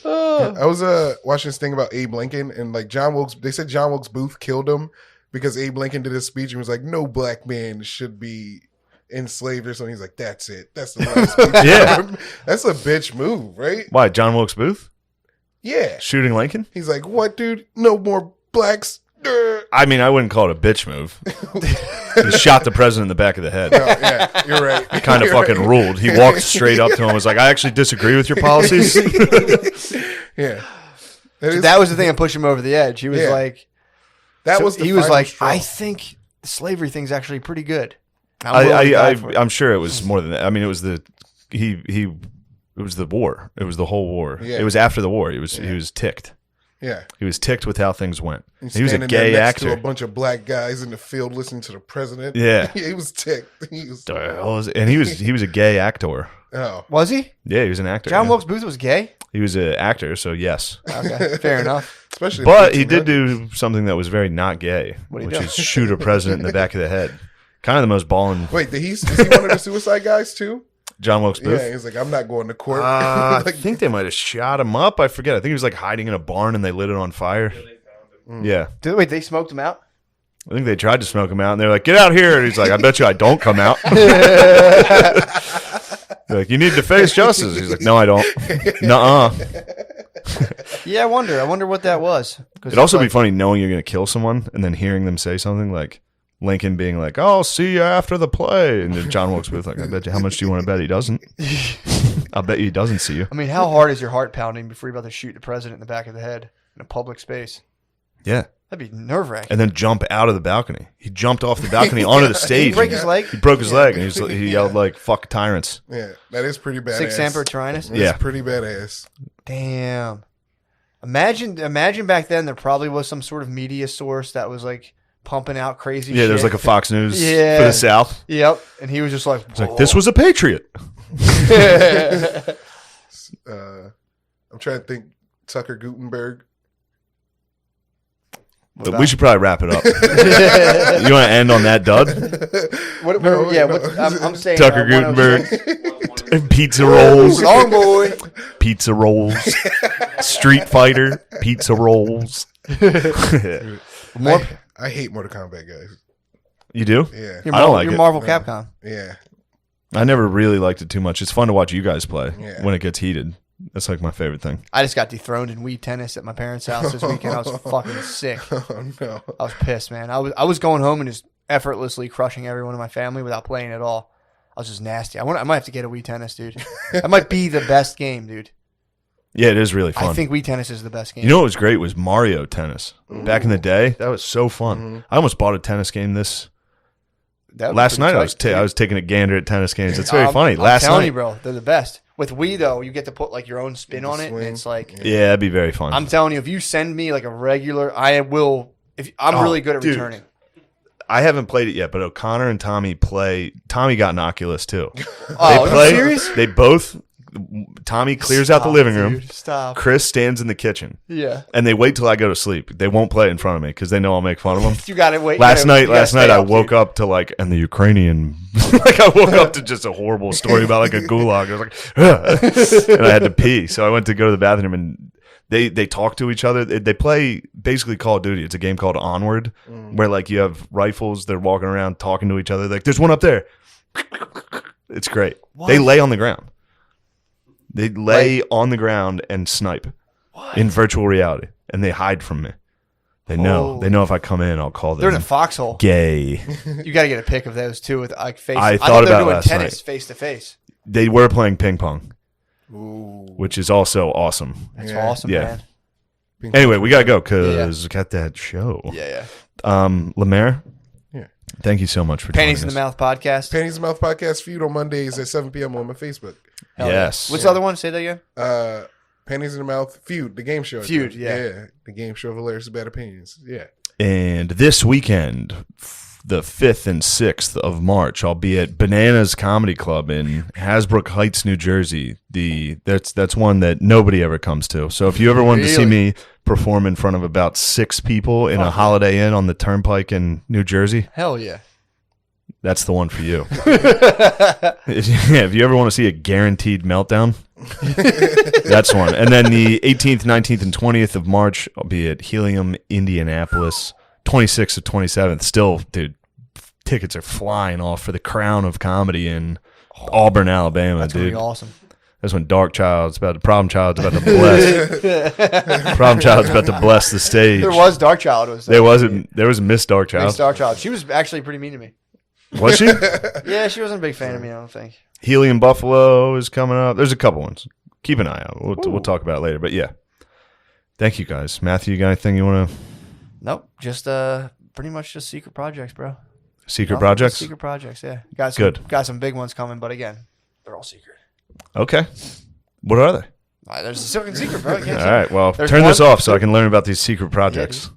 I was watching this thing about Abe Lincoln and like John Wilkes. They said John Wilkes Booth killed him because Abe Lincoln did his speech and was like, "No black man should be enslaved" or something. He's like, "That's it. That's the last speech." Yeah. That's a bitch move, right? Why, John Wilkes Booth? Yeah. Shooting Lincoln? He's like, "What, dude? No more blacks." I mean, I wouldn't call it a bitch move. He shot the president in the back of the head. No, yeah, you're right. It kind of You're fucking right. ruled. He walked straight up to him and was like, "I actually disagree with your policies." Yeah. that was the thing that pushed him over the edge. He was Yeah. like, That so was the he was final like, straw. I think the slavery thing's actually pretty good. I'm willing to die for it. I'm sure it was more than that. I mean, it was it was the war. It was the whole war. Yeah. It was after the war. He was ticked. Yeah. He was ticked with how things went. He's He was a standing there gay next to actor. a bunch of black guys in the field listening to the president. Yeah. He was ticked. He was, And he was a gay actor. oh. Was he? Yeah, he was an actor. John yeah. Wilkes Booth was gay? He was an actor, so yes. Okay, fair enough. Especially in But the he did 1800s. do something that was very not gay, What'd he which do? is shoot a president in the back of the head. Kind of the most balling. Wait, is he one of the suicide guys too? John Wilkes Booth. Yeah, he's like, I'm not going to court. I Like, think they might have shot him up. I forget. I think he was like hiding in a barn and they lit it on fire. Yeah. Wait, they smoked him out? I think they tried to smoke him out and they're like, "Get out here." And he's like, "I bet you I don't come out." They're like, "You need to face justice." He's like, "No, I don't." Nuh-uh. Yeah, I wonder what that was. It'd also be funny knowing you're going to kill someone and then hearing them say something like Lincoln being like, "Oh, I'll see you after the play." And then John Wilkes Booth like, "I bet you, how much do you want to bet he doesn't?" I'll bet you he doesn't see you. I mean, how hard is your heart pounding before you're about to shoot the president in the back of the head in a public space? Yeah. That'd be nerve-wracking. And then jump out of the balcony. He jumped off the balcony onto the stage. Did he break his leg? He broke his leg and he yelled like, "Fuck tyrants." yeah, that is pretty badass. Six Semper Tyrannis? That's Yeah. pretty badass. Damn. Imagine back then there probably was some sort of media source that was like pumping out crazy Yeah, shit. there's like a Fox News Yeah. for the South. Yep. And he was just like, It's like, "This was a patriot." I'm trying to think. Tucker Gutenberg. But we should probably wrap it up. You want to end on that dud? I'm saying Tucker 106. Pizza rolls. Long boy. Pizza rolls. Street Fighter. Pizza rolls. More, I hate Mortal Kombat guys. You do? Yeah, you're I don't like it. Marvel Capcom. yeah. I never really liked it too much. It's fun to watch you guys play Yeah. when it gets heated. That's like my favorite thing. I just got dethroned in Wii tennis at my parents' house this weekend. I was fucking sick. Oh no. I was pissed, man. I was going home and just effortlessly crushing everyone in my family without playing at all. I was just nasty. I might have to get a Wii tennis, dude. That might be the best game, dude. Yeah, it is really fun. I think Wii tennis is the best game. You know what was great was Mario Tennis. Back in the day, that was so fun. I almost bought a tennis game That was last pretty night. tight, I was taking a gander at tennis games. It's very funny. I'm Last telling night, you, bro, they're the best. With Wii though, you get to put like your own spin on it, and swing. it's like yeah, it'd be very fun. I'm telling you, if you send me like a regular, I will. If I'm Oh, really good at dude. returning. I haven't played it yet, but O'Connor and Tommy play. Tommy got an Oculus too. Oh, are you serious? They both Tommy clears out the living room. Dude, stop. Chris stands in the kitchen. Yeah. And they wait till I go to sleep. They won't play it in front of me because they know I'll make fun of them. You got to wait. Last night I woke up to like, and the Ukrainian, like I woke up to just a horrible story about like a gulag. I was like, ugh. And I had to pee. So I went to go to the bathroom and they talk to each other. They play basically Call of Duty. It's a game called Onward where like you have rifles. They're walking around talking to each other. Like there's one up there. It's great. What? They lay on the ground. They lay on the ground and snipe in virtual reality, and they hide from me. They know. Oh. They know if I come in, I'll call them. They're in a foxhole. Gay. You got to get a pic of those too with like face. I thought thought they were about doing last tennis night. face to face. They were playing ping pong, Ooh. which is also awesome. That's Yeah. awesome, Yeah. man. Anyway, we gotta go because we got that show. Yeah. Lamar. Yeah. Thank you so much for Panties in joining the us. Mouth podcast. Panties in the Mouth podcast feud on Mondays at 7 p.m. on my Facebook. Hell Yes. Yeah. What's the other one? Say that again. Panties in the Mouth feud, the game show. Feud, yeah. the game show of hilarious bad opinions. Yeah. And this weekend, the 5th and 6th of March, I'll be at Bananas Comedy Club in Hasbrook Heights, New Jersey. That's one that nobody ever comes to. So if you ever wanted to see me perform in front of about 6 people in a Holiday Inn on the Turnpike in New Jersey, Hell yeah. that's the one for you. If you ever want to see a guaranteed meltdown, that's one. And then the 18th, 19th, and 20th of March, I'll be at Helium, Indianapolis. 26th to 27th. Still, dude, tickets are flying off for the Crown of Comedy in Auburn, Alabama, That's gonna dude. be awesome. That's when Problem Child's about to bless. Problem Child's about to bless the stage. There was Dark Child. There was a Miss Dark Child. Miss Dark Child. She was actually pretty mean to me. Was she? Yeah, she wasn't a big fan of me, I don't think. Helium Buffalo is coming up. There's a couple ones. Keep an eye out. We'll talk about it later. But yeah, thank you guys. Matthew, you got anything you want to? Nope. Just pretty much just secret projects, bro. Secret Nothing but projects? Secret projects, yeah. Got some big ones coming, but again, they're all secret. Okay. What are they? There's a secret, bro. All right. Well, turn this off so I can learn about these secret projects.